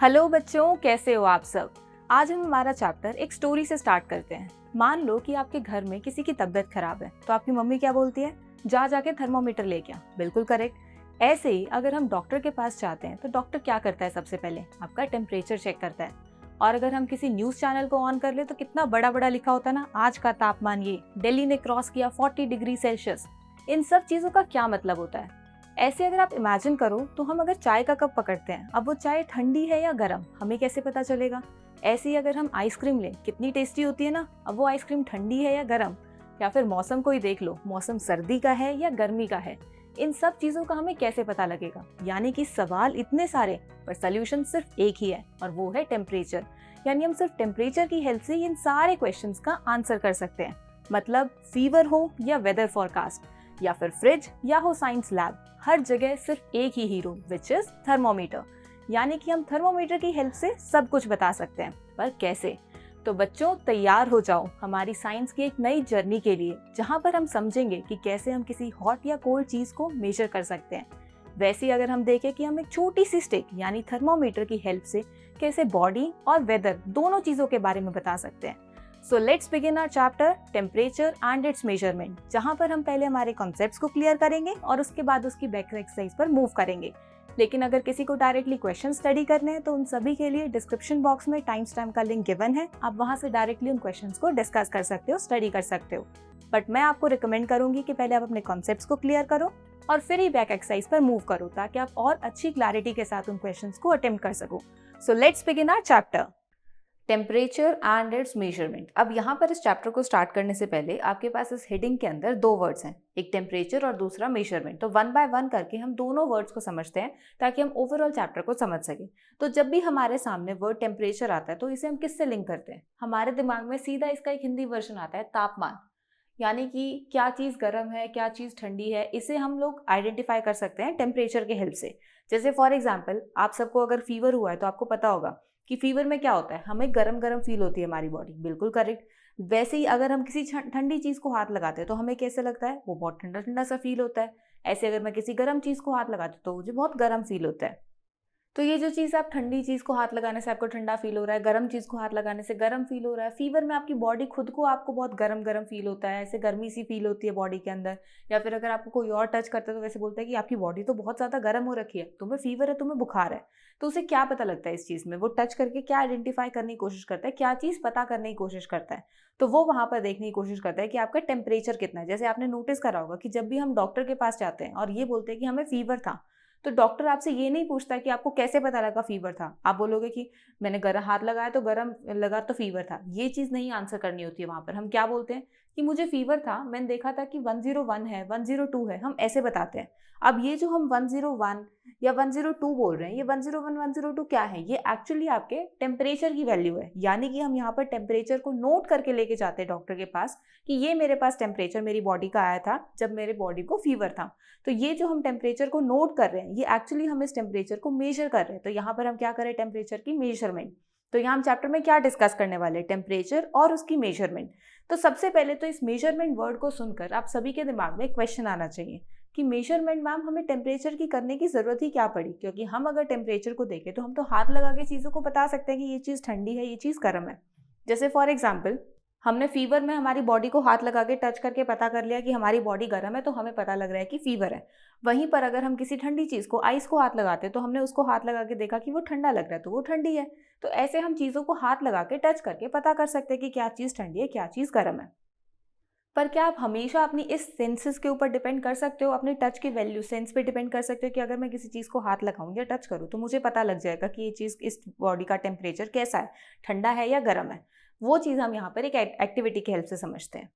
Hello बच्चों, कैसे हो आप सब। आज हम हमारा चैप्टर एक स्टोरी से स्टार्ट करते हैं। मान लो कि आपके घर में किसी की तबीयत खराब है तो आपकी मम्मी क्या बोलती है? जाके थर्मोमीटर लेके आ। बिल्कुल करेक्ट। ऐसे ही अगर हम डॉक्टर के पास जाते हैं तो डॉक्टर क्या करता है? सबसे पहले आपका टेम्परेचर चेक करता है। और अगर हम किसी न्यूज चैनल को ऑन कर ले तो कितना बड़ा बड़ा लिखा होता है ना, आज का तापमान ये, दिल्ली ने क्रॉस किया 40 डिग्री सेल्सियस। इन सब चीजों का क्या मतलब होता है? ऐसे अगर आप इमेजिन करो तो हम अगर चाय का कप पकड़ते हैं, अब वो चाय ठंडी है या गर्म हमें कैसे पता चलेगा? ऐसे ही अगर हम आइसक्रीम लें, कितनी टेस्टी होती है ना, अब वो आइसक्रीम ठंडी है या गर्म? या फिर मौसम को ही देख लो, मौसम सर्दी का है या गर्मी का है? इन सब चीजों का हमें कैसे पता लगेगा? यानी कि सवाल इतने सारे पर सोल्यूशन सिर्फ एक ही है और वो है टेम्परेचर। यानी हम सिर्फ टेम्परेचर की हेल्प से इन सारे क्वेश्चंस का आंसर कर सकते हैं। मतलब फीवर हो या वेदर फोरकास्ट या फिर फ्रिज या हो साइंस लैब, हर जगह सिर्फ एक ही हीरो विच इज थर्मोमीटर। यानी कि हम थर्मोमीटर की हेल्प से सब कुछ बता सकते हैं, पर कैसे? तो बच्चों तैयार हो जाओ हमारी साइंस की एक नई जर्नी के लिए, जहां पर हम समझेंगे कि कैसे हम किसी हॉट या कोल्ड चीज को मेजर कर सकते हैं। वैसे ही अगर हम देखें कि हम एक छोटी सी स्टिक यानी थर्मोमीटर की हेल्प से कैसे बॉडी और वेदर दोनों चीजों के बारे में बता सकते हैं। So let's begin our chapter temperature and its measurement, जहां पर हम पहले हमारे कॉन्सेप्ट्स को क्लियर करेंगे और उसके बाद उसकी बैक एक्सरसाइज पर मूव करेंगे। लेकिन अगर किसी को डायरेक्टली क्वेश्चन स्टडी करने हैं तो उन सभी के लिए डिस्क्रिप्शन बॉक्स में टाइम स्टैम्प का लिंक गिवन है, आप वहां से डायरेक्टली उन क्वेश्चंस को डिस्कस कर सकते हो, स्टडी कर सकते हो। बट मैं आपको रिकमेंड करूंगी कि पहले आप अपने कॉन्सेप्ट्स को क्लियर करो और फिर ही बैक एक्सरसाइज पर मूव करो, ताकि आप और अच्छी क्लैरिटी के साथ उन क्वेश्चंस को अटेम्प्ट कर सको। So let's begin our chapter temperature and its measurement. अब यहाँ पर इस चैप्टर को स्टार्ट करने से पहले आपके पास इस हेडिंग के अंदर दो वर्ड्स हैं, एक टेम्परेचर और दूसरा मेजरमेंट। तो वन बाय वन करके हम दोनों वर्ड्स को समझते हैं ताकि हम ओवरऑल चैप्टर को समझ सकें। तो जब भी हमारे सामने वर्ड टेम्परेचर आता है तो इसे हम किससे लिंक करते हैं? हमारे दिमाग में सीधा इसका एक हिंदी वर्जन आता है, तापमान। यानी कि क्या चीज़ गर्म है, क्या चीज़ ठंडी है, इसे हम लोग आइडेंटिफाई कर सकते हैं टेम्परेचर के हेल्प से। जैसे फॉर एग्जाम्पल आप सबको अगर फीवर हुआ है तो आपको पता होगा कि फीवर में क्या होता है, हमें गरम गरम फील होती है हमारी बॉडी। बिल्कुल करेक्ट। वैसे ही अगर हम किसी ठंडी चीज़ को हाथ लगाते हैं तो हमें कैसे लगता है? वो बहुत ठंडा ठंडा सा फील होता है। ऐसे अगर मैं किसी गर्म चीज़ को हाथ लगाती हूँ तो मुझे बहुत गर्म फील होता है। तो ये जो चीज़, आप ठंडी चीज़ को हाथ लगाने से आपको ठंडा फील हो रहा है, गर्म चीज़ को हाथ लगाने से गर्म फील हो रहा है। फीवर में आपकी बॉडी खुद को आपको बहुत गर्म गर्म फील होता है, ऐसे गर्मी सी फील होती है बॉडी के अंदर। या फिर अगर आपको कोई और टच करता है तो वैसे बोलता है कि आपकी बॉडी तो बहुत ज़्यादा गर्म हो रखी है, तुम्हें फीवर है, तुम्हें बुखार है। तो उसे क्या पता लगता है इस चीज़ में? वो टच करके क्या आइडेंटिफाई करने की कोशिश करता है, क्या चीज़ पता करने की कोशिश करता है? तो वो वहाँ पर देखने की कोशिश करता है कि आपका टेम्परेचर कितना है। जैसे आपने नोटिस करा होगा कि जब भी हम डॉक्टर के पास जाते हैं और ये बोलते हैं कि हमें फीवर था, तो डॉक्टर आपसे ये नहीं पूछता कि आपको कैसे पता लगा फीवर था। आप बोलोगे कि मैंने गरम हाथ लगाया तो गरम लगा तो फीवर था। ये चीज़ नहीं आंसर करनी होती है वहाँ पर। हम क्या बोलते हैं कि मुझे फीवर था, मैंने देखा था कि 101 है, 102 है, हम ऐसे बताते हैं। अब ये जो हम 101 या 102 बोल रहे हैं, ये 101 102 क्या है? ये एक्चुअली आपके टेम्परेचर की वैल्यू है। यानी कि हम यहाँ पर टेम्परेचर को नोट करके लेके जाते हैं डॉक्टर के पास कि ये मेरे पास टेम्परेचर मेरी बॉडी का आया था जब मेरे बॉडी को फीवर था। तो ये जो हम टेम्परेचर को नोट कर रहे हैं, ये एक्चुअली हम इस टेम्परेचर को मेजर कर रहे हैं। तो यहाँ पर हम क्या करें? टेम्परेचर की मेजरमेंट। तो यहाँ हम चैप्टर में क्या डिस्कस करने वाले हैं? टेम्परेचर और उसकी मेजरमेंट। तो सबसे पहले तो इस मेजरमेंट वर्ड को सुनकर आप सभी के दिमाग में क्वेश्चन आना चाहिए कि मेजरमेंट मैम हमें टेम्परेचर की करने की जरूरत ही क्या पड़ी? क्योंकि हम अगर टेम्परेचर को देखें तो हम तो हाथ लगा के चीज़ों को बता सकते हैं कि ये चीज़ ठंडी है, ये चीज़ गर्म है। जैसे फॉर एग्जाम्पल हमने फीवर में हमारी बॉडी को हाथ लगा के टच करके पता कर लिया कि हमारी बॉडी गर्म है, तो हमें पता लग रहा है कि फीवर है। वहीं पर अगर हम किसी ठंडी चीज़ को, आइस को हाथ लगाते हैं तो हमने उसको हाथ लगा के देखा कि वो ठंडा लग रहा है, तो वो ठंडी है। तो ऐसे हम चीज़ों को हाथ लगा के टच करके पता कर सकते हैं कि क्या चीज़ ठंडी है, क्या चीज़ गर्म है। पर क्या आप हमेशा अपनी इस सेंसेस के ऊपर डिपेंड कर सकते हो? अपनी टच की वैल्यू सेंस पे डिपेंड कर सकते हो कि अगर मैं किसी चीज़ को हाथ लगाऊं या टच करूं तो मुझे पता लग जाएगा कि ये चीज़, इस बॉडी का टेम्परेचर कैसा है, ठंडा है या गर्म है? वो चीज़ हम यहाँ पर एक एक्टिविटी की हेल्प से समझते हैं।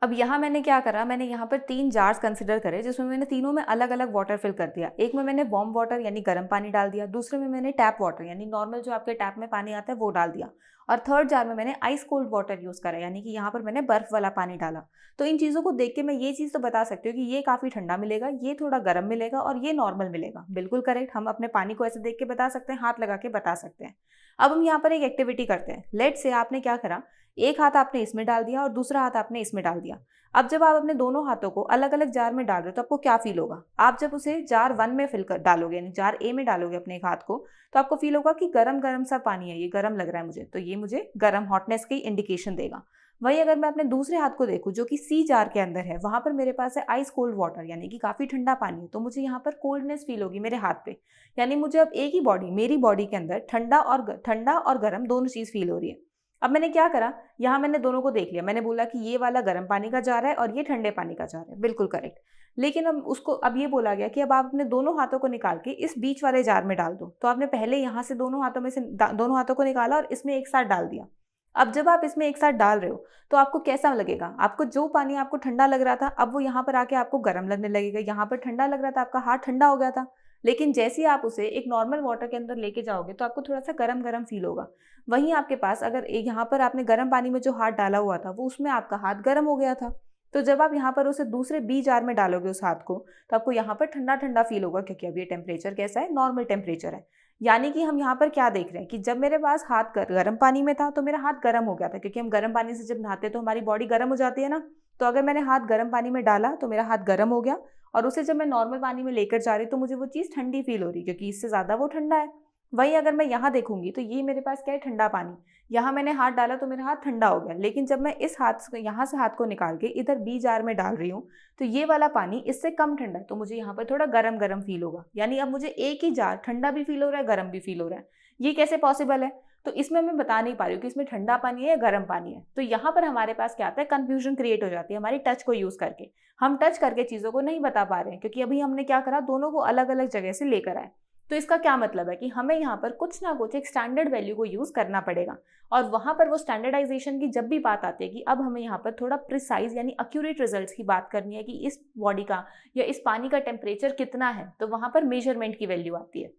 अब यहाँ मैंने क्या करा, मैंने यहाँ पर 3 जार्स कंसिडर करे जिसमें मैंने तीनों में अलग अलग वाटर फिल कर दिया। एक में मैंने वार्म वाटर यानी गर्म पानी डाल दिया, दूसरे में मैंने टैप वाटर यानी नॉर्मल जो आपके टैप में पानी आता है वो डाल दिया, और थर्ड जार में मैंने आइस कोल्ड वाटर यूज़ करा, यानी कि यहाँ पर मैंने बर्फ वाला पानी डाला। तो इन चीज़ों को देख के मैं ये चीज़ तो बता सकती हूँ कि ये काफ़ी ठंडा मिलेगा, ये थोड़ा गर्म मिलेगा और ये नॉर्मल मिलेगा। बिल्कुल करेक्ट। हम अपने पानी को ऐसे देख के बता सकते हैं, हाथ लगा के बता सकते हैं। अब हम यहाँ पर एक एक्टिविटी करते हैं। लेट से आपने क्या करा एक हाथ आपने इसमें डाल दिया और दूसरा हाथ आपने इसमें डाल दिया। अब जब आप अपने दोनों हाथों को अलग अलग जार में डाल रहे हो तो आपको क्या फील होगा? आप जब उसे जार 1 में फिल कर डालोगे, यानी जार ए में डालोगे अपने एक हाथ को, तो आपको फील होगा कि गरम गरम सा पानी है, ये गरम लग रहा है मुझे, तो ये मुझे गरम हॉटनेस की इंडिकेशन देगा। वहीं अगर मैं अपने दूसरे हाथ को देखूं जो कि सी जार के अंदर है, वहां पर मेरे पास है आइस कोल्ड वाटर, यानी कि काफी ठंडा पानी है, तो मुझे यहाँ पर कोल्डनेस फील होगी मेरे हाथ पे। यानी मुझे अब एक ही बॉडी, मेरी बॉडी के अंदर ठंडा और गर्म दोनों चीज फील हो रही है। अब मैंने क्या करा, यहाँ मैंने दोनों को देख लिया, मैंने बोला कि ये वाला गर्म पानी का जार है और ये ठंडे पानी का जार है, बिल्कुल करेक्ट। लेकिन अब ये बोला गया कि अब आप अपने दोनों हाथों को निकाल के इस बीच वाले जार में डाल दो। तो आपने पहले यहाँ से दोनों हाथों में से दोनों हाथों को निकाला और इसमें एक साथ डाल दिया। अब जब आप इसमें एक साथ डाल रहे हो तो आपको कैसा लगेगा? आपको जो पानी आपको ठंडा लग रहा था, अब वो यहाँ पर आके आपको गर्म लगने लगेगा। यहाँ पर ठंडा लग रहा था, आपका हाथ ठंडा हो गया था, लेकिन जैसे ही आप उसे एक नॉर्मल वाटर के अंदर लेके जाओगे तो आपको थोड़ा सा गरम गरम फील होगा। वहीं आपके पास अगर यहाँ पर आपने गर्म पानी में जो हाथ डाला हुआ था, वो उसमें आपका हाथ गर्म हो गया था। तो जब आप यहाँ पर उसे दूसरे बी जार में डालोगे उस हाथ को, तो आपको यहाँ पर ठंडा ठंडा फील होगा, क्योंकि अब ये टेम्परेचर कैसा है? नॉर्मल टेम्परेचर है। यानी कि हम यहाँ पर क्या देख रहे हैं कि जब मेरे पास हाथ गर्म पानी में था तो मेरा हाथ गर्म हो गया था, क्योंकि हम गर्म पानी से जब नहाते हैं तो हमारी बॉडी गर्म हो जाती है ना। तो अगर मैंने हाथ गर्म पानी में डाला तो मेरा हाथ गर्म हो गया, और उसे जब मैं नॉर्मल पानी में लेकर जा रही तो मुझे वो चीज़ ठंडी फील हो रही, क्योंकि इससे ज़्यादा वो ठंडा है। वहीं अगर मैं यहाँ देखूंगी तो ये मेरे पास क्या है? ठंडा पानी। यहाँ मैंने हाथ डाला तो मेरा हाथ ठंडा हो गया, लेकिन जब मैं इस हाथ यहाँ से हाथ को निकाल के इधर बी जार में डाल रही हूँ तो ये वाला पानी इससे कम ठंडा है, तो मुझे यहाँ पर थोड़ा गरम गरम फील होगा। यानी अब मुझे एक ही जार ठंडा भी फील हो रहा है, गर्म भी फील हो रहा है। ये कैसे पॉसिबल है? तो इसमें मैं बता नहीं पा रही हूँ कि इसमें ठंडा पानी है या गर्म पानी है। तो यहाँ पर हमारे पास क्या आता है? कंफ्यूजन क्रिएट हो जाती है हमारी टच को यूज करके। हम टच करके चीज़ों को नहीं बता पा रहे हैं, क्योंकि अभी हमने क्या करा, दोनों को अलग अलग जगह से लेकर आए। तो इसका क्या मतलब है कि हमें यहाँ पर कुछ ना कुछ एक स्टैंडर्ड वैल्यू को यूज करना पड़ेगा। और वहां पर वो स्टैंडर्डाइजेशन की जब भी बात आती है कि अब हमें यहाँ पर थोड़ा प्रिसाइज यानी एक्यूरेट रिजल्ट्स की बात करनी है कि इस बॉडी का या इस पानी का टेम्परेचर कितना है, तो वहां पर मेजरमेंट की वैल्यू आती है।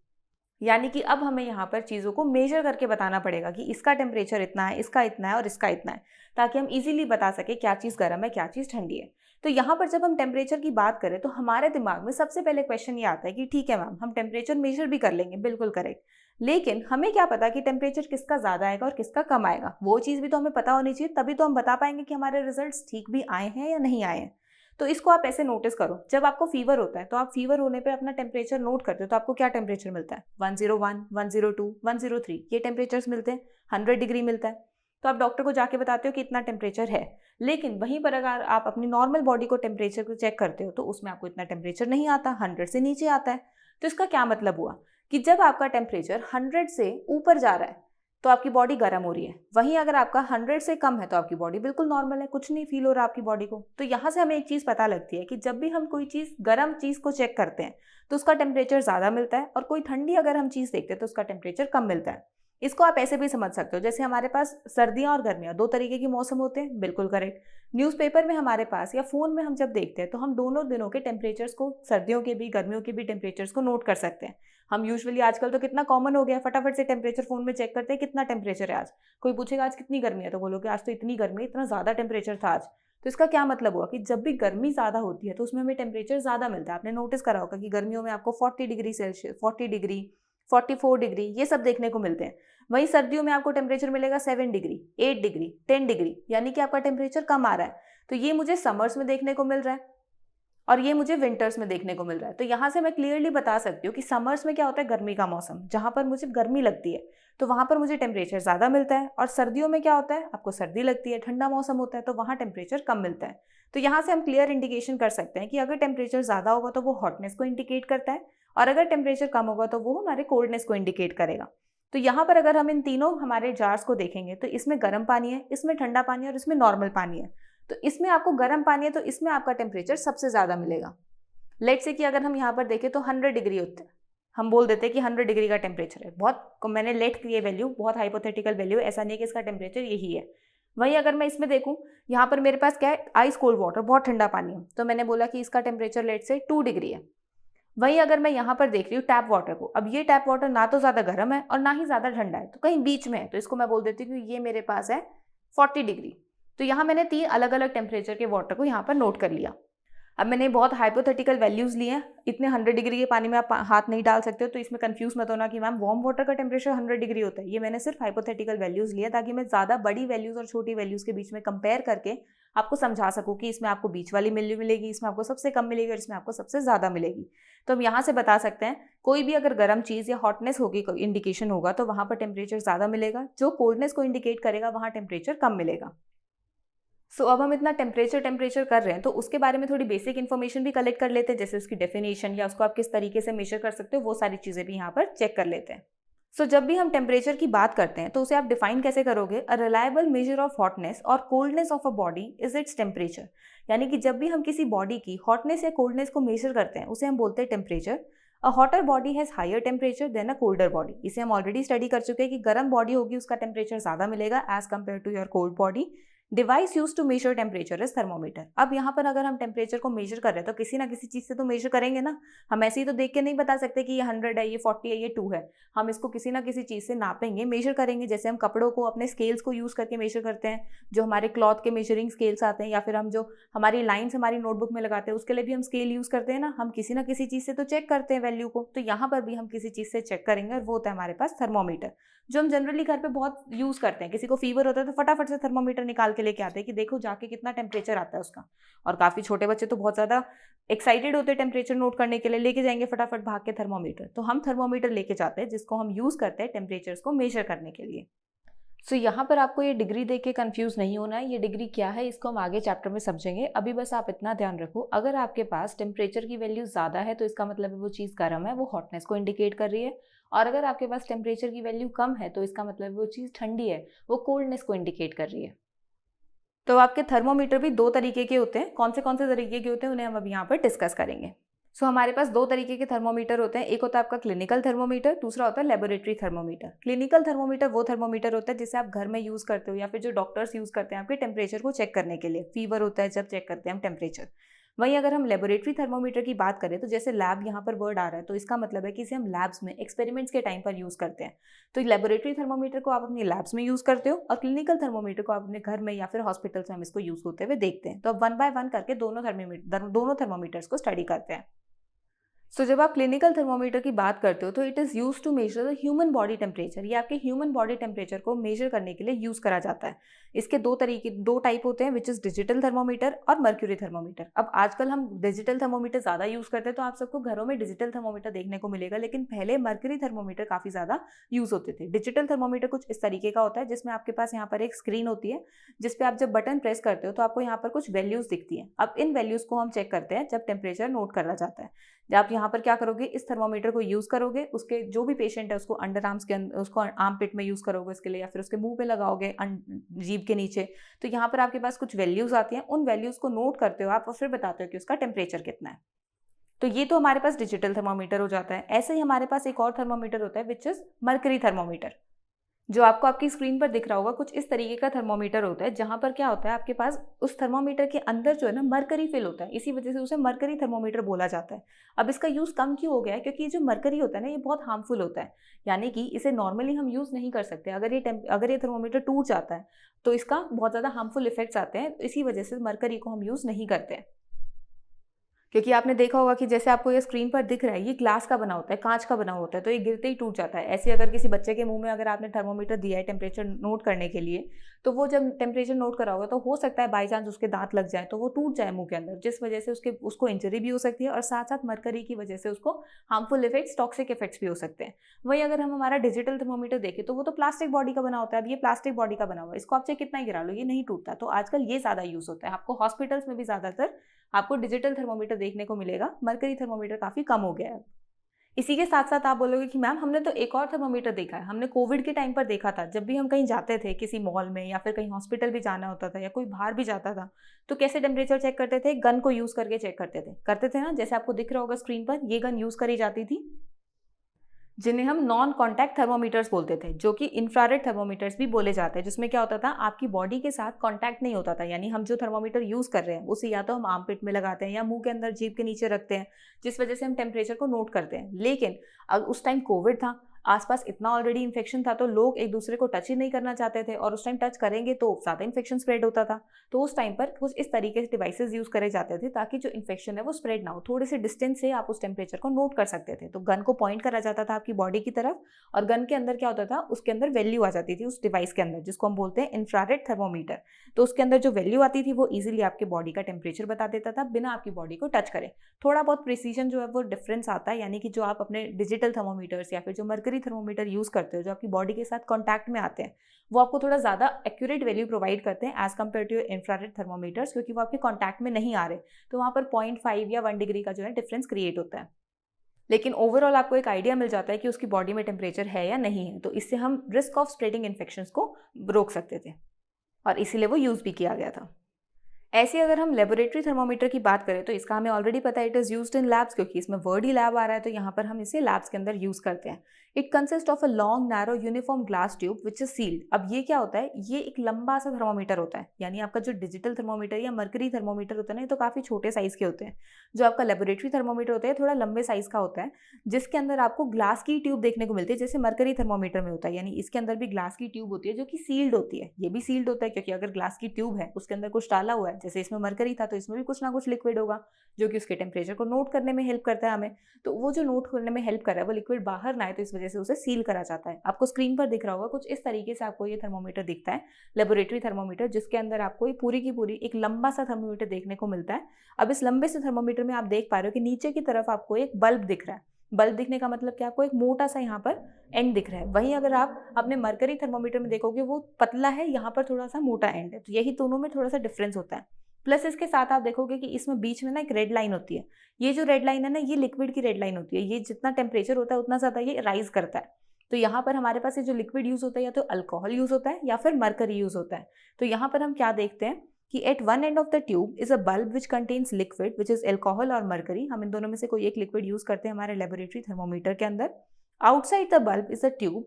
यानी कि अब हमें यहाँ पर चीज़ों को मेजर करके बताना पड़ेगा कि इसका टेम्परेचर इतना है, इसका इतना है और इसका इतना है, ताकि हम इजीली बता सके क्या चीज़ गर्म है, क्या चीज़ ठंडी है। तो यहाँ पर जब हम टेम्परेचर की बात करें तो हमारे दिमाग में सबसे पहले क्वेश्चन ये आता है कि ठीक है मैम, हम टेम्परेचर मेजर भी कर लेंगे, बिल्कुल करेक्ट, लेकिन हमें क्या पता कि टेम्परेचर किसका ज़्यादा आएगा और किसका कम आएगा? वो चीज़ भी तो हमें पता होनी चाहिए, तभी तो हम बता पाएंगे कि हमारे रिजल्ट्स ठीक भी आए हैं या नहीं आए हैं। तो इसको आप ऐसे नोटिस करो, जब आपको फीवर होता है तो आप फीवर होने पे अपना टेम्परेचर नोट करते हो, तो आपको क्या टेम्परेचर मिलता है? 101, 102, 103, ये टेम्परेचर्स मिलते हैं। 100 डिग्री मिलता है, तो आप डॉक्टर को जाके बताते हो कि इतना टेम्परेचर है। लेकिन वहीं पर अगर आप अपनी नॉर्मल बॉडी को टेम्परेचर को चेक करते हो तो उसमें आपको इतना टेम्परेचर नहीं आता, 100 से नीचे आता है। तो इसका क्या मतलब हुआ कि जब आपका टेम्परेचर 100 से ऊपर जा रहा है तो आपकी बॉडी गर्म हो रही है, वहीं अगर आपका 100 से कम है तो आपकी बॉडी बिल्कुल नॉर्मल है, कुछ नहीं फील हो रहा आपकी बॉडी को। तो यहाँ से हमें एक चीज़ पता लगती है कि जब भी हम कोई चीज़ गर्म चीज़ को चेक करते हैं तो उसका टेम्परेचर ज़्यादा मिलता है, और कोई ठंडी अगर हम चीज़ देखते हैं तो उसका टेम्परेचर कम मिलता है। इसको आप ऐसे भी समझ सकते हो, जैसे हमारे पास सर्दियाँ और गर्मियाँ दो तरीके के मौसम होते हैं, बिल्कुल करेक्ट। न्यूज़पेपर में हमारे पास या फ़ोन में हम जब देखते हैं तो हम दोनों दिनों के टेम्परेचर्स को, सर्दियों के भी गर्मियों के भी टेम्परेचर्स को नोट कर सकते हैं। हम यूजुअली आजकल तो कितना कॉमन हो गया है, फटाफट से टेम्परेचर फोन में चेक करते हैं कितना टेम्परेचर है आज। कोई पूछेगा आज कितनी गर्मी है तो बोलोगे आज तो इतनी गर्मी है, इतना ज़्यादा टेम्परेचर था आज। तो इसका क्या मतलब हुआ कि जब भी गर्मी ज़्यादा होती है तो उसमें हमें टेम्परेचर ज़्यादा मिलता है। आपने नोटिस करा होगा कि गर्मियों में आपको 40 डिग्री सेल्सियस, 40 डिग्री, 44 डिग्री ये सब देखने को मिलते हैं। वहीं सर्दियों में आपको टेम्परेचर मिलेगा 7 डिग्री, 8 डिग्री, 10 डिग्री, यानी कि आपका टेम्परेचर कम आ रहा है। तो ये मुझे समर्स में देखने को मिल रहा है और ये मुझे विंटर्स में देखने को मिल रहा है। तो यहाँ से मैं क्लियरली बता सकती हूँ कि समर्स में क्या होता है, गर्मी का मौसम, जहाँ पर मुझे गर्मी लगती है तो वहाँ पर मुझे टेम्परेचर ज़्यादा मिलता है, और सर्दियों में क्या होता है, आपको सर्दी लगती है, ठंडा मौसम होता है, तो वहाँ टेम्परेचर कम मिलता है। तो यहाँ से हम क्लियर इंडिकेशन कर सकते हैं कि अगर टेम्परेचर ज़्यादा होगा तो वो हॉटनेस को इंडिकेट करता है, और अगर टेम्परेचर कम होगा तो वो हमारे कोल्डनेस को इंडिकेट करेगा। तो यहाँ पर अगर हम इन तीनों हमारे जार्स को देखेंगे तो इसमें गर्म पानी है, इसमें ठंडा पानी है और इसमें नॉर्मल पानी है। तो इसमें आपको गर्म पानी है तो इसमें आपका टेम्परेचर सबसे ज़्यादा मिलेगा। लेट से कि अगर हम यहाँ पर देखें तो 100 डिग्री होते हैं, हम बोल देते हैं कि 100 डिग्री का टेम्परेचर है, बहुत मैंने लेट की ये वैल्यू बहुत हाइपोथेटिकल वैल्यू, ऐसा नहीं कि इसका टेम्परेचर यही है। वहीं अगर मैं इसमें देखूँ, यहाँ पर मेरे पास क्या है, आइस कोल्ड वाटर, बहुत ठंडा पानी है, तो मैंने बोला कि इसका टेम्परेचर लेट से 2 डिग्री है। वहीं अगर मैं यहाँ पर देख रही हूँ टैप वाटर को, अब ये टैप वाटर ना तो ज़्यादा गर्म है और ना ही ज़्यादा ठंडा है, तो कहीं बीच में है, तो इसको मैं बोल देती हूँ कि ये मेरे पास है 40 डिग्री। तो यहाँ मैंने 3 अलग अलग टेम्परेचर के वाटर को यहाँ पर नोट कर लिया। अब मैंने बहुत हाइपोथेटिकल वैल्यूज़ लिए हैं, इतने 100 डिग्री के पानी में आप हाथ नहीं डाल सकते हो, तो इसमें कंफ्यूज मत होना कि मैम वार्म वाटर का टेम्परेचर 100 डिग्री होता है। ये मैंने सिर्फ हाइपोथेटिकल वैल्यूज़ लिए ताकि मैं ज़्यादा बड़ी वैल्यूज़ और छोटी वैल्यूज़ के बीच में कंपेयर करके आपको समझा सकूँ कि इसमें आपको बीच वाली वैल्यू मिलेगी, इसमें आपको सबसे कम मिलेगी और इसमें आपको सबसे ज़्यादा मिलेगी। तो हम यहाँ से बता सकते हैं कोई भी अगर गर्म चीज़ या हॉटनेस होगी इंडिकेशन होगा तो वहाँ पर टेम्परेचर ज़्यादा मिलेगा, जो कोल्डनेस को इंडिकेट करेगा वहाँ टेम्परेचर कम मिलेगा। अब हम इतना टेम्परेचर कर रहे हैं तो उसके बारे में थोड़ी बेसिक इन्फॉर्मेशन भी कलेक्ट कर लेते हैं, जैसे उसकी डेफिनेशन या उसको आप किस तरीके से मेजर कर सकते हो, वो सारी चीज़ें भी यहाँ पर चेक कर लेते हैं। जब भी हम टेम्परेचर की बात करते हैं तो उसे आप डिफाइन कैसे करोगे? A reliable measure of hotness और coldness of a body is its temperature. यानी कि जब भी हम किसी बॉडी की हॉटनेस या कोल्डनेस को मेजर करते हैं उसे हम बोलते हैं temperature. A hotter body has higher temperature than a colder body. इसे हम ऑलरेडी स्टडी कर चुके हैं कि गर्म बॉडी होगी उसका टेम्परेचर ज़्यादा मिलेगा as compare to your cold body. Device use to measure temperature is thermometer. अब यहाँ पर अगर हम टेम्परेचर को मेजर कर रहे हैं तो किसी ना किसी चीज़ से तो मेजर करेंगे ना। हम ऐसे ही तो देख के नहीं बता सकते कि ये 100 है, ये 40 है, ये 2 है। हम इसको किसी ना किसी चीज़ से नापेंगे, मेजर करेंगे। जैसे हम कपड़ों को अपने स्केल्स को यूज़ करके मेजर करते हैं, जो हमारे क्लॉथ के मेजरिंग स्केल्स आते हैं, या फिर हम जो हमारी लाइन्स हमारी नोटबुक में लगाते हैं उसके लिए भी हम स्केल यूज़ करते हैं ना। हम किसी ना किसी चीज़ से तो चेक करते हैं वैल्यू को, तो यहाँ पर भी हम किसी चीज़ से चेक करेंगे और वो होता है हमारे पास थर्मोमीटर, जो हम जनरली घर पे बहुत यूज़ करते हैं। किसी को फीवर होता है तो फटाफट से थर्मोमीटर निकाल के लेके आते हैं कि देखो जाके कितना टेम्परेचर आता है उसका। और काफ़ी छोटे बच्चे तो बहुत ज़्यादा एक्साइटेड होते हैं टेम्परेचर नोट करने के लिए, लेके जाएंगे फटाफट भाग के थर्मोमीटर। तो हम थर्मोमीटर लेके जाते हैं जिसको हम यूज़ करते हैं टेम्परेचर्स को मेजर करने के लिए। यहाँ पर आपको ये डिग्री देख के कंफ्यूज नहीं होना है। ये डिग्री क्या है इसको हम आगे चैप्टर में समझेंगे। अभी बस आप इतना ध्यान रखो, अगर आपके पास टेम्परेचर की वैल्यू ज़्यादा है तो इसका मतलब है वो चीज़ गर्म है, वो हॉटनेस को इंडिकेट कर रही है। और अगर आपके पास टेम्परेचर की वैल्यू कम है तो इसका मतलब वो चीज़ ठंडी है, वो कोल्डनेस को इंडिकेट कर रही है। तो आपके थर्मोमीटर भी दो तरीके के होते हैं। कौन से तरीके के होते हैं उन्हें हम अब यहाँ पर डिस्कस करेंगे। हमारे पास दो तरीके के थर्मोमीटर होते हैं। एक होता है आपका क्लिनिकल थर्मोमीटर, दूसरा होता है लेबोरेटरी थर्मोमीटर। क्लिनिकल थर्मोमीटर वो थर्मोमीटर होता है जिसे आप घर में यूज़ करते हो या फिर जो डॉक्टर्स यूज़ करते हैं आपके टेम्परेचर को चेक करने के लिए। फीवर होता है जब चेक करते हैं हम टेम्परेचर। वहीं अगर हम लेबोरेटरी थर्मोमीटर की बात करें तो जैसे लैब यहाँ पर वर्ड आ रहा है तो इसका मतलब है कि इसे हम लैब्स में एक्सपेरिमेंट्स के टाइम पर यूज़ करते हैं। तो लेबोरेटरी थर्मोमीटर को आप अपनी लैब्स में यूज़ करते हो और क्लिनिकल थर्मोमीटर को आप अपने घर में या फिर हॉस्पिटल्स में हम इसको यूज़ होते हुए देखते हैं। तो अब 1 बाय 1 करके दोनों थर्मोमीटर्स को स्टडी करते हैं। जब आप क्लिनिकल थर्मोमीटर की बात करते हो तो it is use to measure the human body temperature. ये आपके ह्यूमन बॉडी टेम्परेचर को मेजर करने के लिए यूज़ करा जाता है। इसके दो टाइप होते हैं, विच इज़ डिजिटल थर्मोमीटर और मर्क्यूरी थर्मोमीटर। अब आजकल हम डिजिटल थर्मोमीटर ज़्यादा यूज़ करते हैं तो आप सबको घरों में डिजिटल थर्मोमीटर देखने को मिलेगा, लेकिन पहले मर्क्यूरी थर्मोमीटर काफ़ी ज़्यादा यूज़ होते थे। डिजिटल थर्मोमीटर कुछ इस तरीके का होता है जिसमें आपके पास यहाँ पर एक स्क्रीन होती है जिसपे आप जब बटन प्रेस करते हो तो आपको यहाँ पर कुछ वैल्यूज़ दिखती हैं। अब इन वैल्यूज़ को हम चेक करते हैं जब टेम्परेचर नोट करा जाता है। आप यहाँ पर क्या करोगे, इस थर्मोमीटर को यूज़ करोगे, उसके जो भी पेशेंट है उसको अंडर आर्म्स के अंदर, उसको आर्म पिट में यूज़ करोगे इसके लिए, या फिर उसके मुंह पे लगाओगे जीभ के नीचे। तो यहाँ पर आपके पास कुछ वैल्यूज़ आती हैं, उन वैल्यूज़ को नोट करते हो आप और फिर बताते हो कि उसका टेम्परेचर कितना है। तो ये तो हमारे पास डिजिटल थर्मोमीटर हो जाता है। ऐसे ही हमारे पास एक और थर्मोमीटर होता है विच इज़ मर्करी थर्मोमीटर, जो आपको आपकी स्क्रीन पर दिख रहा होगा। कुछ इस तरीके का थर्मोमीटर होता है जहां पर क्या होता है आपके पास उस थर्मोमीटर के अंदर जो है ना मरकरी फिल होता है, इसी वजह से उसे मरकरी थर्मोमीटर बोला जाता है। अब इसका यूज़ कम क्यों हो गया है, क्योंकि ये जो मरकरी होता है ना ये बहुत हार्मफुल होता है, यानी कि इसे नॉर्मली हम यूज़ नहीं कर सकते। अगर ये थर्मोमीटर टूट जाता है तो इसका बहुत ज़्यादा हार्मफुल इफेक्ट्स आते हैं, इसी वजह से मरकरी को हम यूज़ नहीं करते हैं। क्योंकि आपने देखा होगा कि जैसे आपको ये स्क्रीन पर दिख रहा है ये ग्लास का बना होता है, कांच का बना होता है, तो ये गिरते ही टूट जाता है। ऐसे अगर किसी बच्चे के मुंह में अगर आपने थर्मोमीटर दिया है टेम्परेचर नोट करने के लिए, तो वो जब टेम्परेचर नोट करा होगा तो हो सकता है बाई चांस उसके दांत लग जाए तो वो टूट जाए मुंह के अंदर, जिस वजह से उसको इंजरी भी हो सकती है और साथ साथ मरकरी की वजह से उसको हार्मफुल इफेक्ट्स, टॉक्सिक इफेक्ट्स भी हो सकते हैं। वहीं अगर हम हमारा डिजिटल थर्मोमीटर देखें तो वो तो प्लास्टिक बॉडी का बना होता है। अब ये प्लास्टिक बॉडी का बना हुआ है, इसको आप चाहे कितना ही गिरा लो ये नहीं टूटता। तो आजकल ये ज़्यादा यूज़ होता है। आपको हॉस्पिटल्स में भी ज़्यादातर आपको डिजिटल थर्मोमीटर देखने को मिलेगा, मरकरी थर्मोमीटर काफ़ी कम हो गया है। इसी के साथ साथ आप बोलोगे कि मैम हमने तो एक और थर्मोमीटर देखा है, हमने कोविड के टाइम पर देखा था। जब भी हम कहीं जाते थे किसी मॉल में या फिर कहीं हॉस्पिटल भी जाना होता था या कोई बाहर भी जाता था तो कैसे टेम्परेचर चेक करते थे, गन को यूज़ करके चेक करते थे ना। जैसे आपको दिख रहा होगा स्क्रीन पर ये गन यूज़ करी जाती थी, जिन्हें हम नॉन कॉन्टैक्ट थर्मोमीटर्स बोलते थे, जो कि इंफ्रारेड थर्मोमीटर्स भी बोले जाते हैं। जिसमें क्या होता था, आपकी बॉडी के साथ कॉन्टैक्ट नहीं होता था, यानी हम जो थर्मोमीटर यूज़ कर रहे हैं उसे या तो हम आर्मपिट में लगाते हैं या मुंह के अंदर जीभ के नीचे रखते हैं, जिस वजह से हम टेम्परेचर को नोट करते हैं। लेकिन उस टाइम कोविड था, आसपास इतना ऑलरेडी इन्फेक्शन था तो लोग एक दूसरे को टच ही नहीं करना चाहते थे, और उस टाइम टच करेंगे तो ज़्यादा इन्फेक्शन स्प्रेड होता था। तो उस टाइम पर कुछ इस तरीके से डिवाइसेज यूज़ करे जाते थे ताकि जो इन्फेक्शन है वो स्प्रेड ना हो। थोड़े से डिस्टेंस से आप उस टेम्परेचर को नोट कर सकते थे। तो गन को पॉइंट करा जाता था आपकी बॉडी की तरफ, और गन के अंदर क्या होता था, उसके अंदर वैल्यू आ जाती थी उस डिवाइस के अंदर, जिसको हम बोलते हैं इंफ्रारेड थर्मोमीटर। तो उसके अंदर जो वैल्यू आती थी वो इजीली आपके बॉडी का टेम्परेचर बता देता था बिना आपकी बॉडी को टच करे। थोड़ा बहुत प्रिसीजन जो है वो डिफरेंस आता है, यानी कि जो आप अपने डिजिटल थर्मोमीटर्स या फिर जो मर्करी थर्मोमीटर यूज़ करते हो, जो आपकी बॉडी के साथ कॉन्टैक्ट में आते हैं, वो आपको थोड़ा ज़्यादा एक्यूरेट वैल्यू प्रोवाइड करते हैं as compare to infrared thermometers, क्योंकि वो आपके कॉन्टैक्ट में नहीं आ रहे। तो वहाँ पर 0.5 या 1 डिग्री का जो है डिफरेंस क्रिएट होता है। लेकिन ओवरऑल आपको एक आइडिया मिल जाता है कि उसकी बॉडी में टेम्परेचर है या नहीं है। तो इससे हम रिस्क ऑफ स्प्रेडिंग इन्फेक्शंस को रोक सकते थे, और इसीलिए वो यूज़ भी किया गया था। ऐसे अगर हम लेबोरेटरी थर्मोमीटर की बात करें तो इसका हमें ऑलरेडी पता है, it is used in labs, क्योंकि इसमें वर्ड ही लैब आ रहा है तो यहाँ पर हम इसे लैब्स के अंदर यूज़ करते हैं। It consist of a long narrow uniform glass tube which is sealed. अब ये क्या होता है, ये एक लंबा सा थर्मोमीटर होता है, यानी आपका जो डिजिटल थर्मोमीटर या मर्करी थर्मोमीटर होता है ना, ये तो काफ़ी छोटे साइज़ के होते हैं। जो आपका लेबोरेटरी थर्मोमीटर होता है थोड़ा लंबे साइज़ का होता है, जिसके अंदर आपको ग्लास की ट्यूब देखने को मिलती है, जैसे मर्करी थर्मोमीटर में होता है। यानी इसके अंदर भी ग्लास की ट्यूब होती है जो कि सील्ड होती है। ये भी सील्ड होता है क्योंकि अगर ग्लास की ट्यूब है उसके अंदर कुछ डाला हुआ है, जैसे इसमें मर्करी था तो इसमें भी कुछ ना कुछ लिक्विड होगा जो कि उसके टेम्परेचर को नोट करने में हेल्प करता है हमें। तो वो जो नोट करने में हेल्प कर रहा है वो लिक्विड बाहर ना आए, तो इस वजह से उसे सील करा जाता है। आपको स्क्रीन पर दिख रहा होगा कुछ इस तरीके से आपको ये थर्मोमीटर दिखता है, लेबोरेटरी थर्मोमीटर, जिसके अंदर आपको ये पूरी की पूरी एक लंबा सा थर्मोमीटर देखने को मिलता है। अब इस लंबे से थर्मोमीटर में आप देख पा रहे हो कि नीचे की तरफ आपको एक बल्ब दिख रहा है। बल्ब दिखने का मतलब क्या, आपको एक मोटा सा यहाँ पर एंड दिख रहा है। वहीं अगर आप अपने मर्करी थर्मोमीटर में देखोगे वो पतला है, यहाँ पर थोड़ा सा मोटा एंड है। तो यही दोनों में थोड़ा सा डिफरेंस होता है। प्लस इसके साथ आप देखोगे कि इसमें बीच में ना एक रेड लाइन होती है। ये जो रेड लाइन है ना, ये लिक्विड की रेड लाइन होती है। ये जितना टेम्परेचर होता है उतना ज़्यादा ये राइज करता है। तो यहाँ पर हमारे पास ये जो लिक्विड यूज़ होता है या तो अल्कोहल यूज़ होता है या फिर मर्करी यूज़ होता है। तो यहाँ पर हम क्या देखते हैं कि at one end of the tube is a bulb which contains liquid which is alcohol और मर्करी। हम इन दोनों में से कोई एक लिक्विड यूज़ करते हैं हमारे लेबोरेटरी थर्मोमीटर के अंदर। Outside the bulb is a tube,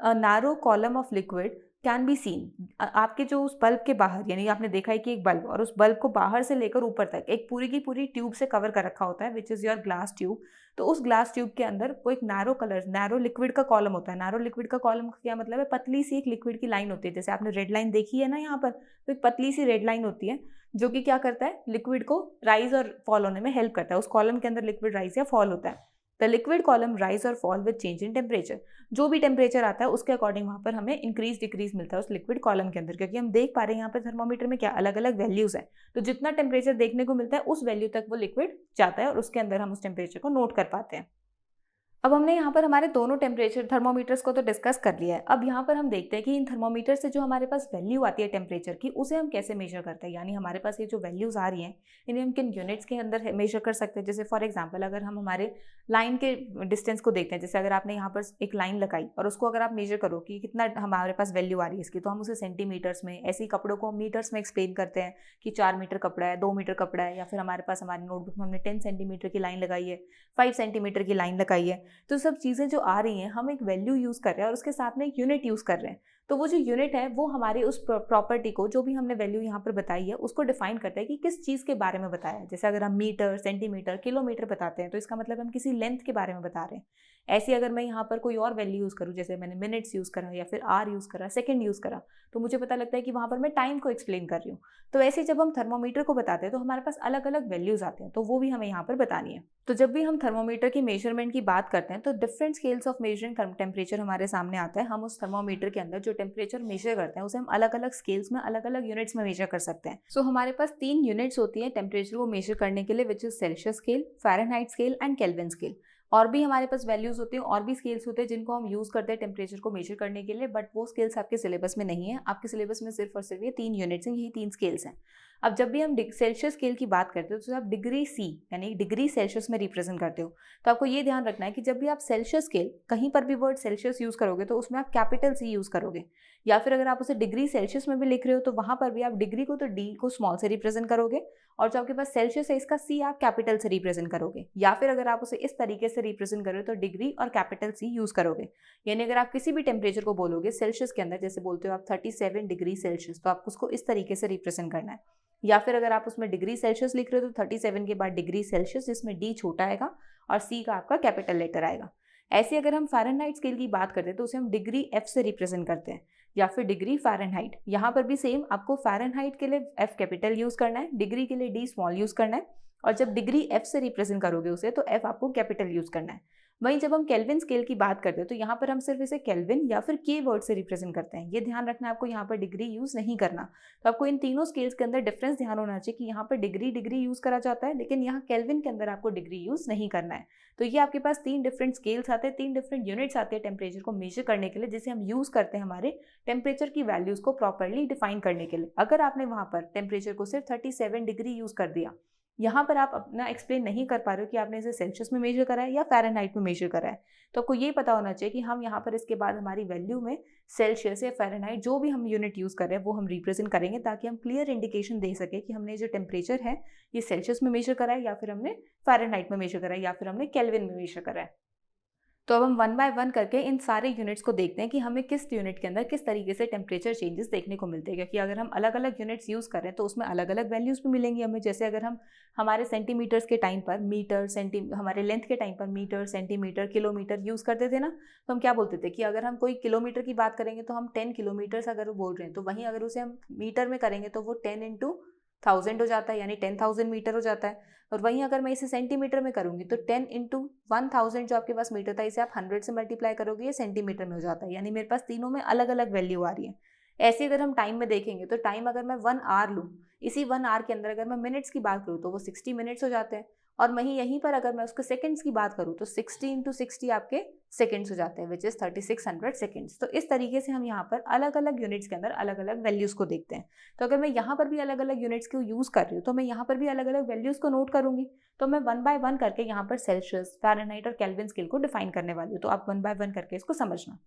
a narrow column of liquid can be seen. आपके जो उस बल्ब के बाहर, यानी आपने देखा है कि एक बल्ब, और उस बल्ब को बाहर से लेकर ऊपर तक एक पूरी की पूरी ट्यूब से कवर कर रखा होता है विच इज़ योर ग्लास ट्यूब। तो उस ग्लास ट्यूब के अंदर वो एक नैरो लिक्विड का कॉलम होता है। नैरो लिक्विड का कॉलम का क्या मतलब है, पतली सी एक लिक्विड की लाइन होती है। जैसे आपने रेड लाइन देखी है ना यहाँ पर, तो एक पतली सी रेड लाइन होती है जो कि क्या करता है, लिक्विड को राइज और फॉल होने में हेल्प करता है। उस कॉलम के अंदर लिक्विड राइज या फॉल होता है। द लिक्विड कॉलम राइज और fall with change in temperature. जो भी टेम्परेचर आता है उसके अकॉर्डिंग वहाँ पर हमें इंक्रीज डिक्रीज मिलता है उस लिक्विड कॉलम के अंदर, क्योंकि हम देख पा रहे हैं यहाँ पर थर्मोमीटर में क्या अलग अलग वैल्यूज है। तो जितना टेम्परेचर देखने को मिलता है उस वैल्यू तक वो लिक्विड जाता है और उसके अंदर हम उस टेम्परेचर को नोट कर पाते हैं। अब हमने यहाँ पर हमारे दोनों टेम्परेचर थर्मोमीटर्स को तो डिस्कस कर लिया है। अब यहाँ पर हम देखते हैं कि इन थर्मोमीटर से जो हमारे पास वैल्यू आती है टेम्परेचर की, उसे हम कैसे मेजर करते हैं। यानी हमारे पास ये जो वैल्यूज़ आ रही हैं इन्हें हम किन यूनिट्स के अंदर मेजर कर सकते हैं। जैसे फॉर एग्जांपल अगर हम हमारे लाइन के डिस्टेंस को देखते हैं, जैसे अगर आपने यहाँ पर एक लाइन लगाई और उसको अगर आप मेजर करो कि कितना हमारे पास वैल्यू आ रही है इसकी, तो हम उसे सेंटीमीटर्स में, ऐसे ही कपड़ों को मीटर्स में एक्सप्लेन करते हैं कि 4 मीटर कपड़ा है, 2 मीटर कपड़ा है, या फिर हमारे पास हमारे नोटबुक में हमने 10 सेंटीमीटर की लाइन लगाई है, 5 सेंटीमीटर की लाइन लगाई है। तो सब चीज़ें जो आ रही हैं हम एक वैल्यू यूज़ कर रहे हैं और उसके साथ में एक यूनिट यूज़ कर रहे हैं। तो वो जो यूनिट है वो हमारे उस प्रॉपर्टी को, जो भी हमने वैल्यू यहाँ पर बताई है, उसको डिफाइन करता है कि किस चीज़ के बारे में बताया है। जैसे अगर हम मीटर, सेंटीमीटर, किलोमीटर बताते हैं तो इसका मतलब हम किसी लेंथ के बारे में बता रहे हैं। ऐसे अगर मैं यहाँ पर कोई और वैल्यू यूज़ करूँ, जैसे मैंने मिनट्स यूज़ करा या फिर आर यूज़ करा, सेकंड यूज़ करा, तो मुझे पता लगता है कि वहाँ पर मैं टाइम को एक्सप्लेन कर रही हूँ। तो ऐसे जब हम थर्मोमीटर को बताते हैं तो हमारे पास अलग अलग वैल्यूज़ आते हैं, तो वो भी हमें यहाँ पर बतानी है। तो जब भी हम थर्मोमीटर की मेजरमेंट की बात करते हैं तो different scales of measuring temperature हमारे सामने आता है। हम उस थर्मोमीटर के अंदर जो टेम्परेचर मेजर करते हैं उसे हम अलग अलग स्केल्स में, अलग अलग यूनिट्स में मेजर कर सकते हैं। सो हमारे पास 3 यूनिट्स होती हैं टेम्परेचर को मेजर करने के लिए, which is Celsius scale, Fahrenheit scale and kelvin scale. और भी हमारे पास वैल्यूज़ होती हैं और भी स्केल्स होते हैं जिनको हम यूज़ करते हैं टेम्परेचर को मेजर करने के लिए, बट वो स्केल्स आपके सिलेबस में नहीं है। आपके सिलेबस में सिर्फ और सिर्फ ये 3 यूनिट्स हैं, यही 3 स्केल्स हैं। अब जब भी हम सेल्सियस स्केल की बात करते हो तो आप डिग्री सी यानी डिग्री सेल्सियस में रिप्रेजेंट करते हो। तो आपको ये ध्यान रखना है कि जब भी आप सेल्सियस स्केल, कहीं पर भी वर्ड सेल्सियस यूज़ करोगे तो उसमें आप कैपिटल सी यूज़ करोगे, या फिर अगर आप उसे डिग्री सेल्सियस में भी लिख रहे हो तो वहाँ पर भी आप डिग्री को तो डी को स्मॉल से रिप्रेजेंट करोगे, और जो आपके पास सेल्सियस है इसका सी आप कैपिटल से रिप्रेजेंट करोगे। या फिर अगर आप उसे इस तरीके से रिप्रेजेंट करोगे तो डिग्री और कैपिटल सी यूज़ करोगे। यानी अगर आप किसी भी टेम्परेचर को बोलोगे सेल्सियस के अंदर, जैसे बोलते हो आप 37 डिग्री सेल्सियस, तो आपको उसको इस तरीके से रिप्रेजेंट करना है। या फिर अगर आप उसमें डिग्री सेल्सियस लिख रहे हो तो 37 के बाद डिग्री सेल्सियस, जिसमें डी छोटा आएगा और सी का आपका कैपिटल लेटर आएगा। ऐसे अगर हम फ़ारेनहाइट स्केल की बात करते हैं तो उसे हम डिग्री एफ से रिप्रेजेंट करते हैं या फिर डिग्री फ़ारेनहाइट। यहाँ पर भी सेम, आपको फ़ारेनहाइट के लिए एफ कैपिटल यूज़ करना है, डिग्री के लिए डी स्मॉल यूज़ करना है, और जब डिग्री एफ से रिप्रेजेंट करोगे उसे तो एफ आपको कैपिटल यूज़ करना है। वहीं जब हम केल्विन स्केल की बात करते हैं तो यहाँ पर हम सिर्फ इसे केल्विन या फिर के वर्ड से रिप्रेजेंट करते हैं। ये ध्यान रखना है आपको, यहाँ पर डिग्री यूज़ नहीं करना। तो आपको इन तीनों स्केल्स के अंदर डिफरेंस ध्यान होना चाहिए कि यहाँ पर डिग्री डिग्री यूज़ करा जाता है, लेकिन यहाँ केल्विन के अंदर आपको डिग्री यूज़ नहीं करना है। तो ये आपके पास 3 डिफरेंट स्केल्स आते हैं, 3 डिफरेंट यूनिट्स आते हैं टेम्परेचर को मेजर करने के लिए, जिसे हम यूज़ करते हैं हमारे टेम्परेचर की वैल्यूज़ को प्रॉपरली डिफाइन करने के लिए। अगर आपने वहाँ पर टेम्परेचर को सिर्फ 37 डिग्री यूज़ कर दिया, यहाँ पर आप अपना एक्सप्लेन नहीं कर पा रहे हो कि आपने इसे सेल्सियस में मेजर करा है या फ़ारेनहाइट में मेजर करा है, तो आपको ये पता होना चाहिए कि हम यहाँ पर इसके बाद हमारी वैल्यू में सेल्सियस या फ़ारेनहाइट जो भी हम यूनिट यूज़ कर रहे हैं वो हम रिप्रेजेंट करेंगे, ताकि हम क्लियर इंडिकेशन दे सके कि हमने जो टेम्परेचर है ये सेल्सियस में मेजर करा है या फिर हमने फ़ारेनहाइट में मेजर करा है या फिर हमने केल्विन में मेजर करा है। तो अब हम 1 बाय 1 करके इन सारे यूनिट्स को देखते हैं कि हमें किस यूनिट के अंदर किस तरीके से टेम्परेचर चेंजेस देखने को मिलते हैं, क्योंकि अगर हम अलग अलग यूनिट्स यूज़ कर रहे हैं तो उसमें अलग अलग वैल्यूज़ भी मिलेंगी हमें। जैसे अगर हम हमारे सेंटीमीटर्स के टाइम पर मीटर, हमारे लेंथ के टाइम पर मीटर, सेंटीमीटर, किलोमीटर यूज़ करते थे ना, तो हम क्या बोलते थे कि अगर हम कोई किलोमीटर की बात करेंगे तो हम 10 किलोमीटर्स अगर वो बोल रहे हैं, तो वहीं अगर उसे हम मीटर में करेंगे तो वो 10 इंटू 1000 हो जाता है, यानी 10,000 मीटर हो जाता है। और वहीं अगर मैं इसे सेंटीमीटर में करूंगी तो 10 इंटू 1000 जो आपके पास मीटर था, इसे आप 100 से मल्टीप्लाई करोगे, ये सेंटीमीटर में हो जाता है, यानी मेरे पास तीनों में अलग अलग वैल्यू आ रही है। ऐसे अगर हम टाइम में देखेंगे तो टाइम अगर मैं 1 आवर लूँ, इसी 1 आवर के अंदर अगर मैं मिनट्स की बात करूँ तो वो 60 मिनट्स हो जाते हैं। और वहीं यहीं पर अगर मैं उसके सेकंड्स की बात करूँ तो 60 इंटू 60 आपके सेकंड्स हो जाते हैं, विच इज़ 3600 सेकंड्स। तो इस तरीके से हम यहाँ पर अलग अलग यूनिट्स के अंदर अलग अलग वैल्यूज़ को देखते हैं। तो अगर मैं यहाँ पर भी अलग अलग यूनिट्स को यूज़ कर रही हूँ तो मैं यहाँ पर भी अलग अलग वैल्यूज़ को नोट करूँगी। तो मैं 1 बाय 1 करके यहाँ पर सेल्सियस, फ़ारेनहाइट और केल्विन स्केल को डिफाइन करने वाली हूँ। तो आप 1 बाय 1 करके इसको समझना।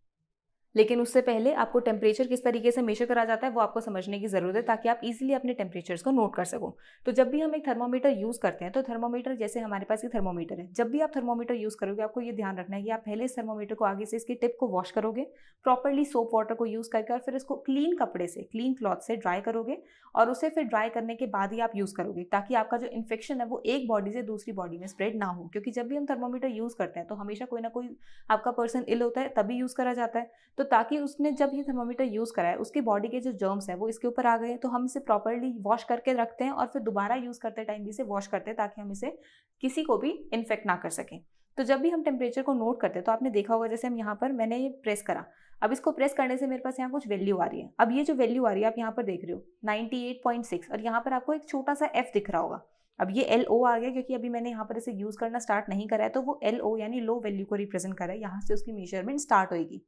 लेकिन उससे पहले आपको टेम्परेचर किस तरीके से मेजर करा जाता है वो आपको समझने की ज़रूरत है, ताकि आप इजीली अपने टेम्परेचर्स को नोट कर सको। तो जब भी हम एक थर्मोमीटर यूज़ करते हैं तो थर्मोमीटर, जैसे हमारे पास ये थर्मोमीटर है, जब भी आप थर्मोमीटर यूज़ करोगे आपको ये ध्यान रखना है कि आप पहले इस थर्मोमीटर को आगे से इसकी टिप को वॉश करोगे प्रॉपरली सोप वाटर को यूज़ करके, और फिर इसको क्लीन कपड़े से, क्लीन क्लॉथ से ड्राई करोगे, और उसे फिर ड्राई करने के बाद ही आप यूज़ करोगे, ताकि आपका जो इन्फेक्शन है वो एक बॉडी से दूसरी बॉडी में स्प्रेड ना हो। क्योंकि जब भी हम थर्मोमीटर यूज़ करते हैं तो हमेशा कोई ना कोई आपका पर्सन इल होता है तभी यूज़ करा जाता है। तो ताकि उसने जब ये थर्मोमीटर यूज़ करा है उसकी बॉडी के जो जर्म्स हैं वो इसके ऊपर आ गए, तो हम इसे प्रॉपरली वॉश करके रखते हैं और फिर दोबारा यूज़ करते टाइम भी इसे वॉश करते हैं, ताकि हम इसे किसी को भी इन्फेक्ट ना कर सकें। तो जब भी हम टेम्परेचर को नोट करते हैं तो आपने देखा होगा, जैसे हम यहाँ पर, मैंने ये प्रेस करा, अब इसको प्रेस करने से मेरे पास यहाँ कुछ वैल्यू आ रही है। अब ये जो वैल्यू आ रही है आप यहाँ पर देख रहे हो 98.6, और यहाँ पर आपको एक छोटा सा एफ दिख रहा होगा। अब ये LO आ गया क्योंकि अभी मैंने यहाँ पर इसे यूज़ करना स्टार्ट नहीं करा है, तो वो LO यानी लो वैल्यू को रिप्रेजेंट कर रहा है, यहाँ से उसकी मेजरमेंट स्टार्ट होगी।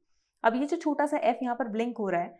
अब ये जो छोटा सा एफ यहाँ पर ब्लिंक हो रहा है,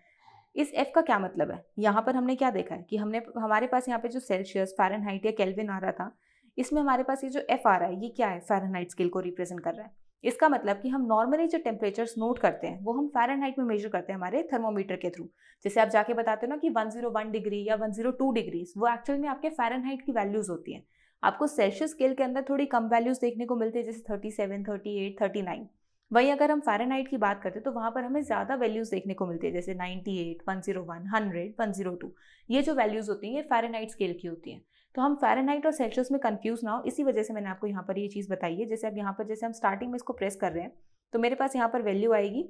इस एफ का क्या मतलब है? यहाँ पर हमने क्या देखा है कि हमारे पास यहाँ पे जो सेल्सियस, फ़ारेनहाइट या केल्विन आ रहा था, इसमें हमारे पास ये जो एफ आ रहा है ये क्या है? फ़ारेनहाइट स्केल को रिप्रेजेंट कर रहा है। इसका मतलब कि हम नॉर्मली जो टेम्परेचर्स नोट करते हैं वो हम फ़ारेनहाइट में मेजर करते हैं हमारे थर्मोमीटर के थ्रू। जैसे आप जाके बताते हो ना कि 101 डिग्री या 102 डिग्रीज, वो एक्चुअल में आपके फ़ारेनहाइट की वैल्यूज़ होती हैं। आपको सेल्सियस स्केल के अंदर थोड़ी कम वैल्यूज़ देखने को मिलती है, जैसे 37, 38, 39। वहीं अगर हम फ़ारेनहाइट की बात करते हैं तो वहाँ पर हमें ज़्यादा वैल्यूज़ देखने को मिलती है, जैसे 98, 101, 100, 102। ये जो वैल्यूज़ होती हैं ये फ़ारेनहाइट स्केल की होती हैं। तो हम फ़ारेनहाइट और सेल्सियस में कंफ्यूज ना हो, इसी वजह से मैंने आपको यहाँ पर ये चीज़ बताई है। जैसे अब यहाँ पर, जैसे हम स्टार्टिंग में इसको प्रेस कर रहे हैं तो मेरे पास यहाँ पर वैल्यू आएगी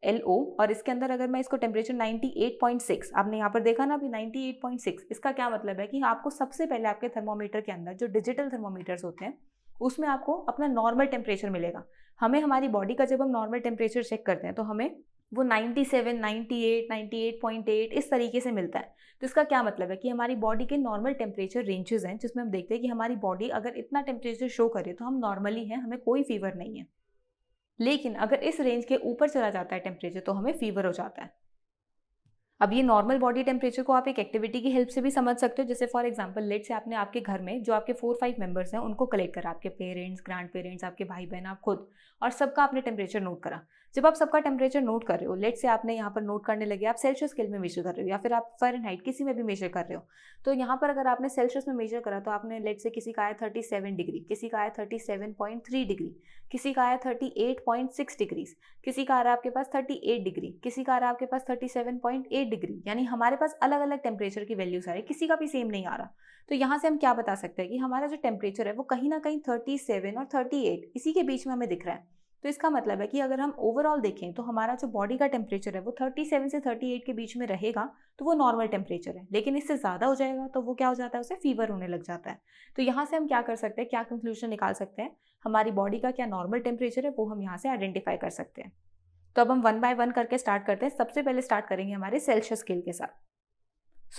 LO, और इसके अंदर अगर मैं इसको टेम्परेचर 98.6, आपने यहाँ पर देखा ना अभी 98.6, इसका क्या मतलब है कि आपको सबसे पहले आपके थर्मोमीटर के अंदर जो डिजिटल थर्मोमीटर्स होते हैं उसमें आपको अपना नॉर्मल टेम्परेचर मिलेगा। हमें हमारी बॉडी का जब हम नॉर्मल टेम्परेचर चेक करते हैं तो हमें वो 97, 98, 98.8 इस तरीके से मिलता है। तो इसका क्या मतलब है कि हमारी बॉडी के नॉर्मल टेम्परेचर रेंजेस हैं, जिसमें हम देखते हैं कि हमारी बॉडी अगर इतना टेम्परेचर शो करे तो हम नॉर्मली हैं, हमें कोई फीवर नहीं है। लेकिन अगर इस रेंज के ऊपर चला जाता है टेम्परेचर तो हमें फीवर हो जाता है। अब ये नॉर्मल बॉडी टेम्परेचर को आप एक एक्टिविटी की हेल्प से भी समझ सकते हो। जैसे फॉर एग्जांपल, लेट से आपने आपके घर में जो आपके 4-5 मेंबर्स हैं उनको कलेक्ट करा, आपके पेरेंट्स, ग्रैंड पेरेंट्स, आपके भाई बहन, आप खुद, और सबका आपने टेम्परेचर नोट करा। जब आप सबका टेम्परेचर नोट कर रहे हो, लेट से आपने यहाँ पर नोट करने लगे, आप सेल्सियस स्केल में मेजर कर रहे हो या फिर आप फ़ारेनहाइट किसी में भी मेजर कर रहे हो, तो यहाँ पर अगर आपने सेल्सियस में मेजर करा तो आपने लेट से किसी का आया 37 डिग्री, किसी का आया 37.3 डिग्री, किसी का आया 38.6 डिग्रीज, किसी का आ रहा है आपके पास 38 डिग्री, किसी का आ रहा है आपके पास 37.8 डिग्री, यानी हमारे पास अलग अलग टेम्परेचर की वैल्यूज आ रही है, किसी का भी सेम नहीं आ रहा। तो यहाँ से हम क्या बता सकते हैं कि हमारा जो टेम्परेचर है वो कहीं ना कहीं 37 और 38 इसी के बीच में हमें दिख रहा है। तो इसका मतलब है कि अगर हम ओवरऑल देखें तो हमारा जो बॉडी का टेम्परेचर है वो 37 से 38 के बीच में रहेगा तो वो नॉर्मल टेम्परेचर है, लेकिन इससे ज़्यादा हो जाएगा तो वो क्या हो जाता है, उसे फीवर होने लग जाता है। तो यहाँ से हम क्या कर सकते हैं, क्या कंक्लूजन निकाल सकते हैं, हमारी बॉडी का क्या नॉर्मल टेम्परेचर है वो हम यहाँ से आइडेंटिफाई कर सकते हैं। तो अब हम 1 बाय 1 करके स्टार्ट करते हैं। सबसे पहले स्टार्ट करेंगे हमारे सेल्सियस स्केल के साथ।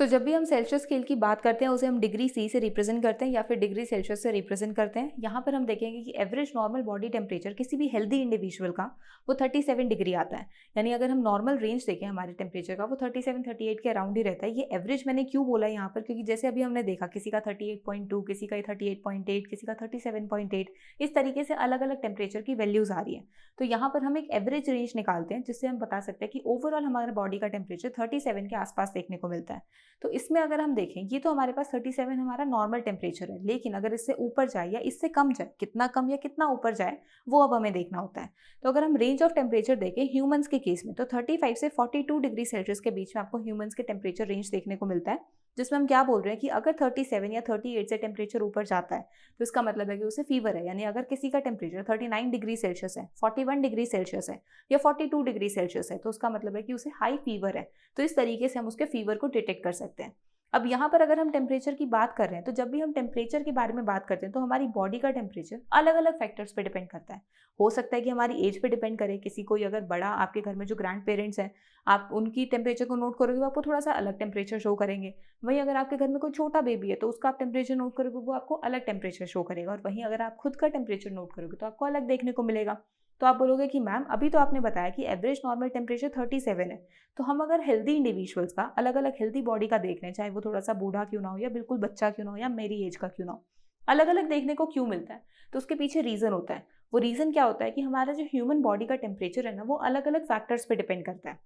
जब भी हम सेल्सियस स्केल की बात करते हैं उसे हम डिग्री सी से रिप्रेजेंट करते हैं या फिर डिग्री सेल्सियस से रिप्रेजेंट करते हैं। यहाँ पर हम देखेंगे कि एवरेज नॉर्मल बॉडी टेम्परेचर किसी भी हेल्दी इंडिविजुअल का वो 37 डिग्री आता है। यानी अगर हम नॉर्मल रेंज देखें हमारे टेम्परेचर का वो 37-38 के अराउंड ही रहता है। ये एवरेज मैंने क्यों बोला यहाँ पर, क्योंकि जैसे अभी हमने देखा किसी का 38.2, किसी का 38.8, किसी का 37.8, इस तरीके से अलग अलग टेम्परेचर की वैल्यूज आ रही है। तो यहाँ पर हम एक एवरेज रेंज निकालते हैं जिससे हम बता सकते हैं कि ओवरऑल हमारे बॉडी का टेम्परेचर 37 के आसपास देखने को मिलता है। तो इसमें अगर हम देखें ये तो हमारे पास 37 हमारा नॉर्मल टेम्परेचर है, लेकिन अगर इससे ऊपर जाए या इससे कम जाए, कितना कम या कितना ऊपर जाए वो अब हमें देखना होता है। तो अगर हम रेंज ऑफ टेम्परेचर देखें ह्यूमंस के केस में तो 35 से 42 डिग्री सेल्सियस के बीच में आपको ह्यूमंस के टेम्परेचर रेंज देखने को मिलता है, जिसमें हम क्या बोल रहे हैं कि अगर 37 या 38 से टेम्परेचर ऊपर जाता है तो इसका मतलब है कि उसे फीवर है। यानी अगर किसी का टेम्परेचर 39 डिग्री सेल्सियस है, 41 डिग्री सेल्सियस है या 42 डिग्री सेल्सियस है तो उसका मतलब है कि उसे हाई फीवर है। तो इस तरीके से हम उसके फीवर को डिटेक्ट कर सकते हैं। अब यहाँ पर अगर हम टेम्परेचर की बात कर रहे हैं तो जब भी हम टेम्परेचर के बारे में बात करते हैं तो हमारी बॉडी का टेम्परेचर अलग अलग फैक्टर्स पे डिपेंड करता है। हो सकता है कि हमारी एज पे डिपेंड करे, किसी कोई अगर बड़ा आपके घर में जो ग्रैंड पेरेंट्स हैं आप उनकी टेम्परेचर को नोट करोगे वो आपको थोड़ा सा अलग टेम्परेचर शो करेंगे। वहीं अगर आपके घर में कोई छोटा बेबी है तो उसका आप टेम्परेचर नोट करोगे वो आपको अलग टेम्परेचर शो करेगा, और वहीं अगर आप खुद का टेम्परेचर नोट करोगे तो आपको अलग देखने को मिलेगा। तो आप बोलोगे कि मैम अभी तो आपने बताया कि एवरेज नॉर्मल टेम्परेचर 37 है, तो हम अगर हेल्दी इंडिविजुअल्स का अलग अलग हेल्दी बॉडी का देख रहे हैं, चाहे वो थोड़ा सा बूढ़ा क्यों ना हो या बिल्कुल बच्चा क्यों ना हो या मेरी एज का क्यों ना हो, अलग अलग देखने को क्यों मिलता है, तो उसके पीछे रीज़न होता है। वो रीज़न क्या होता है कि हमारा जो ह्यूमन बॉडी का टेम्परेचर है ना वो अलग अलग फैक्टर्स पे डिपेंड करता है।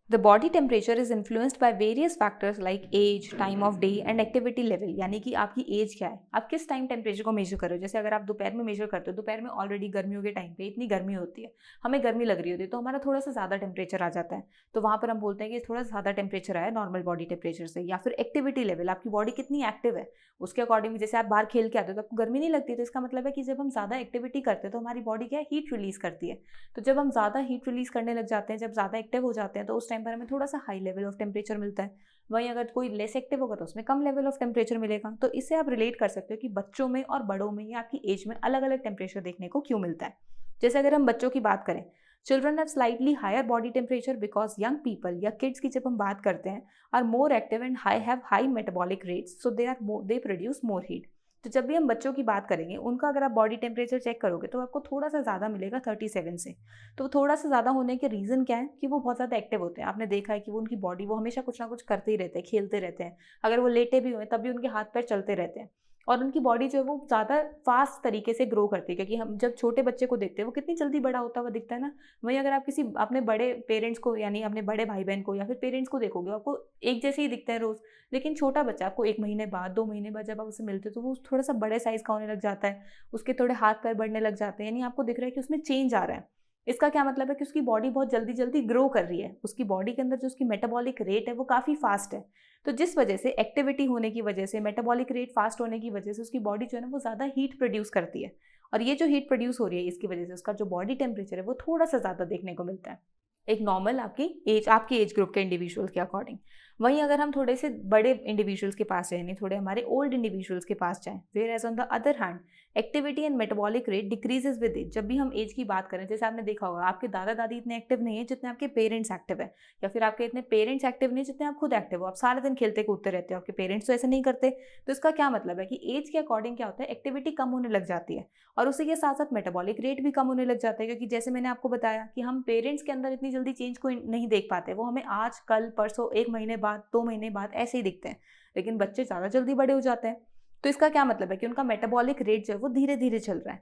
The body temperature is influenced by various factors like age, time of day and activity level। यानी कि आपकी एज क्या है, आप किस टाइम टेम्परेचर को मेजर कर रहे हो। जैसे अगर आप दोपहर में मेजर करते हो, दोपहर में ऑलरेडी गर्मियों के टाइम पे इतनी गर्मी होती है, हमें गर्मी लग रही होती है तो हमारा थोड़ा सा ज़्यादा टेम्परेचर आ जाता है, तो वहाँ पर हम बोलते हैं कि थोड़ा ज़्यादा टेम्परेचर आया नॉर्मल बॉडी टेम्परेचर से। या फिर एक्टिविटी लेवल, आपकी बॉडी कितनी एक्टिव है उसके अकॉर्डिंग, जैसे आप बाहर खेल के आते हो तो आपको गर्मी नहीं लगती, तो इसका मतलब है कि जब हम ज़्यादा एक्टिविटी करते हैं तो हमारी बॉडी क्या है, हीट रिलीज़ करती है। तो जब हम ज़्यादा हीट रिलीज़ करने लग जाते हैं, जब ज़्यादा एक्टिव हो जाते हैं तो उस टाइम पर हमें थोड़ा सा हाई लेवल ऑफ टेम्परेचर मिलता है। वहीं अगर कोई लेस एक्टिव होगा तो उसमें कम लेवल ऑफ टेम्परेचर मिलेगा। तो इससे आप रिलेट कर सकते हो कि बच्चों में और बड़ों में या आपकी एज में अलग अलग टेम्परेचर देखने को क्यों मिलता है। जैसे अगर हम बच्चों की बात करें, children have slightly higher body temperature because young people या किड्स की जब हम बात करते हैं are more active and have high metabolic rates, so they produce more heat. तो जब भी हम बच्चों की बात करेंगे उनका अगर आप बॉडी टेम्परेचर चेक करोगे तो आपको थोड़ा सा ज़्यादा मिलेगा 37 से। तो थोड़ा सा ज़्यादा होने के रीज़न क्या है कि वो बहुत ज़्यादा एक्टिव होते हैं। आपने देखा है कि वो उनकी बॉडी वो हमेशा कुछ ना कुछ करते ही रहते हैं, खेलते रहते हैं। अगर वो लेटे भी हुए तब भी उनके हाथ पैर चलते रहते हैं, और उनकी बॉडी जो है वो ज़्यादा फास्ट तरीके से ग्रो करती है, क्योंकि हम जब छोटे बच्चे को देखते हैं वो कितनी जल्दी बड़ा होता हुआ दिखता है ना। वहीं अगर आप किसी अपने बड़े पेरेंट्स को यानी अपने बड़े भाई बहन को या फिर पेरेंट्स को देखोगे आपको एक जैसे ही दिखते हैं रोज़, लेकिन छोटा बच्चा आपको 1 महीने बाद 2 महीने बाद जब आप उससे मिलते हो तो वो थोड़ा सा बड़े साइज़ का होने लग जाता है, उसके थोड़े हाथ पैर बढ़ने लग जाते हैं, यानी आपको दिख रहा है कि उसमें चेंज आ रहा है। इसका क्या मतलब है कि उसकी बॉडी बहुत जल्दी जल्दी ग्रो कर रही है, उसकी बॉडी के अंदर जो उसकी मेटाबॉलिक रेट है वो काफ़ी फास्ट है। तो जिस वजह से एक्टिविटी होने की वजह से, मेटाबॉलिक रेट फास्ट होने की वजह से उसकी बॉडी जो है ना वो ज़्यादा हीट प्रोड्यूस करती है, और ये जो हीट प्रोड्यूस हो रही है इसकी वजह से उसका जो बॉडी टेम्परेचर है वो थोड़ा सा ज़्यादा देखने को मिलता है एक नॉर्मल आपकी एज ग्रुप के इंडिविजुअल के अकॉर्डिंग। वहीं अगर हम थोड़े से बड़े इंडिविजुअल्स के पास जाएं, थोड़े हमारे ओल्ड इंडिविजुअल्स के पास जाएं, whereas on the other hand activity and metabolic rate decreases with age. जब भी हम एज की बात करें, जैसे आपने देखा होगा आपके दादा दादी इतने एक्टिव नहीं है जितने आपके पेरेंट्स एक्टिव है, या फिर आपके इतने पेरेंट्स एक्टिव नहीं जितने आप खुद एक्टिव हो। आप सारा दिन खेलते कूदते रहते हो, आपके पेरेंट्स तो ऐसे नहीं करते। तो इसका क्या मतलब है कि एज के अकॉर्डिंग क्या होता है, एक्टिविटी कम होने लग जाती है और उसी के साथ साथ मेटाबॉलिक रेट भी कम होने लग जाता है। क्योंकि जैसे मैंने आपको बताया कि हम पेरेंट्स के अंदर इतनी जल्दी चेंज को नहीं देख पाते, वो हमें आज कल परसों 1 महीने बाद 2 महीने बाद ऐसे ही दिखते हैं, लेकिन बच्चे ज़्यादा जल्दी बड़े हो जाते हैं। तो इसका क्या मतलब है कि उनका मेटाबॉलिक रेट जो है वो धीरे धीरे चल रहा है।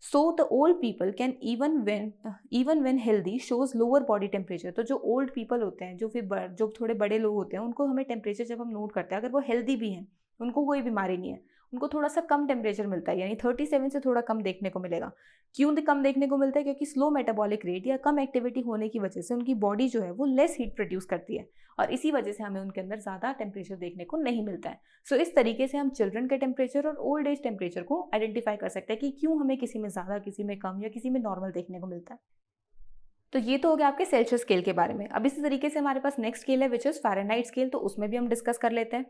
So the old people can even when healthy shows lower body temperature. तो जो ओल्ड पीपल होते हैं, जो थोड़े बड़े लोग होते हैं, उनको हमें टेम्परेचर जब हम नोट करते हैं, अगर वो हेल्दी भी हैं, उनको कोई बीमारी नहीं है, उनको थोड़ा सा कम टेम्परेचर मिलता है, यानी 37 से थोड़ा कम देखने को मिलेगा। क्यों कम देखने को मिलता है? क्योंकि स्लो मेटाबॉलिक रेट या कम एक्टिविटी होने की वजह से उनकी बॉडी जो है वो लेस हीट प्रोड्यूस करती है, और इसी वजह से हमें उनके अंदर ज़्यादा टेम्परेचर देखने को नहीं मिलता है। सो इस तरीके से हम चिल्ड्रन के टेम्परेचर और ओल्ड एज टेम्परेचर को आइडेंटिफाई कर सकते हैं कि क्यों हमें किसी में ज़्यादा, किसी में कम या किसी में नॉर्मल देखने को मिलता है। तो ये तो हो गया आपके सेल्सियस स्केल के बारे में। अब इसी तरीके से हमारे पास नेक्स्ट स्केल है विच इज़ फ़ारेनहाइट स्केल, तो उसमें भी हम डिस्कस कर लेते हैं।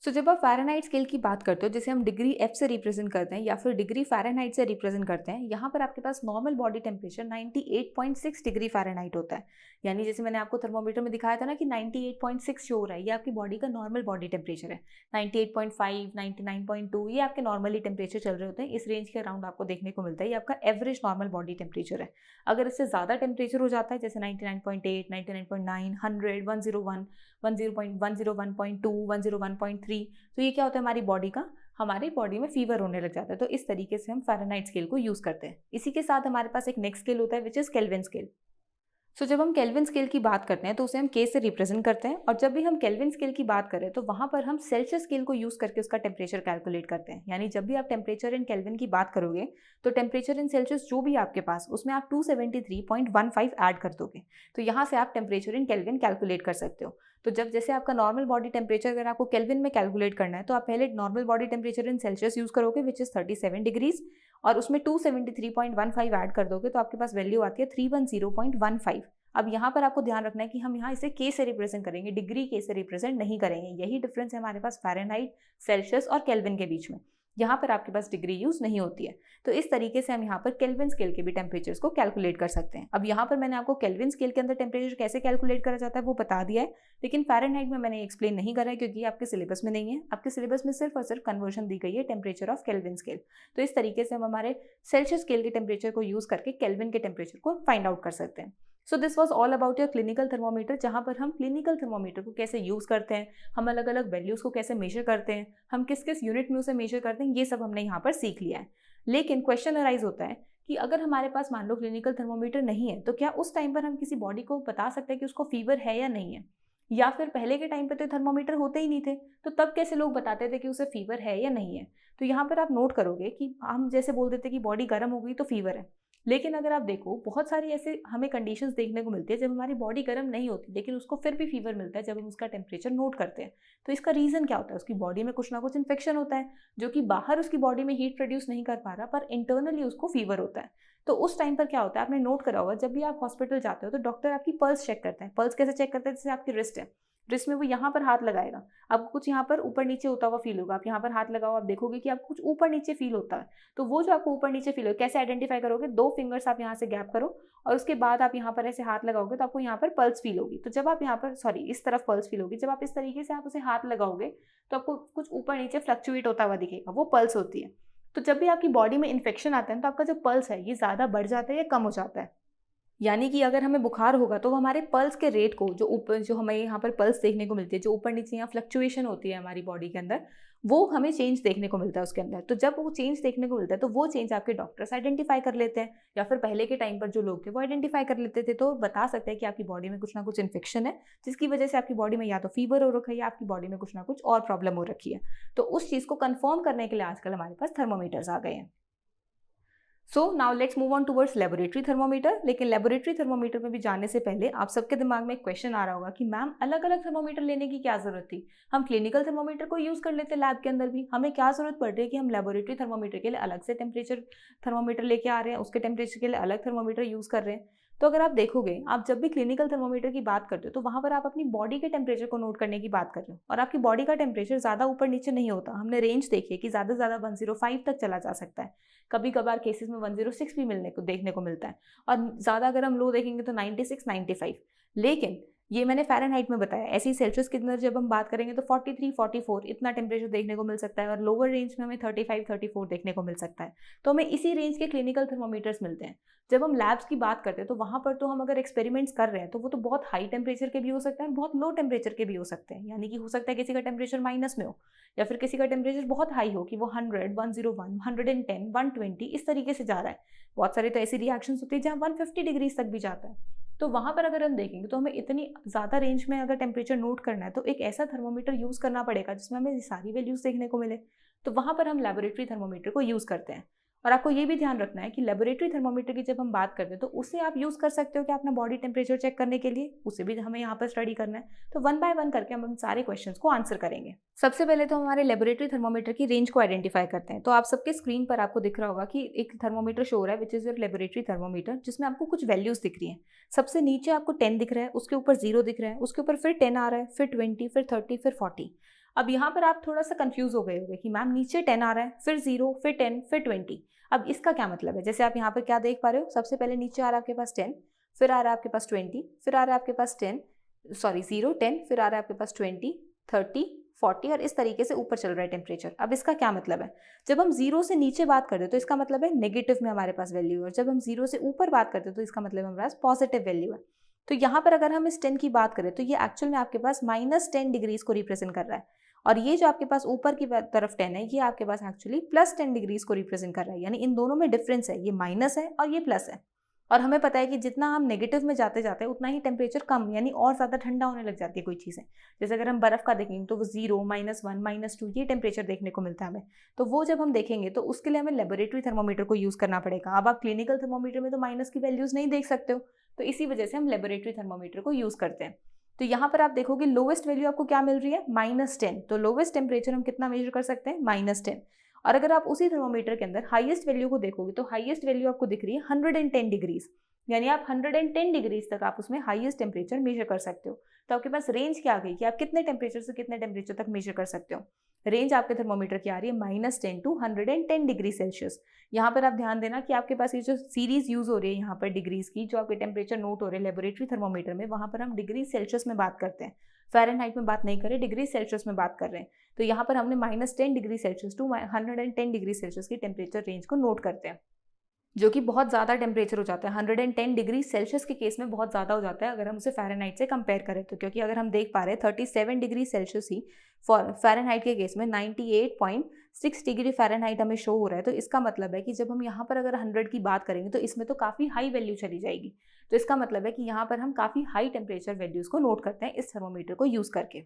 सो जब आप फ़ारेनहाइट स्केल की बात करते हो, जिसे हम डिग्री एफ से रिप्रेजेंट करते हैं या फिर डिग्री फ़ारेनहाइट से रिप्रेजेंट करते हैं, यहाँ पर आपके पास normal body temperature 98.6 degree Fahrenheit होता है। यानी जैसे मैंने आपको थर्मोमीटर में दिखाया था ना कि 98.6 शो हो रहा है, ये आपकी बॉडी का नॉर्मल बॉडी टेम्परेचर है। 98.5, 99.2 ये आपके नॉर्मली टेम्परेचर चल रहे होते हैं, इस रेंज के अराउंड आपको देखने को मिलता है। ये आपका एवरेज नॉर्मल बॉडी टेम्परेचर है। अगर इससे ज़्यादा टेम्परेचर हो जाता है, जैसे 99.8, 99.9, 100, 101, 101.2, 101.3, तो ये क्या होता है हमारी बॉडी में फीवर होने लग जाता है। तो इस तरीके से हम फ़ारेनहाइट स्केल को यूज़ करते हैं। इसी के साथ हमारे पास एक नेक्स्ट स्केल होता है विच इज़ केल्विन स्केल। सो जब हम केल्विन स्केल की बात करते हैं तो उसे हम के से रिप्रेजेंट करते हैं, और जब भी हम केल्विन स्केल की बात करें तो वहाँ पर हम सेल्सियस स्केल को यूज़ करके उसका टेम्परेचर कैलकुलेट करते हैं। यानी जब भी आप टेम्परेचर इन केल्विन की बात करोगे तो टेम्परेचर इन सेल्सियस जो भी आपके पास, उसमें आप 273.15 ऐड कर दोगे, तो यहाँ से आप टेम्परेचर इन केल्विन कैलकुलेट कर सकते हो। तो जब जैसे आपका नॉर्मल बॉडी टेम्परेचर अगर आपको केल्विन में कैलकुलेट करना है तो आप पहले normal body temperature in Celsius use करोगे विच इज़ 37 डिग्रीज, और उसमें 273.15 ऐड कर दोगे तो आपके पास वैल्यू आती है 310.15। अब यहाँ पर आपको ध्यान रखना है कि हम यहाँ इसे के से रिप्रेजेंट करेंगे, डिग्री के से रिप्रेजेंट नहीं करेंगे। यही डिफरेंस है हमारे पास फ़ारेनहाइट, सेल्सियस और केल्विन के बीच में। यहाँ पर आपके पास डिग्री यूज़ नहीं होती है। तो इस तरीके से हम यहाँ पर केल्विन स्केल के भी टेम्परेचर्स को कैलकुलेट कर सकते हैं। अब यहाँ पर मैंने आपको केल्विन स्केल के अंदर टेम्परेचर कैसे कैलकुलेट करा जाता है वो बता दिया है, लेकिन फ़ारेनहाइट में मैंने एक्सप्लेन नहीं करा है क्योंकि आपके सिलेबस में नहीं है। आपके सिलेबस में सिर्फ और सिर्फ कन्वर्जन दी गई है टेम्परेचर ऑफ केल्विन स्केल। तो इस तरीके से हम हमारे सेल्सियस स्केल के टेम्परेचर को यूज़ करके केल्विन के टेम्परेचर को फाइंड आउट कर सकते हैं। So this was all about your clinical thermometer, जहाँ पर हम क्लिनिकल थर्मोमीटर को कैसे यूज़ करते हैं, हम अलग अलग वैल्यूज़ को कैसे मेजर करते हैं, हम किस किस यूनिट में उसे मेजर करते हैं, ये सब हमने यहाँ पर सीख लिया है। लेकिन क्वेश्चन अराइज होता है कि अगर हमारे पास मान लो क्लिनिकल थर्मोमीटर नहीं है तो क्या उस टाइम पर हम किसी बॉडी को बता सकते हैं कि उसको फीवर है या नहीं है? या फिर पहले के टाइम पे तो थर्मोमीटर होते ही नहीं थे, तो तब कैसे लोग बताते थे कि उसे फीवर है या नहीं है? तो यहाँ पर आप नोट करोगे कि हम जैसे बोल देते कि बॉडी गर्म हो गई तो फीवर है, लेकिन अगर आप देखो बहुत सारी ऐसे हमें कंडीशंस देखने को मिलती है जब हमारी बॉडी गर्म नहीं होती लेकिन उसको फिर भी फीवर मिलता है जब हम उसका टेम्परेचर नोट करते हैं। तो इसका रीज़न क्या होता है? उसकी बॉडी में कुछ ना कुछ इन्फेक्शन होता है जो कि बाहर उसकी बॉडी में हीट प्रोड्यूस नहीं कर पा रहा, पर इंटरनली उसको फीवर होता है। तो उस टाइम पर क्या होता है, आपने नोट करा होगा जब भी आप हॉस्पिटल जाते हो तो डॉक्टर आपकी पल्स चेक करते हैं। पल्स कैसे चेक करते हैं? जैसे आपकी रिस्ट है, रिस्ट में वो यहाँ पर हाथ लगाएगा, आपको कुछ यहाँ पर ऊपर नीचे होता हुआ फील होगा। आप यहाँ पर हाथ लगाओ, आप देखोगे कि आपको कुछ ऊपर नीचे फील होता है। तो वो जो आपको ऊपर नीचे फील हो, कैसे आइडेंटिफाई करोगे? 2 फिंगर्स आप यहाँ से गैप करो और उसके बाद आप यहाँ पर ऐसे हाथ लगाओगे तो आपको यहाँ पर पल्स फील होगी। तो जब आप यहाँ पर इस तरफ पल्स फील होगी, जब आप इस तरीके से आप उसे हाथ लगाओगे तो आपको कुछ ऊपर नीचे फ्लक्चुएट होता हुआ दिखेगा, वो पल्स होती है। तो जब भी आपकी बॉडी में इन्फेक्शन आता है तो आपका जो पल्स है ये ज़्यादा बढ़ जाता है या कम हो जाता है? यानी कि अगर हमें बुखार होगा तो हमारे पल्स के रेट को जो हमें यहाँ पर पल्स देखने को मिलती है, जो ऊपर नीचे यहाँ फ्लक्चुएशन होती है हमारी बॉडी के अंदर, वो हमें चेंज देखने को मिलता है उसके अंदर। तो जब वो चेंज देखने को मिलता है तो वो चेंज आपके डॉक्टर्स आइडेंटिफाई कर लेते हैं, या फिर पहले के टाइम पर जो लोग थे वो आइडेंटिफाई कर लेते थे, तो बता सकते हैं कि आपकी बॉडी में कुछ ना कुछ इन्फेक्शन है जिसकी वजह से आपकी बॉडी में या तो फीवर हो रखा है या आपकी बॉडी में कुछ ना कुछ और प्रॉब्लम हो रखी है। तो उस चीज़ को कन्फर्म करने के लिए आजकल हमारे पास थर्मोमीटर्स आ गए हैं। So now let's move on towards laboratory thermometer. लेकिन लेबोरेटरी थर्मोमीटर में भी जाने से पहले आप सबके दिमाग में एक क्वेश्चन आ रहा होगा कि मैम अलग अलग थर्मोमीटर लेने की क्या जरूरत थी? हम क्लिनिकल थर्मोमीटर को यूज़ कर लेते लैब के अंदर भी, हमें क्या जरूरत पड़ रही है कि हम लेबोरेटरी थर्मोमीटर के लिए अलग से टेम्परेचर थर्मोमीटर लेके आ रहे हैं, उसके टेम्परेचर के लिए अलग थर्मोमीटर यूज़ कर रहे हैं? तो अगर आप देखोगे, आप जब भी क्लिनिकल थर्मोमीटर की बात करते हो तो वहाँ पर आप अपनी बॉडी के टेम्परेचर को नोट करने की बात कर रहे हो, और आपकी बॉडी का टेम्परेचर ज़्यादा ऊपर नीचे नहीं होता। हमने रेंज देखी है कि ज़्यादा से ज़्यादा 105 तक चला जा सकता है, कभी कभार केसेस में 106 भी देखने को मिलता है, और ज़्यादा अगर हम लो देखेंगे तो 96, 95। लेकिन ये मैंने फ़ारेनहाइट में बताया। ऐसे ही सेल्सियस के अंदर जब हम बात करेंगे तो 43, 44 इतना टेम्परेचर देखने को मिल सकता है, और लोअर रेंज में हमें 35, 34 देखने को मिल सकता है। तो हमें इसी रेंज के क्लिनिकल थर्मोमीटर्स मिलते हैं। जब हम लैब्स की बात करते हैं तो वहाँ पर तो हम अगर एक्सपेरिमेंट्स कर रहे हैं तो वो तो बहुत हाई टेम्परेचर के भी हो सकते हैं और बहुत लो टेम्परेचर के भी हो सकते हैं। यानी कि हो सकता है किसी का टेम्परेचर माइनस में हो, या फिर किसी का टेम्परेचर बहुत हाई हो कि वो 100, 101, 110, 120 इस तरीके से जा रहा है। बहुत सारे तो ऐसी रिएक्शंस होती है जहाँ 150 डिग्रीज तक भी जाता है। तो वहाँ पर अगर हम देखेंगे तो हमें इतनी ज़्यादा रेंज में अगर टेम्परेचर नोट करना है तो एक ऐसा थर्मोमीटर यूज़ करना पड़ेगा जिसमें हमें सारी वैल्यूज़ देखने को मिले। तो वहाँ पर हम लेबोरेटरी थर्मोमीटर को यूज़ करते हैं। और आपको ये भी ध्यान रखना है कि लेबोरेटरी थर्मोमीटर की जब हम बात करते हैं तो उसे आप यूज़ कर सकते हो कि अपना बॉडी टेम्परेचर चेक करने के लिए, उसे भी हमें यहाँ पर स्टडी करना है। तो वन बाय वन करके हम सारे क्वेश्चंस को आंसर करेंगे। सबसे पहले तो हमारे लेबोरेटरी थर्मोमीटर की रेंज को आइडेंटिफाई करते हैं। तो आप सबके स्क्रीन पर आपको दिख रहा होगा कि एक थर्मोमीटर शो हो रहा है विच इज़ योर लेबोरेटरी थर्मोमीटर, जिसमें आपको कुछ वैल्यूज़ दिख रही हैं। सबसे नीचे आपको 10 दिख रहा है, उसके ऊपर 0 दिख रहा है, उसके ऊपर फिर 10 आ रहा है, फिर 20, फिर 30, फिर 40। अब यहाँ पर आप थोड़ा सा कंफ्यूज हो गए होंगे कि मैम नीचे 10 आ रहा है, फिर 0, फिर 10, फिर 20। अब इसका क्या मतलब है? जैसे आप यहाँ पर क्या देख पा रहे हो, सबसे पहले नीचे आ रहा है आपके पास 10, फिर आ रहा है आपके पास 20, फिर आ रहा है आपके पास 0, 10, फिर आ रहा है आपके पास 20, 30, 40 और इस तरीके से ऊपर चल रहा है टेम्परेचर। अब इसका क्या मतलब है? जब हम 0 से नीचे बात करते हैं तो इसका मतलब है नेगेटिव में हमारे पास वैल्यू है, और जब हम 0 से ऊपर बात करते हैं तो इसका मतलब हमारे पास पॉजिटिव वैल्यू है। तो यहाँ पर अगर हम इस 10 की बात करें तो ये एक्चुअल में आपके पास -10 डिग्रीज को रिप्रेजेंट कर रहा है, और ये जो आपके पास ऊपर की तरफ 10 है ये आपके पास एक्चुअली +10 डिग्रीज को रिप्रेजेंट कर रहा है। यानी इन दोनों में डिफरेंस है, ये माइनस है और ये प्लस है। और हमें पता है कि जितना हम नेगेटिव में जाते जाते हैं उतना ही टेम्परेचर कम यानी और ज़्यादा ठंडा होने लग जाती है कोई चीज़ें। जैसे अगर हम बर्फ़ का देखेंगे तो वो 0, -1, -2 ये टेम्परेचर देखने को मिलता है हमें। तो वो जब हम देखेंगे तो उसके लिए हमें लेबोरेटरी थर्मोमीटर को यूज़ करना पड़ेगा। अब आप क्लिनिकल थर्मोमीटर में तो माइनस की वैल्यूज़ नहीं देख सकते हो, तो इसी वजह से हम लेबोरेटरी थर्मोमीटर को यूज़ करते हैं। तो यहाँ पर आप देखोगे लोवेस्ट वैल्यू आपको क्या मिल रही है, -10। तो लोवेस्ट टेम्परेचर हम कितना मेजर कर सकते हैं, -10। और अगर आप उसी थर्मोमीटर के अंदर हाईएस्ट वैल्यू को देखोगे तो हाईएस्ट वैल्यू आपको दिख रही है 110 डिग्रीज, यानी आप 110 डिग्रीज तक आप उसमें हाईएस्ट टेम्परेचर मेजर कर सकते हो। तो आपके पास रेंज क्या आ गई कि आप कितने टेम्परेचर से कितने टेम्परेचर तक मेजर कर सकते हो। रेंज आपके थर्मोमीटर की आ रही है -10 टू 110 डिग्री सेल्सियस। यहाँ पर आप ध्यान देना कि आपके पास ये जो सीरीज यूज हो रही है यहाँ पर डिग्रीज की, जो आपके टेम्परेचर नोट हो रहे हैं लेबोरेटरी थर्मोमीटर में, वहाँ पर हम डिग्री सेल्सियस में बात करते हैं, फ़ारेनहाइट में बात नहीं कर रहे, डिग्री सेल्सियस में बात कर रहे हैं। तो यहाँ पर हमने -10 degree Celsius to 110 degree Celsius की टेम्परेचर रेंज को नोट करते हैं, जो कि बहुत ज़्यादा टेम्परेचर हो जाता है। 110 डिग्री सेल्सियस के केस में बहुत ज़्यादा हो जाता है अगर हम उसे फ़ारेनहाइट से कंपेयर करें तो, क्योंकि अगर हम देख पा रहे हैं 37 डिग्री सेल्सियस ही फ़ारेनहाइट के केस में 98.6 डिग्री फ़ारेनहाइट हमें शो हो रहा है। तो इसका मतलब है कि जब हम यहाँ पर अगर 100 की बात करेंगे तो इसमें तो काफ़ी हाई वैल्यू चली जाएगी। तो इसका मतलब है कि यहाँ पर हम काफ़ी हाई टेम्परेचर वैल्यूज़ को नोट करते हैं इस थर्मोमीटर को यूज़ करके।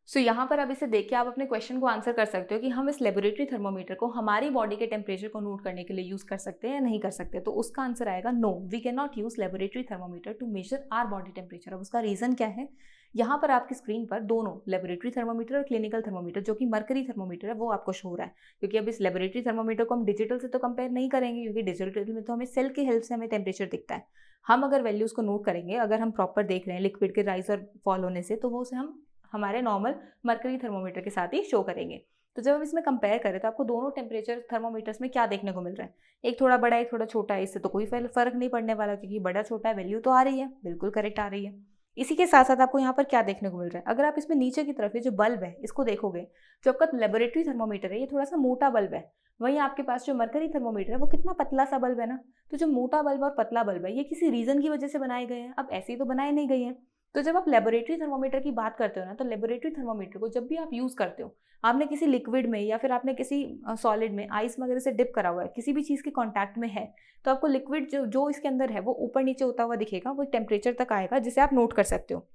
सो यहाँ पर अब इसे देख के आप अपने क्वेश्चन को आंसर कर सकते हो कि हम इस लेबोरेटरी थर्मोमीटर को हमारी बॉडी के टेम्परेचर को नोट करने के लिए यूज़ कर सकते हैं या नहीं कर सकते। तो उसका आंसर आएगा no, we can not use laboratory thermometer to measure our body temperature. अब उसका रीज़न क्या है, यहाँ पर आपकी स्क्रीन पर दोनों लेबोरेटरी थर्मोमीटर और क्लिनिकल थर्मोमीटर जो कि मरकरी थर्मोमीटर है वो आपको शो हो रहा है। क्योंकि अब इस लेबोरेटरी थर्मोमीटर को हम डिजिटल से तो कंपेयर नहीं करेंगे, क्योंकि डिजिटल में तो हमें सेल की हेल्प से हमें टेम्परेचर दिखता है। हम अगर वैल्यूज़ को नोट करेंगे, अगर हम प्रॉपर देख रहे हैं लिक्विड के राइज और फॉल होने से, तो वो उसे हम हमारे नॉर्मल मरकरी थर्मोमीटर के साथ ही शो करेंगे। तो जब हम इसमें कंपेयर करें तो आपको दोनों टेम्परेचर थर्मोमीटर्स में क्या देखने को मिल रहा है, एक थोड़ा बड़ा एक थोड़ा छोटा है। इससे तो कोई फर्क नहीं पड़ने वाला, क्योंकि बड़ा छोटा वैल्यू तो आ रही है, बिल्कुल करेक्ट आ रही है। इसी के साथ साथ आपको यहाँ पर क्या देखने को मिल रहा है, अगर आप इसमें नीचे की तरफ ये जो बल्ब है इसको देखोगे, जो आपका लेबोरेटरी थर्मोमीटर है ये थोड़ा सा मोटा बल्ब है, वहीं आपके पास जो मरकरी थर्मोमीटर है वो कितना पतला सा बल्ब है ना। तो जो मोटा बल्ब और पतला बल्ब है ये किसी रीजन की वजह से बनाए गए हैं, अब ऐसे ही तो बनाए नहीं गए हैं। तो जब आप लेबोरेटरी थर्मोमीटर की बात करते हो ना, तो लेबोरेटरी थर्मोमीटर को जब भी आप यूज़ करते हो, आपने किसी लिक्विड में या फिर आपने किसी सॉलिड में आइस वगैरह से डिप करा हुआ है, किसी भी चीज़ के कांटेक्ट में है, तो आपको लिक्विड जो इसके अंदर है वो ऊपर नीचे होता हुआ दिखेगा, वो टेम्परेचर तक आएगा जिसे आप नोट कर सकते हो।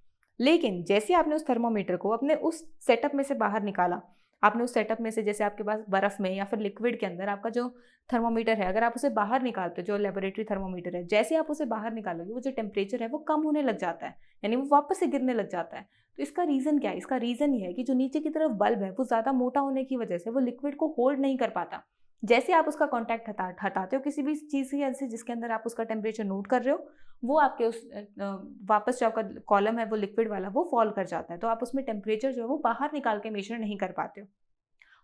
लेकिन जैसे आपने उस थर्मोमीटर को अपने उस सेटअप में से बाहर निकाला, आपने उस सेटअप में से, जैसे आपके पास बर्फ़ में या फिर लिक्विड के अंदर आपका जो थर्मोमीटर है, अगर आप उसे बाहर निकालते हो, जो लेबोरेटरी थर्मोमीटर है, जैसे आप उसे बाहर निकालोगे वो जो टेम्परेचर है वो कम होने लग जाता है, यानी वो वापस से गिरने लग जाता है। तो इसका रीज़न क्या है? इसका रीज़न ये है कि जो नीचे की तरफ बल्ब है वो ज़्यादा मोटा होने की वजह से वो लिक्विड को होल्ड नहीं कर पाता। जैसे आप उसका कॉन्टैक्ट हटाते हो किसी भी चीज़ से जिसके अंदर आप उसका टेम्परेचर नोट कर रहे हो, वो आपके उस वापस जो आपका कॉलम है वो लिक्विड वाला वो फॉल कर जाता है। तो आप उसमें टेम्परेचर जो है वो बाहर निकाल के मेजर नहीं कर पाते हो।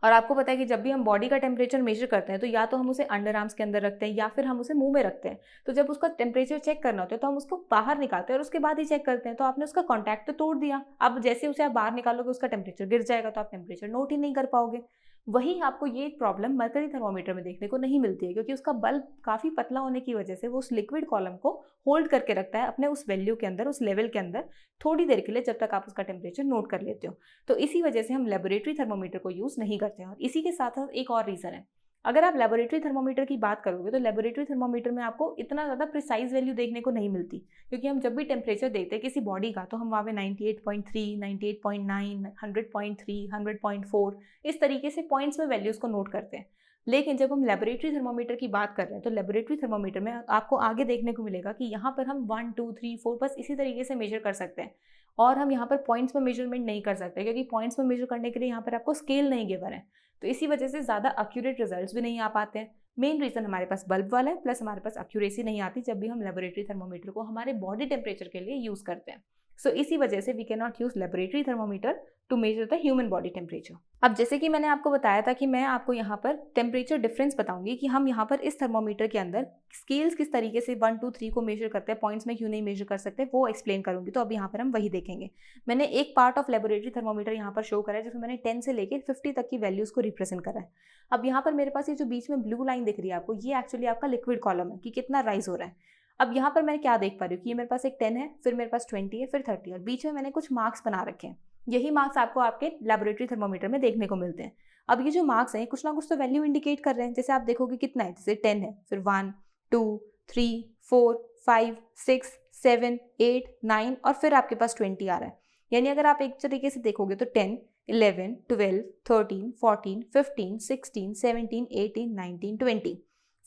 और आपको पता है कि जब भी हम बॉडी का टेम्परेचर मेजर करते हैं तो या तो हम उसे अंडर आर्म्स के अंदर रखते हैं या फिर हम उसे मुंह में रखते हैं। तो जब उसका टेम्परेचर चेक करना होता है तो हम उसको बाहर निकालते हैं और उसके बाद ही चेक करते हैं। तो आपने उसका कॉन्टैक्ट तो तोड़ दिया, अब जैसे उसे आप बाहर निकालोगे उसका टेम्परेचर गिर जाएगा, तो आप टेम्परेचर नोट ही नहीं कर पाओगे। वही आपको ये प्रॉब्लम मरकरी थर्मोमीटर में देखने को नहीं मिलती है, क्योंकि उसका बल्ब काफ़ी पतला होने की वजह से वो उस लिक्विड कॉलम को होल्ड करके रखता है अपने उस वैल्यू के अंदर, उस लेवल के अंदर थोड़ी देर के लिए, जब तक आप उसका टेम्परेचर नोट कर लेते हो। तो इसी वजह से हम लेबोरेटरी थर्मोमीटर को यूज़ नहीं करते हैं। और इसी के साथ साथ एक और रीज़न है, अगर आप लेबोरेटरी थर्मोमीटर की बात करोगे तो लेबोरेटरी थर्मोमीटर में आपको इतना ज़्यादा प्रिसाइज वैल्यू देखने को नहीं मिलती, क्योंकि हम जब भी टेम्परेचर देखते हैं किसी बॉडी का तो हम वहाँ पे 98.3, 98.9, 100.3, 100.4 इस तरीके से पॉइंट्स में वैल्यूज़ को नोट करते हैं। लेकिन जब हम लेबोरेटरी थर्मोमीटर की बात कर रहे हैं तो लेबोरेटरी थर्मोमीटर में आपको आगे देखने को मिलेगा कि यहाँ पर हम 1, 2, 3, 4 बस इसी तरीके से मेजर कर सकते हैं, और हम यहाँ पर पॉइंट्स में मेजरमेंट नहीं कर सकते, क्योंकि पॉइंट्स में मेजर करने के लिए यहाँ पर आपको स्केल नहीं गिवन है। तो इसी वजह से ज़्यादा एक्यूरेट रिजल्ट्स भी नहीं आ पाते हैं। मेन रीज़न हमारे पास बल्ब वाला है, प्लस हमारे पास एक्यूरेसी नहीं आती जब भी हम लेबोरेटरी थर्मोमीटर को हमारे बॉडी टेम्परेचर के लिए यूज़ करते हैं। सो इसी वजह से we can not use laboratory thermometer to measure the human body temperature. अब जैसे कि मैंने आपको बताया था कि मैं आपको यहाँ पर टेम्परेचर डिफरेंस बताऊंगी कि हम यहाँ पर इस थर्मोमीटर के अंदर स्केल्स किस तरीके से 1, 2, 3 को मेजर करते हैं, पॉइंट्स में क्यों नहीं मेजर कर सकते, वो एक्सप्लेन करूंगी। तो अब यहाँ पर हम वही देखेंगे। मैंने एक पार्ट ऑफ लेबोरेटरी थर्मोमीटर यहाँ पर शो करा है जिसमें मैंने 10 से लेकर 50 तक की वैल्यूज़ को रिप्रेजेंट करा है। अब यहाँ पर मेरे पास ये जो बीच में ब्लू लाइन दिख रही है आपको, ये एक्चुअली आपका लिक्विड कॉलम है कि कितना राइज हो रहा है। अब यहाँ पर मैं क्या देख पा रही हूँ कि ये मेरे पास एक 10 है, फिर मेरे पास 20 है, फिर 30 और बीच में मैंने कुछ मार्क्स बना रखे हैं। यही मार्क्स आपको आपके लेबोरेटरी थर्मोमीटर में देखने को मिलते हैं। अब ये जो मार्क्स हैं कुछ ना कुछ तो वैल्यू इंडिकेट कर रहे हैं। जैसे आप देखोगे कितना है, जैसे 10 है, फिर 1, 2, 3, 4, 5, 6, 7, 8, 9 और फिर आपके पास 20 आ रहा है। यानी अगर आप एक तरीके से देखोगे तो 10, 11, 12, 13, 14, 15, 16, 17, 18, 19, 20।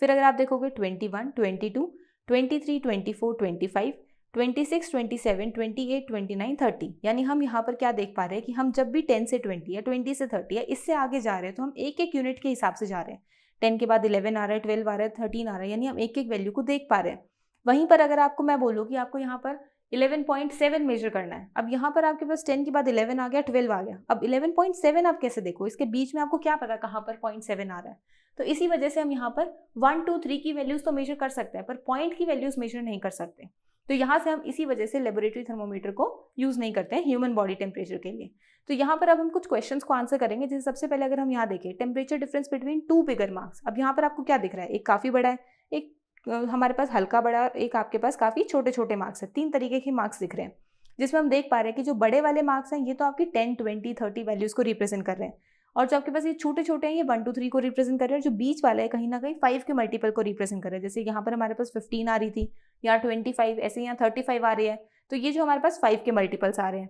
फिर अगर आप देखोगे 21, 22, 23, 24, 25, 26, 27, 28, 29, 30। यानी हम यहाँ पर क्या देख पा रहे हैं कि हम जब भी 10 से 20 या 20 से 30 या इससे आगे जा रहे हैं तो हम एक एक यूनिट के हिसाब से जा रहे हैं। 10 के बाद 11 आ रहा है, 12 आ रहा है, 13 आ रहा है, यानी हम एक एक वैल्यू को देख पा रहे हैं। वहीं पर अगर आपको मैं बोलूँ कि आपको यहाँ पर 11.7 मेजर करना है, अब यहाँ पर आपके पास 10 के बाद 11 आ गया, 12 आ गया, अब 11.7 आप कैसे देखो, इसके बीच में आपको क्या पता कहाँ पर 0.7 आ रहा है। तो इसी वजह से हम यहाँ पर 1, 2, 3 की वैल्यूज तो मेजर कर सकते हैं, पर पॉइंट की वैल्यूज मेजर नहीं कर सकते। तो यहाँ से हम इसी वजह से लेबोरेटरी थर्मोमीटर को यूज नहीं करते हैं ह्यूमन बॉडी टेम्परेचर के लिए। तो यहाँ पर अब हम कुछ क्वेश्चंस को आंसर करेंगे। जैसे सबसे पहले अगर हम यहाँ देखें टेम्परेचर डिफरेंस बिटवीन 2 बिगर मार्क्स। अब यहाँ पर आपको क्या दिख रहा है, एक काफी बड़ा है, एक हमारे पास हल्का बड़ा और एक आपके पास काफी छोटे छोटे मार्क्स है। 3 तरीके के मार्क्स दिख रहे हैं, जिसमें हम देख पा रहे हैं कि जो बड़े वाले मार्क्स हैं ये तो आपकी 10, 20, 30 वैल्यूज को रिप्रेजेंट कर रहे हैं, और जो आपके पास ये छोटे छोटे हैं ये 1, 2, 3 को रिप्रेजेंट कर रहे हैं, और जो बीच वाला है कहीं ना कहीं 5 के मल्टीपल को रिप्रेजेंट कर रहे हैं। जैसे यहाँ पर हमारे पास 15 आ रही थी, यहाँ 25, ऐसे यहाँ 35 आ रही है, तो ये जो हमारे पास 5 के मल्टीपल्स आ रहे हैं।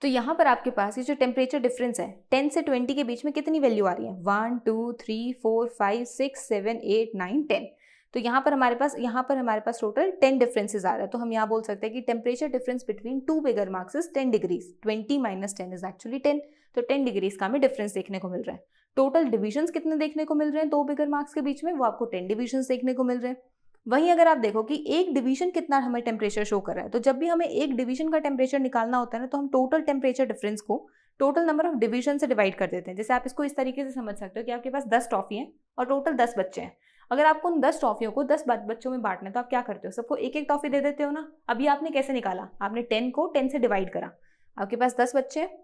तो यहाँ पर आपके पास ये जो टेम्परेचर डिफरेंस है 10 से 20 के बीच में कितनी वैल्यू आ रही है, 1, 2, 3, 4, 5, 6, 7, 8, 9, 10। तो यहाँ पर हमारे पास टोटल 10 डिफरेंसेस आ रहा है। तो हम यहाँ बोल सकते हैं कि temperature difference between 2 bigger marks is 10 degrees. 20 minus 10 is actually 10। तो 10 डिग्रीज का हमें डिफरेंस देखने को मिल रहा है। टोटल डिविजन्स कितने देखने को मिल रहे हैं 2 बिगर मार्क्स के बीच में, वो आपको 10 डिविजन्स देखने को मिल रहे हैं। वहीं अगर आप देखो कि एक डिवीजन कितना हमें टेम्परेचर शो कर रहा है, तो जब भी हमें एक डिवीजन का टेम्परेचर निकालना होता है ना, तो हम टोटल टेम्परेचर डिफरेंस को टोटल नंबर ऑफ डिवीजन से डिवाइड कर देते हैं। जैसे आप इसको इस तरीके से समझ सकते हो कि आपके पास 10 टॉफी हैं और टोटल 10 बच्चे हैं। अगर आपको उन 10 टॉफियों को 10 बच्चों में बांटना है तो आप क्या करते हो, सबको एक एक टॉफी दे देते हो ना। अभी आपने कैसे निकाला, आपने 10 को 10 से डिवाइड करा, आपके पास 10 बच्चे हैं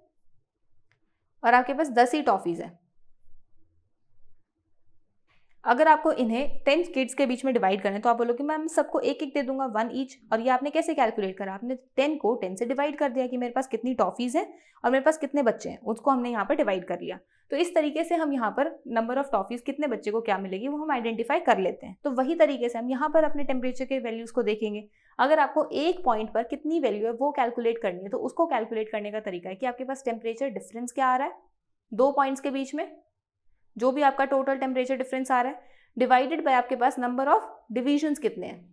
और आपके पास 10 ही टॉफीज है। अगर आपको इन्हें 10 किड्स के बीच में डिवाइड करना है तो आप बोलोगे मैम सबको एक एक दे दूंगा, 1 ईच। और ये आपने कैसे कैलकुलेट करा, आपने 10 को 10 से डिवाइड कर दिया कि मेरे पास कितनी टॉफीज हैं और मेरे पास कितने बच्चे हैं, उसको हमने यहाँ पर डिवाइड कर लिया। तो इस तरीके से हम यहाँ पर नंबर ऑफ टॉफीज कितने बच्चे को क्या मिलेगी वो हम आइडेंटिफाई कर लेते हैं। तो वही तरीके से हम यहाँ पर अपने टेम्परेचर के वैल्यूज को देखेंगे। अगर आपको एक पॉइंट पर कितनी वैल्यू है वो कैलकुलेट करनी है, तो उसको कैलकुलेट करने का तरीका है कि आपके पास टेम्परेचर डिफरेंस क्या आ रहा है 2 पॉइंट्स के बीच में, जो भी आपका टोटल टेम्परेचर डिफरेंस आ रहा है, डिवाइडेड बाय आपके पास नंबर ऑफ डिविजन्स कितने हैं,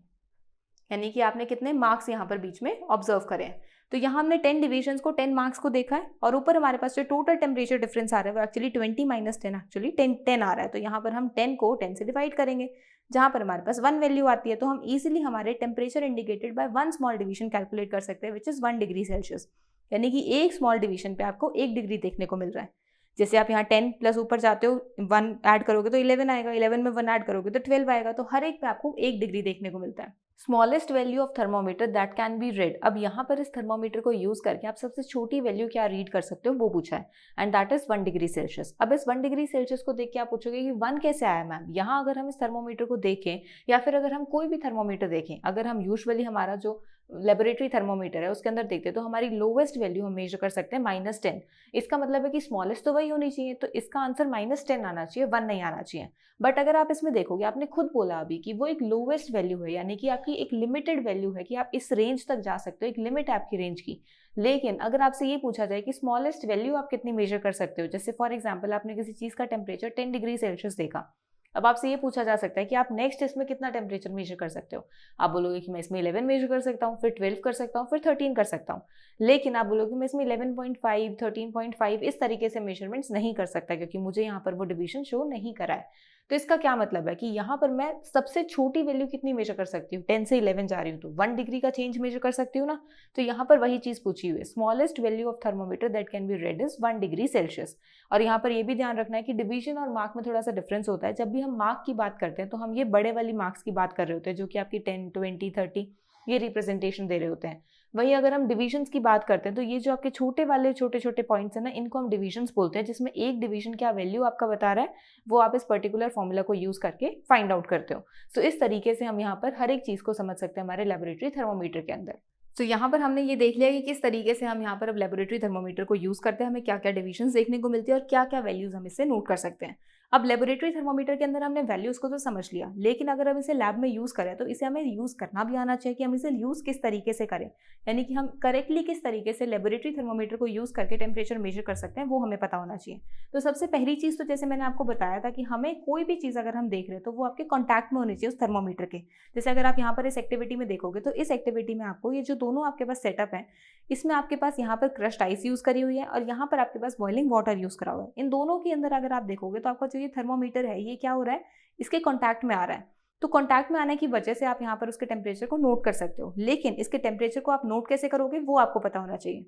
यानी कि आपने कितने मार्क्स यहाँ पर बीच में ऑब्जर्व करे हैं। तो यहाँ हमने 10 डिविजन्स को 10 मार्क्स को देखा है, और ऊपर हमारे पास जो टोटल टेम्परेचर डिफरेंस आ रहा है वो एक्चुअली 20 माइनस 10 एक्चुअली 10 आ रहा है। तो यहाँ पर हम 10 को 10 से डिवाइड करेंगे, जहाँ पर हमारे पास 1 वैल्यू आती है, तो हम इजीली हमारे temperature indicated by 1 small division calculate कर सकते हैं, विच इज 1 डिग्री सेल्सियस। यानी कि एक स्मॉल डिवीजन पे आपको 1 डिग्री देखने को मिल रहा है। जैसे आप यहाँ 10 प्लस ऊपर जाते हो 1 ऐड करोगे तो 11 आएगा, 11 में 1 ऐड करोगे तो 12 आएगा। तो हर एक पे आपको 1 डिग्री देखने को मिलता है। Smallest value of thermometer that can be read. अब यहाँ पर इस थर्मोमीटर को यूज करके आप सबसे छोटी वैल्यू क्या रीड कर सकते हो वो पूछा है, एंड दैट इज 1 डिग्री सेल्सियस। अब इस 1 डिग्री सेल्सियस को देख के आप पूछोगे कि 1 कैसे आया मैम। यहाँ अगर हम इस थर्मोमीटर को देखें या फिर अगर हम कोई भी थर्मोमीटर देखें, अगर हम यूजुअली हमारा जो लेबोरेटरी थर्मोमीटर है उसके अंदर देखते हैं तो हमारी लोवेस्ट वैल्यू हम मेजर कर सकते हैं -10। इसका मतलब है कि स्मॉलेस्ट तो वही होनी चाहिए, तो इसका आंसर -10 आना चाहिए, 1 नहीं आना चाहिए। बट अगर आप इसमें देखोगे, आपने खुद बोला अभी कि वो एक लोवेस्ट वैल्यू है, यानी कि आपकी एक लिमिटेड वैल्यू है कि आप इस रेंज तक जा सकते हो, एक लिमिट है आपकी रेंज की। लेकिन अगर आपसे ये पूछा जाए कि स्मॉलेस्ट वैल्यू आप कितनी मेजर कर सकते हो, जैसे फॉर एग्जाम्पल आपने किसी चीज का टेम्परेचर 10 डिग्री सेल्सियस देखा, अब आपसे ये पूछा जा सकता है कि आप नेक्स्ट इसमें कितना टेम्परेचर मेजर कर सकते हो। आप बोलोगे कि मैं इसमें 11 मेजर कर सकता हूँ, फिर 12 कर सकता हूँ, फिर 13 कर सकता हूँ। लेकिन आप बोलोगे मैं इसमें 11.5, 13.5 इस तरीके से मेजरमेंट्स नहीं कर सकता, क्योंकि मुझे यहाँ पर वो डिवीजन शो नहीं करा है। तो इसका क्या मतलब है कि यहाँ पर मैं सबसे छोटी वैल्यू कितनी मेजर कर सकती हूँ, 10 से 11 जा रही हूँ तो 1 डिग्री का चेंज मेजर कर सकती हूँ ना। तो यहाँ पर वही चीज पूछी हुई है, smallest value of thermometer that can be red is 1 डिग्री सेल्सियस। और यहाँ पर ये भी ध्यान रखना है कि डिवीजन और मार्क में थोड़ा सा डिफरेंस होता है। जब भी हम मार्क की बात करते हैं तो हम ये बड़े वाली मार्क्स की बात कर रहे होते हैं, जो कि आपकी 10, 20, 30 ये रिप्रेजेंटेशन दे रहे होते हैं। वहीं अगर हम डिविजन्स की बात करते हैं तो ये जो आपके छोटे वाले छोटे छोटे पॉइंट्स हैं ना, इनको हम डिविजन्स बोलते हैं, जिसमें एक डिवीजन क्या वैल्यू आपका बता रहा है वो आप इस पर्टिकुलर फॉर्मूला को यूज करके फाइंड आउट करते हो। सो इस तरीके से हम यहाँ पर हर एक चीज को समझ सकते हैं हमारे लेबोरेटरी थर्मोमीटर के अंदर। तो यहाँ पर हमने ये देख लिया कि किस तरीके से हम यहाँ पर अब लेबोरेटरी थर्मोमीटर को यूज करते हैं, हमें क्या क्या डिविजन्स देखने को मिलती है और क्या क्या वैल्यूज हम इससे नोट कर सकते हैं। अब लेबोरेटरी थर्मोमीटर के अंदर हमने वैल्यूज को तो समझ लिया, लेकिन अगर हम इसे लैब में यूज करें तो इसे हमें यूज करना भी आना चाहिए कि हम इसे यूज किस तरीके से करें, यानी कि हम करेक्टली किस तरीके से लेबोरेटरी थर्मोमीटर को यूज करके टेम्परेचर मेजर कर सकते हैं, वो हमें पता होना चाहिए। तो सबसे पहली चीज तो जैसे मैंने आपको बताया था कि हमें कोई भी चीज अगर हम देख रहे हैं तो वो आपके कॉन्टैक्ट में होनी चाहिए उस थर्मोमीटर के। जैसे अगर आप यहाँ पर इस एक्टिविटी में देखोगे तो इस एक्टिविटी में आपको ये जो दोनों आपके पास सेटअप है, इसमें आपके पास यहाँ पर क्रश्ड आइस यूज करी हुई है और यहाँ पर आपके पास बॉइलिंग वाटर यूज करा हुआ है। इन दोनों के अंदर अगर आप देखोगे तो आपका जो ये थर्मोमीटर है ये क्या हो रहा है, इसके कॉन्टैक्ट में आ रहा है। तो कॉन्टैक्ट में आने की वजह से आप यहाँ पर उसके टेम्परेचर को नोट कर सकते हो, लेकिन इसके टेम्परेचर को आप नोट कैसे करोगे वो आपको पता होना चाहिए।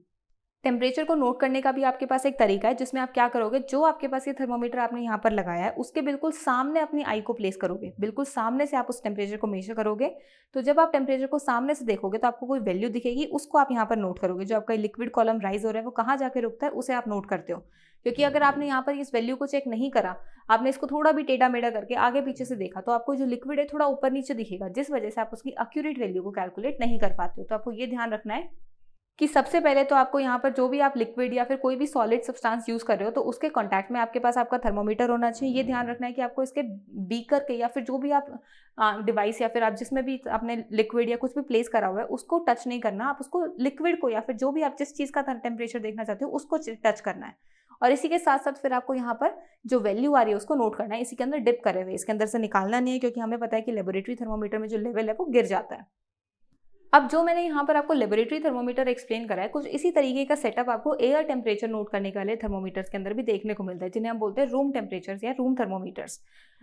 टेम्परेचर को नोट करने का भी आपके पास एक तरीका है, जिसमें आप क्या करोगे, जो आपके पास ये थर्मोमीटर आपने यहाँ पर लगाया है उसके बिल्कुल सामने अपनी आई को प्लेस करोगे, बिल्कुल सामने से आप उस टेम्परेचर को मेजर करोगे। तो जब आप टेम्परेचर को सामने से देखोगे तो आपको कोई वैल्यू दिखेगी, उसको आप यहाँ पर नोट करोगे। जो आपका लिक्विड कॉलम राइज हो रहा है वो कहाँ जाके रुकता है उसे आप नोट करते हो, क्योंकि अगर आपने यहाँ पर इस वैल्यू को चेक नहीं करा, आपने इसको थोड़ा भी टेढ़ा मेढ़ा करके आगे पीछे से देखा, तो आपको जो लिक्विड है थोड़ा ऊपर नीचे दिखेगा, जिस वजह से आप उसकी एक्यूरेट वैल्यू को कैलकुलेट नहीं कर पाते हो। तो आपको ये ध्यान रखना है कि सबसे पहले तो आपको यहाँ पर जो भी आप लिक्विड या फिर कोई भी सॉलिड सब्सटेंस यूज कर रहे हो तो उसके कांटेक्ट में आपके पास आपका थर्मोमीटर होना चाहिए। ये ध्यान रखना है कि आपको इसके बीकर के या फिर जो भी आप डिवाइस या फिर आप जिसमें भी आपने लिक्विड या कुछ भी प्लेस करा हुआ है उसको टच नहीं करना, आप उसको लिक्विड को या फिर जो भी आप जिस चीज़ का टेम्परेचर देखना चाहते हो उसको टच करना है। और इसी के साथ साथ फिर आपको यहाँ पर जो वैल्यू आ रही है उसको नोट करना है। इसी के अंदर डिप करे हुए, इसके अंदर से निकालना नहीं है, क्योंकि हमें पता है कि लेबोरेटरी थर्मोमीटर में जो लेवल है वो गिर जाता है। अब जो मैंने यहाँ पर आपको लेबोरेटरी थर्मोमीटर एक्सप्लेन करा है, कुछ इसी तरीके का सेटअप आपको एयर टेम्परेचर नोट करने वाले थर्मोमीटर्स के अंदर भी देखने को मिलता है, जिन्हें हम बोलते हैं रूम टेम्परेचर्स या रूम थर्मोमीटर्स।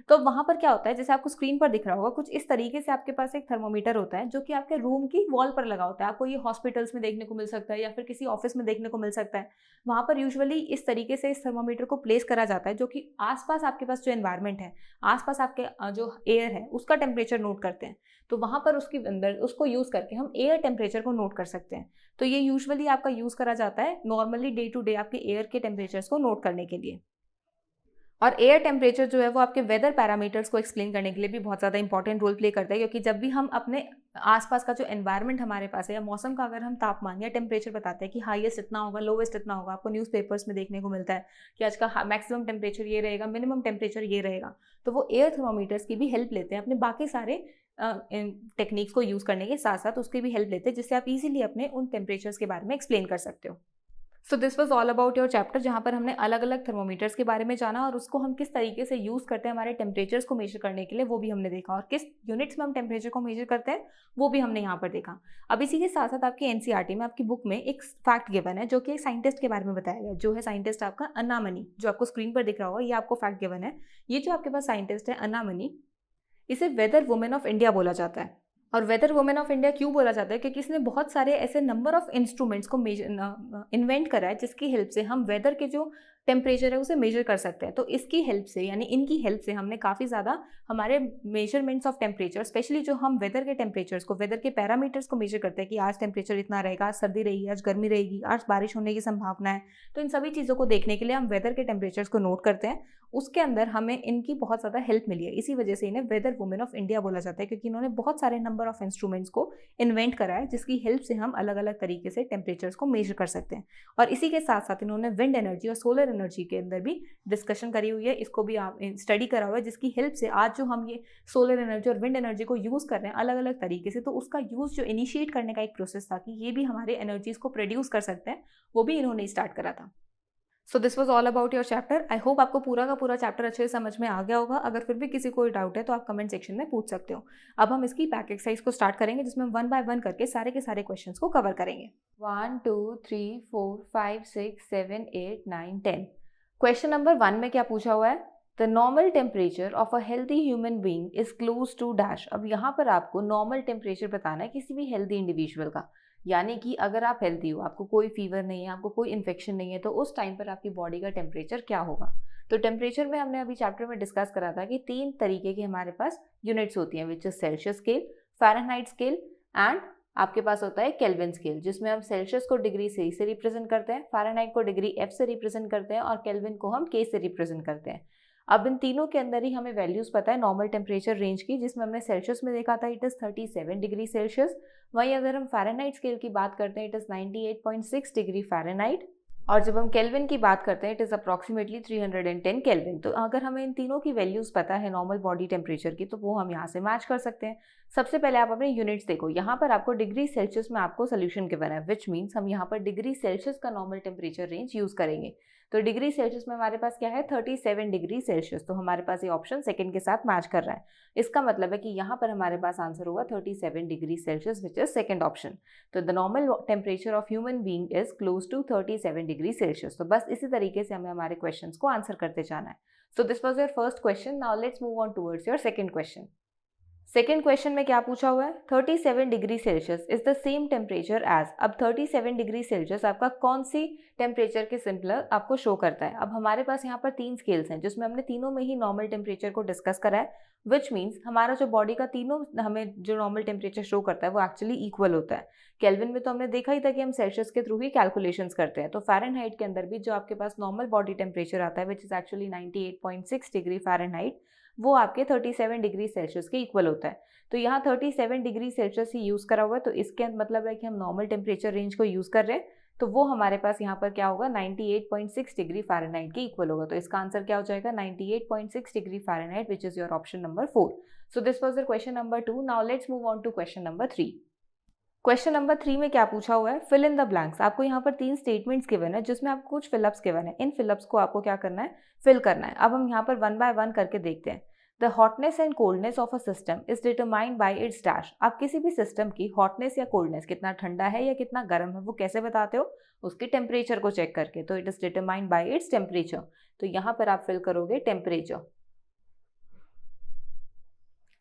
तो वहाँ पर क्या होता है, जैसे आपको स्क्रीन पर दिख रहा होगा, कुछ इस तरीके से आपके पास एक थर्मोमीटर होता है जो कि आपके रूम की वॉल पर लगा होता है। आपको ये हॉस्पिटल्स में देखने को मिल सकता है या फिर किसी ऑफिस में देखने को मिल सकता है। वहाँ पर यूजुअली इस तरीके से इस थर्मोमीटर को प्लेस करा जाता है, जो कि आसपास आपके पास जो एनवायरनमेंट है, आसपास आपके जो एयर है उसका टेम्परेचर नोट करते हैं। तो वहाँ पर उसके अंदर उसको यूज़ करके हम एयर टेम्परेचर को नोट कर सकते हैं। तो ये यूजुअली आपका यूज़ करा जाता है नॉर्मली डे टू डे आपके एयर के टेम्परेचर्स को नोट करने के लिए। और एयर टेम्परेचर जो है वो आपके वेदर पैरामीटर्स को एक्सप्लेन करने के लिए भी बहुत ज़्यादा इंपॉर्टेंट रोल प्ले करता है, क्योंकि जब भी हम अपने आसपास का जो एनवायरनमेंट हमारे पास है या मौसम का अगर हम तापमान या टेम्परेचर बताते हैं कि हाईएस्ट इतना होगा, लोवेस्ट इतना होगा, आपको न्यूज़पेपर्स में देखने को मिलता है कि आज का मैक्सिमम टेम्परेचर ये रहेगा, मिनिमम टेम्परेचर ये रहेगा, तो वो एयर थर्मोमीटर्स की भी हेल्प लेते हैं अपने बाकी सारे टेक्निक्स को यूज़ करने के साथ साथ उसकी भी हेल्प लेते हैं, जिससे आप इजीली अपने उन टेम्परेचर्स के बारे में एक्सप्लेन कर सकते हो। So this was all about your chapter, जहाँ पर हमने अलग अलग थर्मोमीटर्स के बारे में जाना और उसको हम किस तरीके से यूज़ करते हैं हमारे टेम्परेचर्स को मेजर करने के लिए, वो भी हमने देखा, और किस यूनिट्स में हम टेम्परेचर को मेजर करते हैं वो भी हमने यहाँ पर देखा। अब इसी के साथ साथ आपकी एनसीईआरटी में आपकी बुक में एक फैक्ट गिवन है जो कि एक साइंटिस्ट के बारे में बताया गया, जो है साइंटिस्ट आपका अन्ना मनी, जो आपको स्क्रीन पर दिख रहा होगा, ये आपको फैक्ट गिवन है। ये जो आपके पास साइंटिस्ट है अन्ना मनी, इसे वेदर वुमेन ऑफ इंडिया बोला जाता है। और वेदर वुमेन ऑफ इंडिया क्यों बोला जाता है, क्योंकि इसने बहुत सारे ऐसे नंबर ऑफ इंस्ट्रूमेंट्स को इन्वेंट करा है जिसकी हेल्प से हम वेदर के जो टेम्परेचर है उसे मेजर कर सकते हैं। तो इसकी हेल्प से यानी इनकी हेल्प से हमने काफ़ी ज़्यादा हमारे मेजरमेंट्स ऑफ टेम्परेचर, स्पेशली जो हम वेदर के टेम्परेचर्स को, वेदर के पैरामीटर्स को मेजर करते हैं कि आज टेम्परेचर इतना रहेगा, आज सर्दी रहेगी, आज गर्मी रहेगी, आज बारिश होने की संभावना है। तो इन सभी चीज़ों को देखने के लिए हम वेदर के टेम्परेचर्स को नोट करते हैं। उसके अंदर हमें इनकी बहुत ज़्यादा हेल्प मिली है। इसी वजह से इन्हें वेदर वुमेन ऑफ इंडिया बोला जाता है, क्योंकि इन्होंने बहुत सारे नंबर ऑफ इंस्ट्रूमेंट्स को इन्वेंट करा है जिसकी हेल्प से हम अलग अलग तरीके से टेम्परेचर्स को मेजर कर सकते हैं। और इसी के साथ साथ इन्होंने विंड एनर्जी और सोलर एनर्जी के अंदर भी डिस्कशन करी हुई है, इसको भी आप स्टडी करा हुआ है, जिसकी हेल्प से आज जो हम ये सोलर एनर्जी और विंड एनर्जी को यूज़ कर रहे हैं अलग अलग तरीके से, तो उसका यूज़ जो इनिशिएट करने का एक प्रोसेस था कि ये भी हमारे एनर्जीज को प्रोड्यूस कर सकते हैं, वो भी इन्होंने स्टार्ट करा था। सो this was all about your chapter. I hope आपको पूरा का पूरा चैप्टर अच्छे से समझ में आ गया होगा। अगर फिर भी किसी को डाउट है तो आप कमेंट सेक्शन में पूछ सकते हो। अब हम इसकी बैक एक्सरसाइज को स्टार्ट करेंगे, जिसमें हम 1 बाय 1 करके सारे के सारे क्वेश्चंस को कवर करेंगे। 1 2 3 4 5 6 7 8 9 10। क्वेश्चन नंबर 1 में क्या पूछा हुआ है? The normal temperature of a healthy human being is close to dash. अब यहाँ पर आपको नॉर्मल टेम्परेचर बताना है किसी भी हेल्दी इंडिविजुअल का, यानी कि अगर आप हेल्दी हो, आपको कोई फीवर नहीं है, आपको कोई इन्फेक्शन नहीं है, तो उस टाइम पर आपकी बॉडी का टेम्परेचर क्या होगा। तो टेम्परेचर में हमने अभी चैप्टर में डिस्कस करा था कि 3 तरीके की हमारे पास यूनिट्स होती हैं, which is Celsius scale, Fahrenheit scale and आपके पास होता है केल्विन स्केल, जिसमें हम सेल्सियस को डिग्री सी से रिप्रेजेंट करते हैं, फ़ारेनहाइट को डिग्री एफ से रिप्रेजेंट करते हैं और केल्विन को हम के से रिप्रेजेंट करते हैं। अब इन तीनों के अंदर ही हमें वैल्यूज पता है नॉर्मल टेम्परेचर रेंज की, जिसमें हमने सेल्सियस में देखा था इट इज़ 37 डिग्री सेल्सियस। वहीं अगर हम फ़ारेनहाइट स्केल की बात करते हैं इट इज़ 98.6 डिग्री फ़ारेनहाइट, और जब हम केल्विन की बात करते हैं इट इज़ अप्रॉक्सीमेटली 310 केल्विन। तो अगर हमें इन तीनों की वैल्यूज़ पता है नॉर्मल बॉडी टेम्परेचर की, तो वो हम यहाँ से मैच कर सकते हैं। सबसे पहले आप अपने यूनिट्स देखो, यहाँ पर आपको डिग्री सेल्सियस में आपको सोल्यूशन गिवन है, विच मीन्स हम यहाँ पर डिग्री सेल्सियस का नॉर्मल टेम्परेचर रेंज यूज़ करेंगे। तो डिग्री सेल्सियस में हमारे पास क्या है? 37 डिग्री सेल्सियस। तो हमारे पास ये ऑप्शन सेकंड के साथ मैच कर रहा है। इसका मतलब है कि यहाँ पर हमारे पास आंसर होगा 37 degree Celsius, which is second option. तो the normal temperature of human being is close to 37 degree Celsius. तो बस इसी तरीके से हमें हमारे क्वेश्चन को आंसर करते जाना है। So this was your first question. Now let's move on towards your second question. Second question में क्या पूछा हुआ है? 37 degree Celsius is the same temperature as. अब 37 डिग्री सेल्सियस आपका कौन सी टेम्परेचर के सिमिलर आपको शो करता है? अब हमारे पास यहाँ पर 3 स्केल्स हैं, जिसमें हमने तीनों में ही नॉर्मल टेम्परेचर को डिस्कस करा है, विच मीन्स हमारा जो बॉडी का तीनों हमें जो नॉर्मल टेम्परेचर शो करता है वो एक्चुअली इक्वल होता है। केल्विन में तो हमने देखा ही था कि हम सेल्सियस के थ्रू ही कैलकुलेशंस करते हैं। तो फ़ारेनहाइट के अंदर भी जो आपके पास नॉर्मल बॉडी टेम्परेचर आता है, which is actually 98.6 degree Fahrenheit, वो आपके 37 डिग्री सेल्सियस के इक्वल होता है। तो यहाँ 37 डिग्री सेल्सियस ही यूज़ करा हुआ है, तो इसके मतलब है कि हम नॉर्मल टेम्परेचर रेंज को यूज़ कर रहे हैं, तो वो हमारे पास यहाँ पर क्या होगा? 98.6 डिग्री फ़ारेनहाइट के इक्वल होगा। तो इसका आंसर क्या हो जाएगा? 98.6 degree Fahrenheit, which is your option number 4। So this was your question number 2। Now let's move on to question number 3। Question number 3 में क्या पूछा हुआ है? Fill in the blanks. आपको यहाँ पर 3 स्टेटमेंट्स गिवन है, जिसमें आपको कुछ फिलअप्स गिवन है। इन फिलअप्स को आपको क्या करना है? फिल करना है। अब हम यहाँ पर 1 बाय 1 करके देखते हैं। The hotness and coldness of a system is determined by its dash. आप किसी भी सिस्टम की हॉटनेस या कोल्डनेस, कितना ठंडा है या कितना गर्म है, वो कैसे बताते हो? उसके टेम्परेचर को चेक करके। तो it is determined by its temperature. तो यहाँ पर आप फिल करोगे temperature.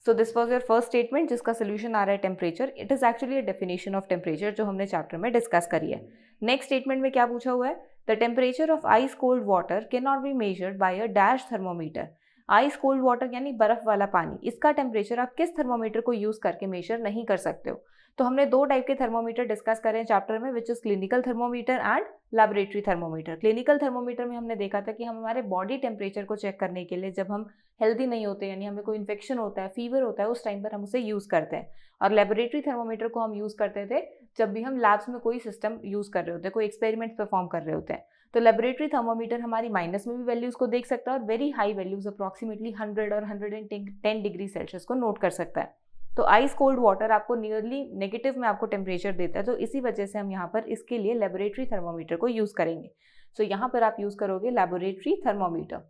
So this was your first statement, जिसका सोल्यूशन आ रहा है temperature. It is actually a definition of temperature, जो हमने चैप्टर में डिस्कस करी है। नेक्स्ट स्टेटमेंट में क्या पूछा हुआ है? The temperature of ice cold water can not be measured by a dash thermometer. Ice cold water यानी बर्फ वाला पानी, इसका टेम्परेचर आप किस थर्मोमीटर को यूज करके मेजर नहीं कर सकते हो? तो हमने 2 टाइप के थर्मोमीटर डिस्कस करे हैं चैप्टर में, which is clinical thermometer and laboratory thermometer. Clinical thermometer में हमने देखा था कि हम हमारे बॉडी टेम्परेचर को चेक करने के लिए, जब हम हेल्दी नहीं होते यानी हमें कोई इन्फेक्शन होता है, फीवर होता है, उस टाइम पर हम उसे यूज़ करते हैं। और लेबोरेटरी थर्मोमीटर को हम यूज़ करते थे जब भी हम लैब्स में कोई सिस्टम यूज़ कर रहे होते हैं, कोई एक्सपेरिमेंट परफॉर्म कर रहे होते हैं। तो लेबोरेटरी थर्मोमीटर हमारी माइनस में भी वैल्यूज़ को देख सकता है और वेरी हाई वैल्यूज़ अप्रॉक्सीमेटली 100 और 110 डिग्री सेल्सियस को नोट कर सकता है। तो आइस कोल्ड वाटर आपको नियरली नेगेटिव में आपको टेम्परेचर देता है, तो इसी वजह से हम यहाँ पर इसके लिए लेबोरेटरी थर्मोमीटर को यूज़ करेंगे। सो यहाँ पर आप यूज़ करोगे laboratory thermometer.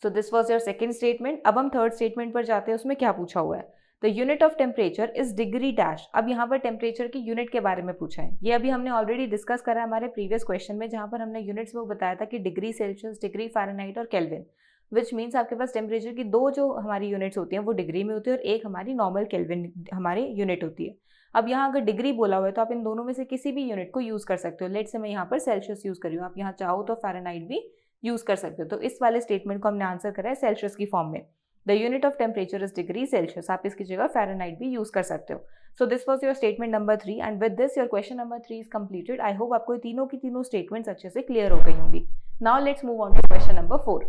So this was your second statement. अब हम थर्ड स्टेटमेंट पर जाते हैं। उसमें क्या पूछा हुआ है? The unit of temperature is degree dash. अब यहाँ पर टेम्परेचर की यूनिट के बारे में पूछा है। ये अभी हमने ऑलरेडी डिस्कस करा है हमारे प्रीवियस क्वेश्चन में, जहाँ पर हमने यूनिट्स में बताया था कि डिग्री सेल्सियस, डिग्री फ़ारेनहाइट और केल्विन, विच मीन्स आपके पास टेम्परेचर की 2 जो हमारी यूनिट्स होती हैं वो डिग्री में होती है और एक हमारी नॉर्मल केल्विन हमारी यूनिट होती है। अब यहाँ अगर डिग्री बोला हुआ है तो आप इन दोनों में से किसी भी यूनिट को यूज़ कर सकते हो। लेट्स से मैं यहाँ पर सेल्सियस यूज़ कर रही हूँ, आप यहाँ चाहो तो फ़ारेनहाइट भी यूज़ कर सकते हो। तो इस वाले स्टेटमेंट को हमने आंसर करा है सेल्सियस की फॉर्म में। The unit of temperature is degree Celsius, आप इसकी जगह फ़ारेनहाइट भी यूज़ कर सकते हो। So this was your statement number 3 and with this your question number 3 is completed. I hope आपको तीनों की तीनों स्टेटमेंट्स अच्छे से क्लियर हो गई होंगी। Now let's move on to question number 4।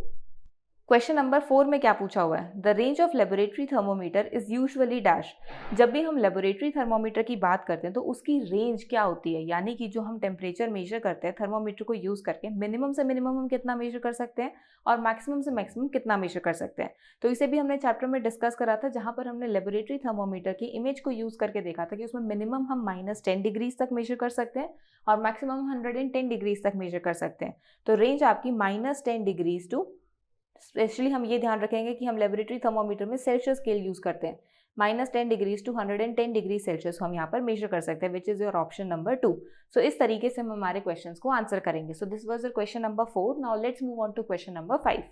Question number 4 में क्या पूछा हुआ है, the range of laboratory thermometer is usually dash. जब भी हम लेबोरेटरी थर्मोमीटर की बात करते हैं तो उसकी रेंज क्या होती है, यानी कि जो हम टेम्परेचर मेजर करते हैं थर्मोमीटर को यूज करके मिनिमम से मिनिमम हम कितना मेजर कर सकते हैं और मैक्सिमम से मैक्सिमम कितना मेजर कर सकते हैं। तो इसे भी हमने चैप्टर में डिस्कस करा था, जहां पर हमने लेबोरेटरी थर्मोमीटर की इमेज को यूज करके देखा था कि उसमें मिनिमम हम -10 डिग्रीज तक मेजर कर सकते हैं और मैक्सिमम 110 डिग्रीज तक मेजर कर सकते हैं। तो रेंज आपकी -10 डिग्रीज टू, स्पेशली हम ये ध्यान रखेंगे कि हम लेबोरेटरी थर्मोमीटर में सेल्सियस स्केल यूज करते हैं, -10 डिग्रीज टू 110 डिग्री सेल्सियस हम यहाँ पर मेजर कर सकते हैं, which is your option number 2। सो इस तरीके से हम हमारे क्वेश्चंस को आंसर करेंगे। So this was your question number 4। Now let's move on to question number 5।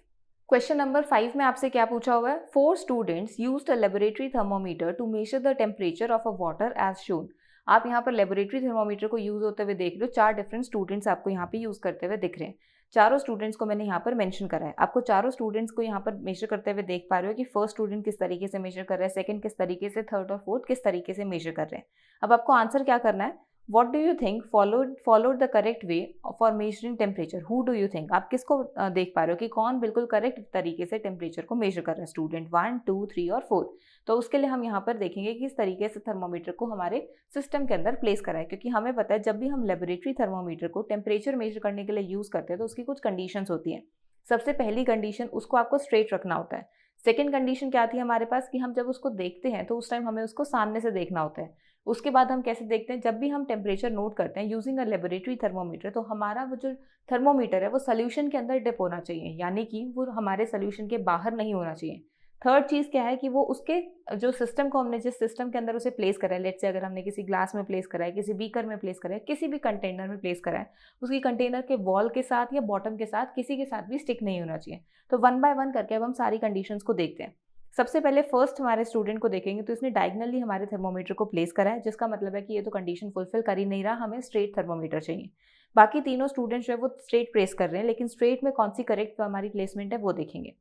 Question number 5 में आपसे क्या पूछा हुआ है, 4 students used a laboratory thermometer to measure the temperature of a water as shown. आप यहाँ पर लेबोरेटरी थर्मोमीटर को यूज होते हुए देख रहे हो, 4 डिफरेंट स्टूडेंट्स आपको यहाँ पे यूज करते हुए दिख रहे हैं। चारों स्टूडेंट्स को मैंने यहाँ पर मेंशन करा है, आपको चारों स्टूडेंट्स को यहाँ पर मेजर करते हुए देख पा रहे हो कि फर्स्ट स्टूडेंट किस तरीके से मेजर कर रहा है, सेकंड किस तरीके से, थर्ड और फोर्थ किस तरीके से मेजर कर रहे हैं। अब आपको आंसर क्या करना है, what do you think followed the correct way for measuring temperature, who do you think, आप किसको देख पा रहे हो कि कौन बिल्कुल करेक्ट तरीके से टेम्परेचर को मेजर कर रहा है, स्टूडेंट 1, 2, 3 और 4। तो उसके लिए हम यहाँ पर देखेंगे कि किस तरीके से थर्मोमीटर को हमारे सिस्टम के अंदर प्लेस करा है, क्योंकि हमें पता है जब भी हम लेबोरेटरी थर्मोमीटर को टेम्परेचर मेजर करने के लिए यूज करते हैं तो उसकी कुछ कंडीशंस होती हैं। सबसे पहली कंडीशन, उसको आपको स्ट्रेट रखना होता है। सेकेंड कंडीशन क्या थी हमारे पास, कि हम जब उसको देखते हैं तो उस टाइम हमें उसको सामने से देखना होता है। उसके बाद हम कैसे देखते हैं, जब भी हम टेम्परेचर नोट करते हैं यूजिंग अ लेबोरेटरी थर्मोमीटर, तो हमारा वो जो थर्मोमीटर है वो सोल्यूशन के अंदर डिप होना चाहिए, यानी कि वो हमारे सोल्यूशन के बाहर नहीं होना चाहिए। थर्ड चीज़ क्या है कि वो उसके जो सिस्टम को हमने जिस सिस्टम के अंदर उसे प्लेस करा है, लेट्स से अगर हमने किसी ग्लास में प्लेस करा है, किसी बीकर में प्लेस करा है, किसी भी कंटेनर में प्लेस करा है, उसकी कंटेनर के वॉल के साथ या बॉटम के साथ किसी के साथ भी स्टिक नहीं होना चाहिए। तो 1 बाय 1 करके अब हम सारी कंडीशंस को देखते हैं। सबसे पहले फर्स्ट हमारे स्टूडेंट को देखेंगे तो इसने डायगनली हमारे थर्मोमीटर को प्लेस करा है, जिसका मतलब है कि ये तो कंडीशन फुलफिल कर ही नहीं रहा, हमें स्ट्रेट थर्मोमीटर चाहिए। बाकी तीनों स्टूडेंट्स जो है वो स्ट्रेट प्लेस कर रहे हैं, लेकिन स्ट्रेट में कौन सी करेक्ट हमारी प्लेसमेंट है वो देखेंगे।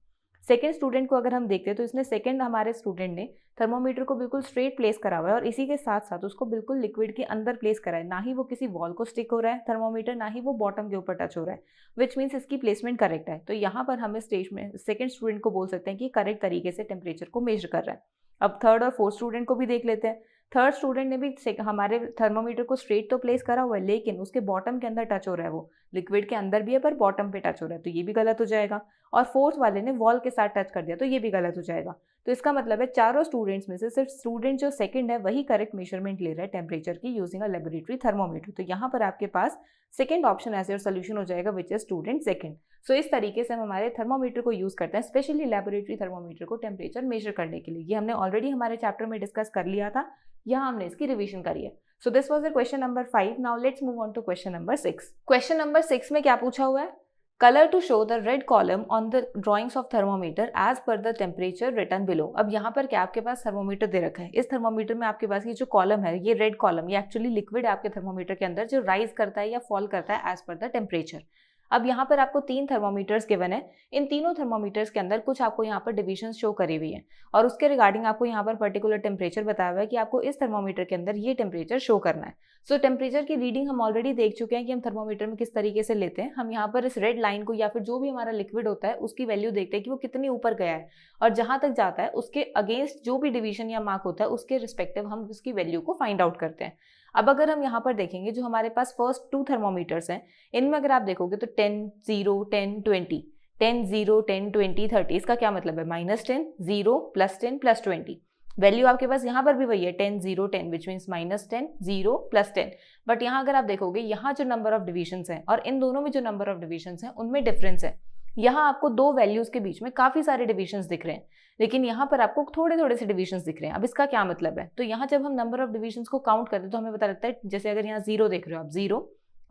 सेकेंड स्टूडेंट को अगर हम देखते हैं तो इसने सेकेंड हमारे स्टूडेंट ने थर्मोमीटर को बिल्कुल स्ट्रेट प्लेस करा हुआ है और इसी के साथ साथ उसको बिल्कुल लिक्विड के अंदर प्लेस करा है, ना ही वो किसी वॉल को स्टिक हो रहा है थर्मोमीटर, ना ही वो बॉटम के ऊपर टच हो रहा है, विच मीन्स इसकी प्लेसमेंट करेक्ट है। तो यहाँ पर हमें स्टेज में सेकेंड स्टूडेंट को बोल सकते हैं कि करेक्ट तरीके से टेम्परेचर को मेजर कर रहा है। अब थर्ड और फोर्थ स्टूडेंट को भी देख लेते हैं। थर्ड स्टूडेंट ने भी हमारे थर्मोमीटर को स्ट्रेट तो प्लेस करा हुआ है, लेकिन उसके बॉटम के अंदर टच हो रहा है, वो लिक्विड के अंदर भी है पर बॉटम पे टच हो रहा है, तो ये भी गलत हो जाएगा। और फोर्थ वाले ने वॉल के साथ टच कर दिया, तो ये भी गलत हो जाएगा। तो इसका मतलब है चारों स्टूडेंट्स में से सिर्फ स्टूडेंट जो सेकंड है वही करेक्ट मेजरमेंट ले रहा है टेम्परेचर की यूजिंग अ लेबोरेटरी थर्मोमीटर। तो यहाँ पर आपके पास second option as your solution हो जाएगा, which is student second. So इस तरीके से हम हमारे थर्मोमीटर को यूज करते हैं, स्पेशली लेबोरेटरी थर्मोमीटर को टेम्परेचर मेजर करने के लिए। ये हमने ऑलरेडी हमारे चैप्टर में डिस्कस कर लिया था, यहाँ हमने इसकी रिवीजन करी है। So this was the question number 5। Now let's move on to question number 6। Question number 6 में क्या पूछा हुआ है, colour to show the red column on the drawings of thermometer as per the temperature written below. अब यहाँ पर क्या आपके पास थर्मोमीटर दे रखा है, इस थर्मोमीटर में आपके पास ये जो कॉलम है, ये रेड कॉलम, ये एक्चुअली लिक्विड है आपके थर्मोमीटर के अंदर जो राइज करता है या फॉल करता है एज पर द टेम्परेचर। अब यहाँ पर आपको 3 थर्मोमीटर्स गिवन है, इन तीनों थर्मोमीटर्स के अंदर कुछ आपको यहाँ पर डिविजन शो करी हुई है और उसके रिगार्डिंग आपको यहाँ पर पर्टिकुलर टेम्परेचर बताया हुआ है कि आपको इस थर्मोमीटर के अंदर ये टेम्परेचर शो करना है। सो टेम्परेचर की रीडिंग हम ऑलरेडी देख चुके हैं कि हम थर्मोमीटर में किस तरीके से लेते हैं। हम यहाँ पर इस रेड लाइन को या फिर जो भी हमारा लिक्विड होता है उसकी वैल्यू देखते हैं कि वो कितनी ऊपर गया है और जहां तक जाता है उसके अगेंस्ट जो भी डिवीजन या मार्क होता है उसके रिस्पेक्टिव हम उसकी वैल्यू को फाइंड आउट करते हैं। अब अगर हम यहाँ पर देखेंगे जो हमारे पास फर्स्ट 2 थर्मोमीटर्स हैं, इनमें अगर आप देखोगे तो 10, 0, 10, 20, 10, 0, 10, 20, 30, इसका क्या मतलब है, -10, 0, +10, +20। वैल्यू आपके पास यहाँ पर भी वही है 10, 0, 10, विच मीन्स -10, 0, +10। बट यहाँ अगर आप देखोगे यहाँ जो नंबर ऑफ डिविजन्स हैं और इन दोनों में जो नंबर ऑफ डिविजन्स हैं उनमें डिफरेंस है। यहाँ आपको 2 वैल्यूज के बीच में काफी सारे डिविजन्स दिख रहे हैं, लेकिन यहाँ पर आपको थोड़े थोड़े से डिविजन्स दिख रहे हैं। अब इसका क्या मतलब है, तो यहाँ जब हम नंबर ऑफ डिविजन्स को काउंट करते हैं तो हमें पता लगता है, जैसे अगर यहाँ 0 देख रहे हो आप, 0,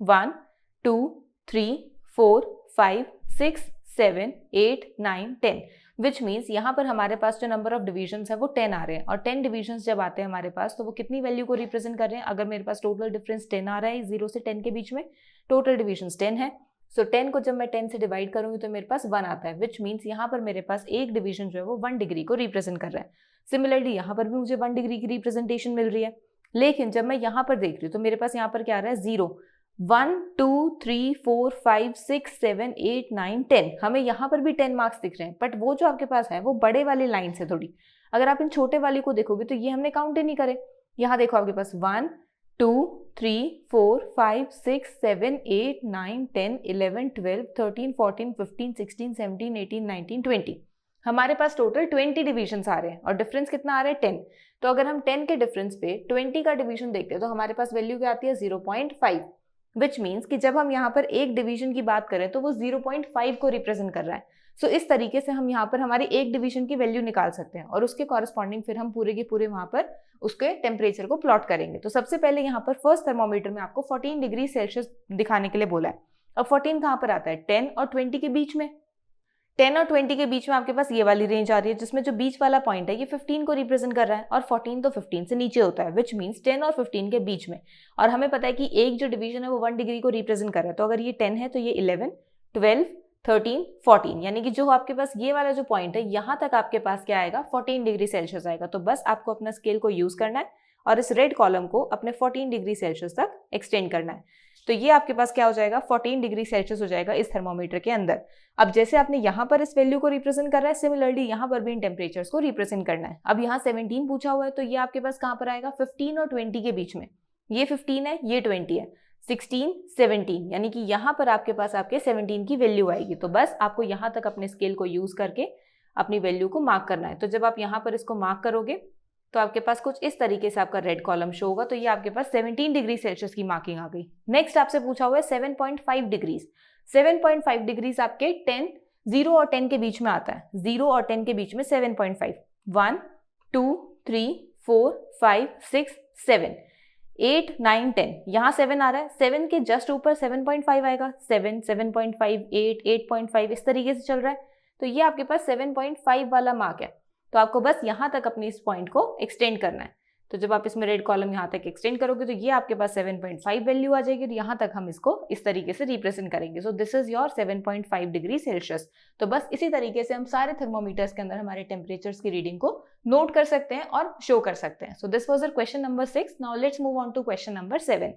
1, 2, 3, 4, 5, 6, 7, 8, 9, 10। विच मीन्स यहाँ पर हमारे पास जो नंबर ऑफ डिविजन्स है वो 10 आ रहे हैं, और 10 डिविजन्स जब आते हैं हमारे पास तो वो कितनी वैल्यू को रिप्रेजेंट कर रहे हैं? अगर मेरे पास टोटल डिफरेंस 10 आ रहा है 0 से 10 के बीच में, टोटल डिविजन्स 10 है, सो 10 को जब मैं 10 से डिवाइड करूंगी तो मेरे पास 1 आता है, विच मीन्स यहाँ पर मेरे पास एक डिवीजन जो है वो 1 डिग्री को रिप्रेजेंट कर रहा है। सिमिलरली यहाँ पर भी मुझे 1 डिग्री की रिप्रेजेंटेशन मिल रही है, लेकिन जब मैं यहाँ पर देख रही हूँ तो मेरे पास यहाँ पर क्या आ रहा है? 0, 1 2 3 4 5 6 7 8 9 10, हमें यहाँ पर भी 10 मार्क्स दिख रहे हैं, बट वो जो आपके पास है वो बड़े वाली लाइन से थोड़ी, अगर आप इन छोटे वाले को देखोगे तो ये हमने काउंट ही नहीं करे। यहाँ देखो आपके पास 1 2 3 4 5 6 7 8 9 10 11 12 13 14 15 16 17 18 19 20, हमारे पास टोटल 20 डिविजन्स आ रहे हैं और डिफरेंस कितना आ रहा है? 10। तो अगर हम 10 के डिफरेंस पे 20 का डिवीजन देखते हैं तो हमारे पास वैल्यू क्या आती है? 0.5, विच मीन्स कि जब हम यहाँ पर एक डिवीजन की बात करें तो वो 0.5 को रिप्रेजेंट कर रहा है। सो इस तरीके से हम यहाँ पर हमारी एक डिवीजन की वैल्यू निकाल सकते हैं और उसके कॉरेस्पॉन्डिंग फिर हम पूरे के पूरे वहाँ पर उसके टेम्परेचर को प्लॉट करेंगे। तो सबसे पहले यहाँ पर फर्स्ट थर्मोमीटर में आपको 14 डिग्री सेल्सियस दिखाने के लिए बोला है। अब 14 कहाँ पर आता है? 10 और 20 के बीच में। 10 और 20 के बीच में आपके पास ये वाली रेंज आ रही है जिसमें जो बीच वाला पॉइंट है ये 15 को रिप्रेजेंट कर रहा है, और 14 तो 15 से नीचे होता है, विच मीन्स 10 और 15 के बीच में। और हमें पता है कि एक जो डिवीजन है वो 1 डिग्री को रिप्रेजेंट कर रहा है, तो अगर ये 10 है तो ये 11 12 13 14, यानी कि जो आपके पास ये वाला जो पॉइंट है यहाँ तक आपके पास क्या आएगा? 14 डिग्री सेल्सियस आएगा। तो बस आपको अपना स्केल को यूज करना है और इस रेड कॉलम को अपने 14 डिग्री सेल्सियस तक एक्सटेंड करना है। तो ये आपके पास क्या हो जाएगा? 14 डिग्री सेल्सियस हो जाएगा इस थर्मोमीटर के अंदर। अब जैसे आपने यहाँ पर इस वैल्यू को रिप्रेजेंट कर रहा है, सिमिलरली यहाँ पर भी इन टेम्परेचर्स को रिप्रेजेंट करना है। अब यहाँ 17 पूछा हुआ है तो ये आपके पास कहाँ पर आएगा? 15 और 20 के बीच में। ये 15 है, ये 20 है, 16 17, यानी कि यहाँ पर आपके पास आपके 17 की वैल्यू आएगी। तो बस आपको यहाँ तक अपने स्केल को यूज करके अपनी वैल्यू को मार्क करना है। तो जब आप यहाँ पर इसको मार्क करोगे तो आपके पास कुछ इस तरीके से आपका रेड कॉलम शो होगा। तो ये आपके पास 17 डिग्री सेल्सियस की मार्किंग आ गई। नेक्स्ट आपसे पूछा हुआ है 7.5 डिग्रीज। 7.5 डिग्रीज आपके 10, 0 और 10 के बीच में आता है। 0 और 10 के बीच में 7.5, 1 2 3 4 5 6 7 8 9 10, यहाँ 7 आ रहा है, 7 के जस्ट ऊपर 7.5 आएगा, 7 7.5 8 8.5 इस तरीके से चल रहा है। तो ये आपके पास 7.5 वाला मार्क है। तो आपको बस यहाँ तक अपनी इस पॉइंट को एक्सटेंड करना है। तो जब आप इसमें रेड कॉलम यहाँ तक एक्सटेंड करोगे तो ये आपके पास 7.5 वैल्यू आ जाएगी और यहाँ तक हम इसको इस तरीके से रिप्रेजेंट करेंगे। So this is your 7.5 degree Celsius. तो बस इसी तरीके से हम सारे थर्मोमीटर्स के अंदर हमारे टेम्परेचर्स की रीडिंग को नोट कर सकते हैं और शो कर सकते हैं। So this was our question number 6। Now let's move on to question number 7।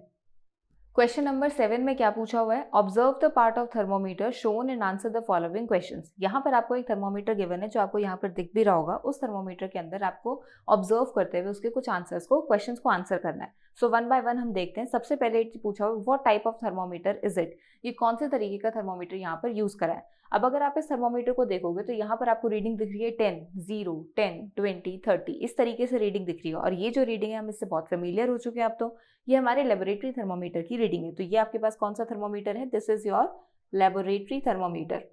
Question number 7 में क्या पूछा हुआ है? Observe the part of thermometer shown and answer the following questions. यहाँ पर आपको एक थर्मोमीटर गिवन है जो आपको यहाँ पर दिख भी रहा होगा। उस थर्मोमीटर के अंदर आपको ऑब्जर्व करते हुए उसके कुछ आंसर्स को, क्वेश्चंस को आंसर करना है। सो वन बाय वन हम देखते हैं। सबसे पहले पूछा हुआ what type of thermometer is it, ये कौन से तरीके का थर्मोमीटर यहाँ पर यूज करा है। अब अगर आप इस थर्मोमीटर को देखोगे तो यहाँ पर आपको रीडिंग दिख रही है 10 0 10 20 30, इस तरीके से रीडिंग दिख रही है। और ये जो रीडिंग है हम इससे बहुत फेमिलियर हो चुके हैं अब तो। ये हमारे लेबोरेटरी थर्मोमीटर की रीडिंग है। तो ये आपके पास कौन सा थर्मोमीटर है? This is your laboratory thermometer.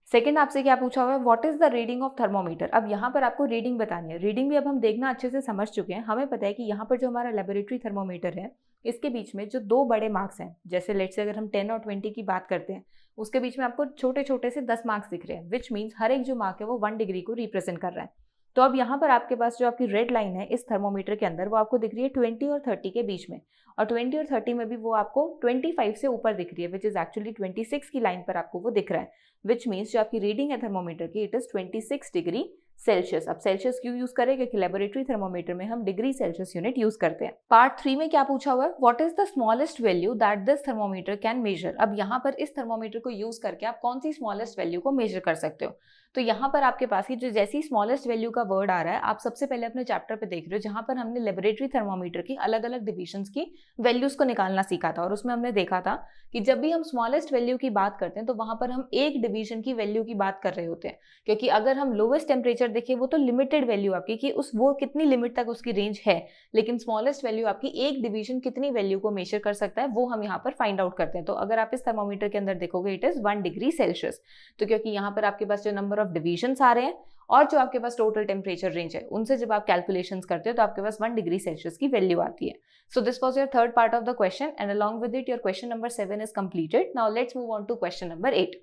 Second आपसे क्या पूछा हुआ है? What is the reading of thermometer. अब यहाँ पर आपको रीडिंग बतानी है। रीडिंग भी अब हम देखना अच्छे से समझ चुके हैं। हमें पता है कि यहाँ पर जो हमारा लेबोरेटरी थर्मोमीटर है इसके बीच में जो दो बड़े मार्क्स हैं, जैसे लेट्स से अगर हम 10 और 20 की बात करते हैं, उसके बीच में आपको छोटे छोटे से 10 मार्क्स दिख रहे हैं, विच मीन्स हर एक जो मार्क है वो 1 डिग्री को रिप्रेजेंट कर रहा है। तो अब यहाँ पर आपके पास जो आपकी रेड लाइन है इस थर्मोमीटर के अंदर वो आपको दिख रही है 20 और 30 के बीच में, और 20 और 30 में भी वो आपको 25 से ऊपर दिख रही है, विच इज एक्चुअली 26 की लाइन पर आपको वो दिख रहा है, विच मीन्स जो आपकी रीडिंग है थर्मोमीटर की इट इज 26 डिग्री सेल्सियस। अब सेल्सियस क्यों यूज करें? क्योंकि लेबोरेटरी थर्मोमीटर में हम डिग्री सेल्सियस यूनिट यूज करते हैं। पार्ट 3 में क्या पूछा हुआ है? What is the smallest value that this thermometer can measure. अब यहाँ पर इस थर्मोमीटर को यूज करके आप कौन सी स्मॉलेस्ट वैल्यू को मेजर कर सकते हो। तो यहाँ पर आपके पास ही जो जैसी स्मॉलेस्ट वैल्यू का वर्ड आ रहा है, आप सबसे पहले अपने चैप्टर पे देख रहे हो जहाँ पर हमने लेबोरेटरी थर्मोमीटर की अलग अलग डिविजन्स की वैल्यूज को निकालना सीखा था। और उसमें हमने देखा था कि जब भी हम स्मॉलेस्ट वैल्यू की बात करते हैं तो वहां पर हम एक डिवीजन की वैल्यू की बात कर रहे होते हैं, क्योंकि अगर हम लोवेस्ट टेम्परेचर देखें वो तो लिमिटेड वैल्यू आपकी कि उस वो कितनी लिमिट तक उसकी रेंज है, लेकिन स्मॉलेस्ट वैल्यू आपकी एक डिवीजन कितनी वैल्यू को मेजर कर सकता है वो हम यहाँ पर फाइंड आउट करते हैं। तो अगर आप इस थर्मोमीटर के अंदर देखोगे इट इज 1 डिग्री सेल्सियस। तो क्योंकि यहाँ पर आपके पास जो नंबर ऑफ डिविजन्स आ रहे हैं और जो आपके पास टोटल टेम्परेचर रेंज है उनसे जब आप कैलकुलेशंस करते हो तो आपके पास 1 डिग्री सेल्सियस की वैल्यू आती है. So this was your third part of the question and along with it your question number 7 is completed. Now let's move on to question number 8.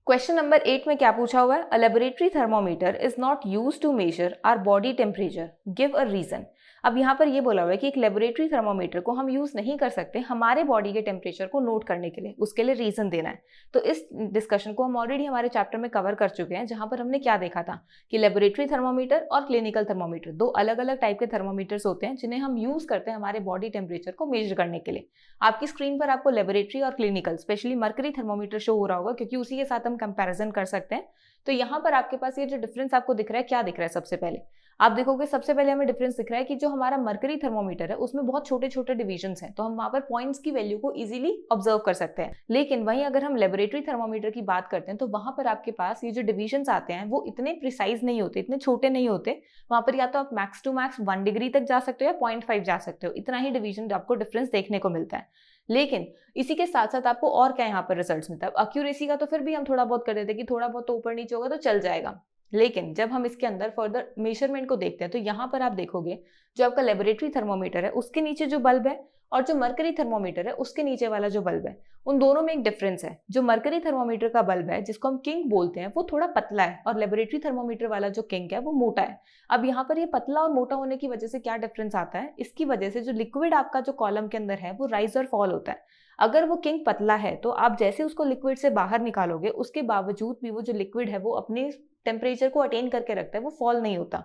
Question number 8 में क्या पूछा हुआ है? A laboratory thermometer is not used to measure our body temperature, give a reason. अब यहाँ पर ये बोला हुआ है कि एक लेबोरेटरी थर्मोमीटर को हम यूज नहीं कर सकते हमारे बॉडी के टेम्परेचर को नोट करने के लिए, उसके लिए रीजन देना है. तो इस डिस्कशन को हम ऑलरेडी हमारे चैप्टर में कवर कर चुके हैं, जहां पर हमने क्या देखा था कि लेबोरेटरी थर्मोमीटर और क्लिनिकल थर्मोमीटर दो अलग अलग टाइप के थर्मोमीटर्स होते हैं जिन्हें हम यूज करते हैं हमारे बॉडी टेम्परेचर को मेजर करने के लिए. आपकी स्क्रीन पर आपको लेबोरेटरी और clinical specially mercury thermometer show हो रहा होगा क्योंकि उसी के साथ हम कंपैरिजन कर सकते हैं. तो यहाँ पर आपके पास ये जो डिफरेंस आपको दिख रहा है, क्या दिख रहा है? सबसे पहले आप देखोगे, सबसे पहले हमें डिफरेंस दिख रहा है कि जो हमारा मर्करी थर्मोमीटर है उसमें बहुत छोटे छोटे डिविजन्स हैं, तो हम वहां पर पॉइंट्स की वैल्यू को इजीली ऑब्जर्व कर सकते हैं. लेकिन वहीं अगर हम लेबोरेटरी थर्मोमीटर की बात करते हैं तो वहां पर आपके पास ये जो डिविजन्स आते हैं वो इतने प्रिसाइज नहीं होते, इतने छोटे नहीं होते. वहां पर या तो आप मैक्स टू मैक्स 1 डिग्री तक जा सकते हो या 0.5 जा सकते हो, इतना ही डिवीजन आपको डिफरेंस देखने को मिलता है. लेकिन इसी के साथ साथ आपको और क्या यहाँ पर रिजल्ट्स मिलता है? एक्यूरेसी का तो फिर भी हम थोड़ा बहुत कर देते हैं कि थोड़ा बहुत तो ऊपर नीचे होगा तो चल जाएगा. लेकिन जब हम इसके अंदर फर्दर मेजरमेंट को देखते हैं तो यहाँ पर आप देखोगे जो आपका लेबोरेटरी थर्मोमीटर है उसके नीचे जो बल्ब है और जो मर्करी थर्मोमीटर है उसके नीचे वाला जो बल्ब है, उन दोनों में एक डिफरेंस है. जो मर्करी थर्मोमीटर का बल्ब है जिसको हम किंग बोलते हैं वो थोड़ा पतला है और लेबोरेटरी थर्मोमीटर वाला जो किंग है वो मोटा है. अब यहाँ पर ये पतला और मोटा होने की वजह से क्या डिफरेंस आता है? इसकी वजह से जो लिक्विड आपका जो कॉलम के अंदर है वो राइज और फॉल होता है. अगर वो किंग पतला है तो आप जैसे उसको लिक्विड से बाहर निकालोगे उसके बावजूद भी वो जो लिक्विड है वो अपने टेम्परेचर को अटेन करके रखता है, वो फॉल नहीं होता.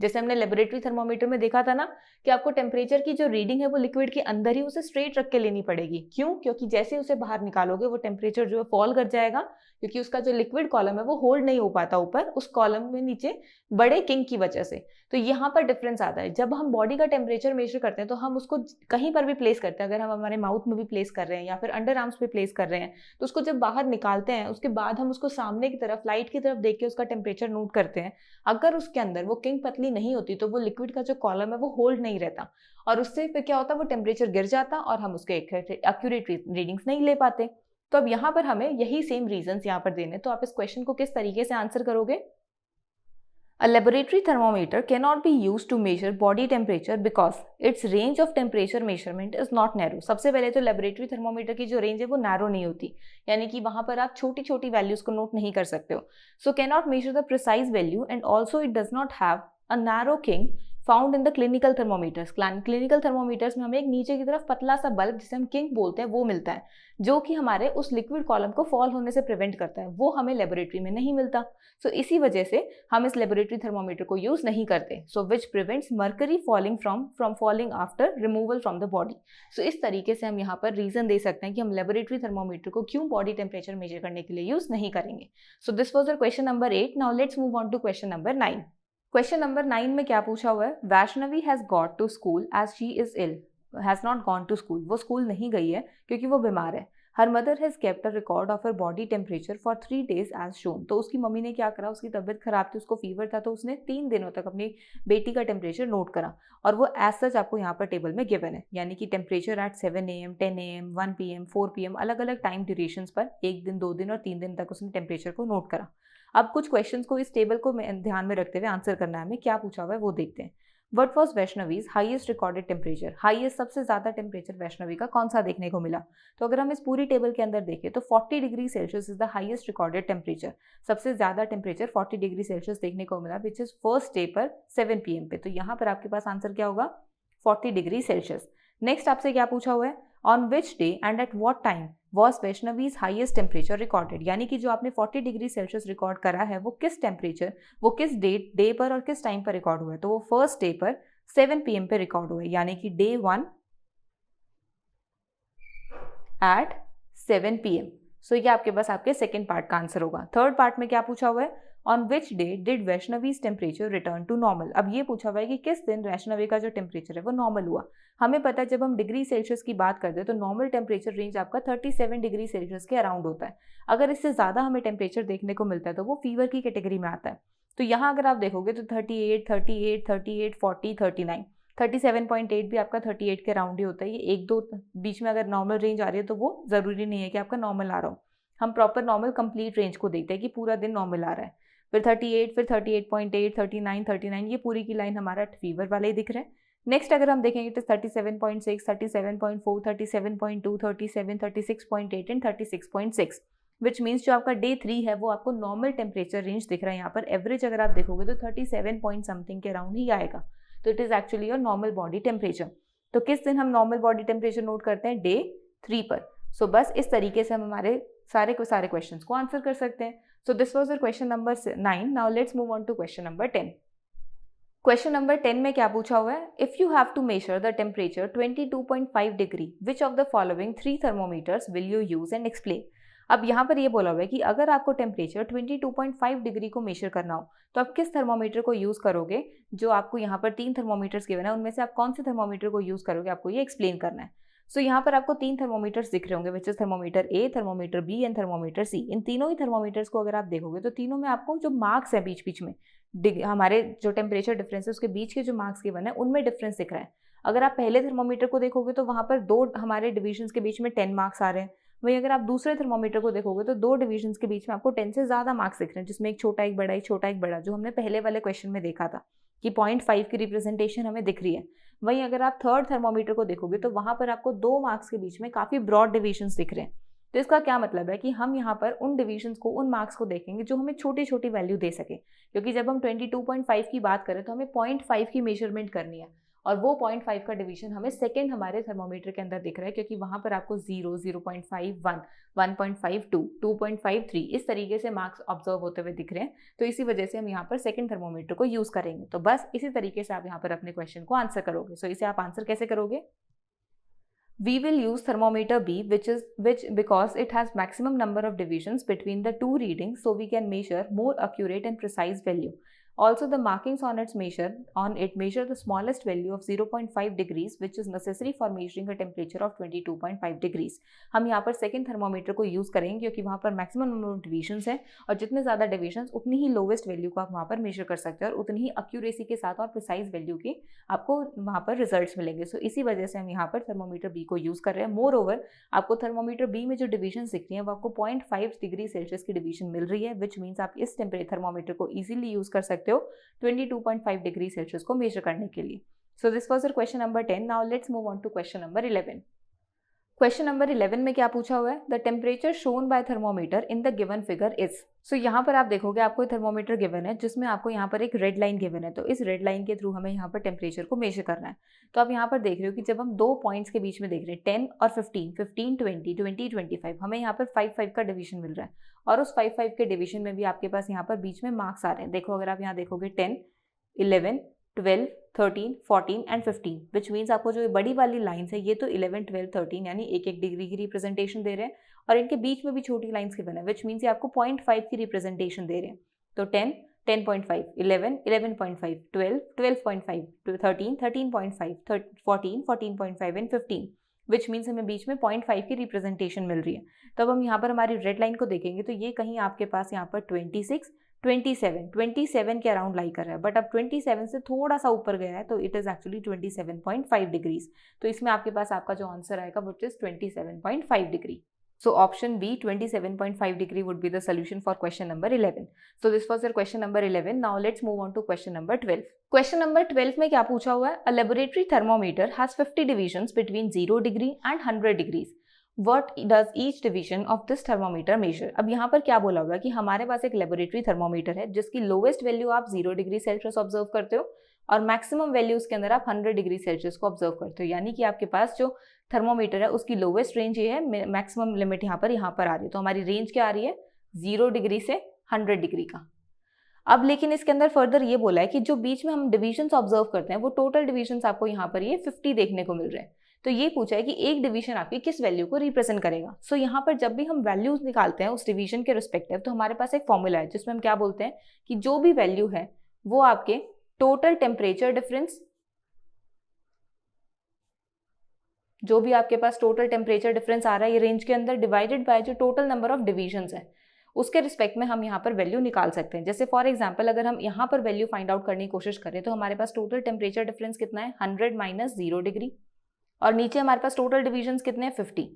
जैसे हमने लेबोरेटरी थर्मोमीटर में देखा था ना कि आपको टेम्परेचर की जो रीडिंग है वो लिक्विड के अंदर ही उसे स्ट्रेट रख के लेनी पड़ेगी. क्यों? क्योंकि जैसे उसे बाहर निकालोगे वो टेम्परेचर जो है फॉल कर जाएगा, क्योंकि उसका जो लिक्विड कॉलम है वो होल्ड नहीं हो पाता ऊपर उस कॉलम में नीचे बड़े किंग की वजह से. तो यहाँ पर डिफरेंस आता है. जब हम बॉडी का टेम्परेचर मेजर करते हैं तो हम उसको कहीं पर भी प्लेस करते हैं, अगर हम हमारे माउथ में भी प्लेस कर रहे हैं या फिर अंडर आर्म्स पे प्लेस कर रहे हैं तो उसको जब बाहर निकालते हैं उसके बाद हम उसको सामने की तरफ लाइट की तरफ देख के उसका टेम्परेचर नोट करते हैं. अगर उसके अंदर वो किंग पतली नहीं होती तो वो लिक्विड का जो कॉलम है वो होल्ड नहीं रहता और उससे फिर क्या होता है, वो टेम्परेचर गिर जाता और हम उसके एक्यूरेट रीडिंग्स नहीं ले पाते. तो अब यहाँ पर हमें यही सेम रीजंस यहाँ पर देने. तो आप इस क्वेश्चन को किस तरीके से आंसर करोगे? A laboratory thermometer cannot be used to measure body temperature because its range of temperature measurement is not narrow. सबसे पहले तो लेबोरेटरी थर्मोमीटर की जो रेंज है वो नैरो नहीं होती, यानी कि वहां पर आप छोटी छोटी वैल्यूज को नोट नहीं कर सकते हो. So cannot measure the precise value and also it does not have a narrow king found in the clinical thermometers. Clinical thermometers में हमें एक नीचे की तरफ पतला सा बल्ब जिसे हम किंग बोलते हैं वो मिलता है, जो कि हमारे उस लिक्विड कॉलम को फॉल होने से प्रिवेंट करता है. वो हमें लेबोरेटरी में नहीं मिलता. सो इसी वजह से हम इस लेबोरेटरी थर्मोमीटर को यूज नहीं करते. So which prevents mercury falling from falling after removal from the body. So इस तरीके से हम यहाँ पर रीजन दे सकते हैं कि हम लेबोरेटरी थर्मोमीटर को क्यों बॉडी टेम्परेचर मेजर करने के लिए यूज नहीं करेंगे. So this was your question number 8. Now let's move on to question number 9. Question number 9 में क्या पूछा हुआ है? Vaishnavi has got to school as she is ill. Has not gone to school, वो स्कूल नहीं गई है क्योंकि वो बीमार है. Her mother has kept a record of her body temperature for 3 days as shown. तो उसकी मम्मी ने क्या करा, उसकी तबीयत खराब थी, उसको फीवर था, तो उसने 3 दिनों तक अपनी बेटी का टेम्परेचर नोट करा और वो एज सच आपको यहाँ पर टेबल में गिवन है. यानी कि temperature at 7 AM, 10 AM, 1 PM, 4 PM अलग अलग टाइम ड्यूरेशंस पर 1 दिन, 2 दिन और 3 दिन तक उसने टेम्परेचर को नोट करा. अब कुछ क्वेश्चंस को इस टेबल को ध्यान में रखते हुए आंसर करना है हमें. क्या पूछा हुआ है वो देखते हैं. What was Vaishnavi's highest recorded temperature? Highest सबसे ज्यादा टेम्परेचर वैष्णवी का कौन सा देखने को मिला? तो अगर हम इस पूरी टेबल के अंदर देखें तो 40 degree Celsius is the highest recorded temperature. सबसे ज्यादा टेम्परेचर 40 डिग्री सेल्सियस देखने को मिला विच इज फर्स्ट डे पर 7 PM पे. तो यहाँ पर आपके पास आंसर क्या होगा? 40 डिग्री सेल्सियस. नेक्स्ट आपसे क्या पूछा हुआ है? On which day and at what time was Vaishnavi's highest temperature recorded. यानी कि जो आपने 40 डिग्री सेल्सियस रिकॉर्ड करा है वो किस टेम्परेचर, वो किस डे पर और किस टाइम पर रिकॉर्ड हुआ है? तो वो फर्स्ट डे पर 7 PM पे रिकॉर्ड हुआ है, यानी कि डे 1 एट 7 PM. सो ये आपके पास आपके सेकेंड पार्ट का आंसर होगा. थर्ड पार्ट में क्या पूछा हुआ है? On which day did Vaishnavi's temperature return to normal. अब ये पूछा हुआ है कि किस दिन वैष्णवी का जो टेम्परेचर है वो नॉर्मल हुआ. हमें पता है जब हम डिग्री सेल्सियस की बात करते हैं तो नॉर्मल टेम्परेचर रेंज आपका 37 डिग्री सेल्सियस के अराउंड होता है. अगर इससे ज़्यादा हमें टेम्परेचर देखने को मिलता है तो वो फीवर की कैटेगरी में आता है. तो यहाँ अगर आप देखोगे तो 38, 38, 38, 40, 39, 37.8 भी आपका 38 के अराउंड ही होता है. ये एक दो बीच में अगर नॉर्मल रेंज आ रही है तो वो ज़रूरी नहीं है कि आपका नॉर्मल आ रहा हो. हम प्रॉपर नॉर्मल कंप्लीट रेंज को देखते हैं कि पूरा दिन नॉर्मल आ रहा है. फिर 38, फिर 38.8, 39, 39, ये पूरी की लाइन हमारा फीवर वाले ही दिख रहा है। नेक्स्ट अगर हम देखेंगे तो 37.6, 37.4, 37.2, 37, 36.8 एंड 36.6, विच मीन्स जो आपका डे 3 है वो आपको नॉर्मल टेम्परेचर रेंज दिख रहा है। यहाँ पर एवरेज अगर आप देखोगे तो 37 पॉइंट समथिंग के अराउंड ही आएगा, तो it is actually your normal body temperature. तो किस दिन हम नॉर्मल बॉडी टेम्परेचर नोट करते हैं? डे 3 पर। सो बस इस तरीके से हम हमारे सारे क्वेश्चंस को आंसर कर सकते हैं। So this was the question number 9। Now let's move on to question number 10। Question number 10 में क्या पूछा हुआ है? If you have to measure the temperature 22.5 degree, which of the following 3 thermometers will you use and explain. अब यहाँ पर ये बोला हुआ है कि अगर आपको टेम्परेचर 22.5 डिग्री को मेजर करना हो तो आप किस थर्मोमीटर को यूज करोगे? जो आपको यहाँ पर 3 थर्मोमीटर्स गिवन है उनमें से आप कौन से थर्मोमीटर को यूज करोगे, आपको ये एक्सप्लेन करना है। सो यहाँ पर आपको 3 थर्मोमीटर्स दिख रहे होंगे, which is thermometer A, thermometer B and thermometer C. इन तीनों ही थर्मोमीटर्स को अगर आप देखोगे तो तीनों में आपको जो मार्क्स है बीच बीच में हमारे जो टेम्परेचर डिफरेंस है उसके बीच के जो मार्क्स गिवन है उनमें डिफरेंस दिख रहा है। अगर आप पहले थर्मोमीटर को देखोगे तो वहाँ पर 2 हमारे डिविजन्स के बीच में 10 मार्क्स आ रहे हैं। वहीं अगर आप दूसरे थर्मोमीटर को देखोगे तो 2 डिविजन्स के बीच में आपको 10 से ज़्यादा मार्क्स दिख रहे हैं, जिसमें एक छोटा एक बड़ा, एक छोटा एक बड़ा, जो हमने पहले वाले क्वेश्चन में देखा था कि 0.5 की रिप्रेजेंटेशन हमें दिख रही है। वहीं अगर आप थर्ड थर्मोमीटर को देखोगे तो वहाँ पर आपको 2 मार्क्स के बीच में काफ़ी ब्रॉड डिविजन्स दिख रहे हैं। तो इसका क्या मतलब है कि हम यहाँ पर उन डिविजन्स को, उन मार्क्स को देखेंगे जो हमें छोटी छोटी वैल्यू दे सके, क्योंकि जब हम 22.5 की बात करें तो हमें 0.5 की मेजरमेंट करनी है और वो 0.5 का डिवीजन हमें सेकंड हमारे थर्मोमीटर के अंदर दिख रहा है, क्योंकि वहाँ पर आपको 0, 0.5, 1, 1.52, 2.53 इस तरीके से मार्क्स ऑब्जर्व होते हुए दिख रहे हैं। तो इसी वजह से हम यहाँ पर सेकंड थर्मोमीटर को यूज करेंगे। तो बस इसी तरीके से आप यहाँ पर अपने क्वेश्चन को आंसर करोगे। सो इसे आप आंसर कैसे करोगे? We will use thermometer B, which because it has maximum number of divisions between the 2 readings, so we can measure more accurate and precise value. Also, the markings on it measure the smallest value of 0.5 degrees, which is necessary for measuring a temperature of 22.5 degrees. हम यहाँ पर second thermometer को use करेंगे क्योंकि वहाँ पर maximum number of divisions है और जितने ज़्यादा डिविजन्स उतनी ही लोवेस्ट वैल्यू को आप वहाँ पर मेजर कर सकते हैं और उतनी ही एक्यूरेसी के साथ और प्रिसाइज वैल्यू की आपको वहाँ पर रिजल्ट्स मिलेंगे। सो इसी वजह से हम यहाँ पर थर्मोमीटर बी को यूज कर रहे हैं। मोर ओवर आपको थर्मोमीटर बी में जो डिविजन दिख रही है वो आपको 0.5 डिग्री सेल्सियस की डिवीजन मिल रही है, विच मीन्स आप इस थर्मोमीटर को इजीली यूज कर सकते हो 22.5 डिग्री सेल्सियस को मेजर करने के लिए। So this was question number 10। Now let's move on to question number 11। Question number 11 में क्या पूछा हुआ है? The temperature shown by thermometer in the given figure is. So यहाँ पर आप देखोगे आपको थर्मोमीटर गिवन है जिसमें आपको यहाँ पर एक रेड लाइन गिवन है, तो इस रेड लाइन के थ्रू हमें यहाँ पर टेम्परेचर को मेजर करना है। तो आप यहाँ पर देख रहे हो कि जब हम 2 पॉइंट्स के बीच में देख रहे हैं 10 और 15, 15, 20, 20, 25, हमें यहाँ पर 5 का डिवीजन मिल रहा है और उस 5 के डिवीजन में भी आपके पास यहाँ पर बीच में मार्क्स आ रहे हैं। देखो अगर आप यहाँ देखोगे 10, 11, 12, 13, 14 एंड 15, विच मीन्स आपको जो बड़ी वाली लाइन्स है ये तो 11, 12, 13 यानी एक एक डिग्री की रिप्रेजेंटेशन दे रहे हैं और इनके बीच में भी छोटी लाइन्स के बने, विच मीन्स ये आपको 0.5 की रिप्रेजेंटेशन दे रहे हैं। तो 10, 10.5, 11, 11.5, 12, 12.5, 13, 13.5, 14, 14.5 एंड 15, विच मीन्स हमें बीच में 0.5 की रिप्रेजेंटेशन मिल रही है। तो अब हम यहाँ पर हमारी रेड लाइन को देखेंगे तो ये कहीं आपके पास यहाँ पर 26, 27 के अराउंड लाई कर रहा है, बट अब 27 से थोड़ा सा ऊपर गया है तो इट इज एक्चुअली 27.5 डिग्रीज। तो इसमें आपके पास आपका जो आंसर आएगा which is 27.5 degree. So option B, 27.5 degree would be the solution for question number 11. So this was your question number 11. Now let's move on to question number 12. Question number 12 में क्या पूछा हुआ है? A laboratory thermometer has 50 divisions between 0 degree and 100 degrees. What does each division of this thermometer measure? अब यहाँ पर क्या बोला हुआ है कि हमारे पास एक लेबोरेटरी थर्मोमीटर है जिसकी लोवेस्ट वैल्यू आप 0 डिग्री सेल्सियस ऑब्जर्व करते हो और मैक्सिमम वैल्यूज के अंदर आप 100 डिग्री सेल्सियस को ऑब्जर्व करते हो, यानी कि आपके पास जो थर्मोमीटर है उसकी लोवेस्ट रेंज ये है, मैक्सिमम लिमिट यहाँ पर आ रही है। तो हमारी रेंज क्या आ रही है? 0 डिग्री से 100 डिग्री का। अब लेकिन इसके अंदर फर्दर ये बोला है कि जो बीच में हम डिविजन्स ऑब्जर्व करते हैं वो टोटल डिविजन्स आपको यहाँ पर ये 50 देखने को मिल रहे हैं। तो ये पूछा है कि एक डिवीजन आपकी किस वैल्यू को रिप्रेजेंट करेगा। सो यहाँ पर जब भी हम वैल्यूज निकालते हैं उस डिवीजन के रिस्पेक्टिव तो हमारे पास एक फॉर्मूला है जिसमें हम क्या बोलते हैं कि जो भी वैल्यू है वो आपके टोटल टेम्परेचर डिफरेंस, जो भी आपके पास टोटल टेम्परेचर डिफरेंस आ रहा है ये रेंज के अंदर, डिवाइडेड बाय जो टोटल नंबर ऑफ डिविजन्स है उसके रिस्पेक्ट में हम यहाँ पर वैल्यू निकाल सकते हैं। जैसे फॉर एग्जांपल अगर हम यहाँ पर वैल्यू फाइंड आउट करने की कोशिश करें तो हमारे पास टोटल टेम्परेचर डिफरेंस कितना है? 100 माइनस 0 डिग्री और नीचे हमारे पास टोटल डिविजन्स कितने हैं? 50।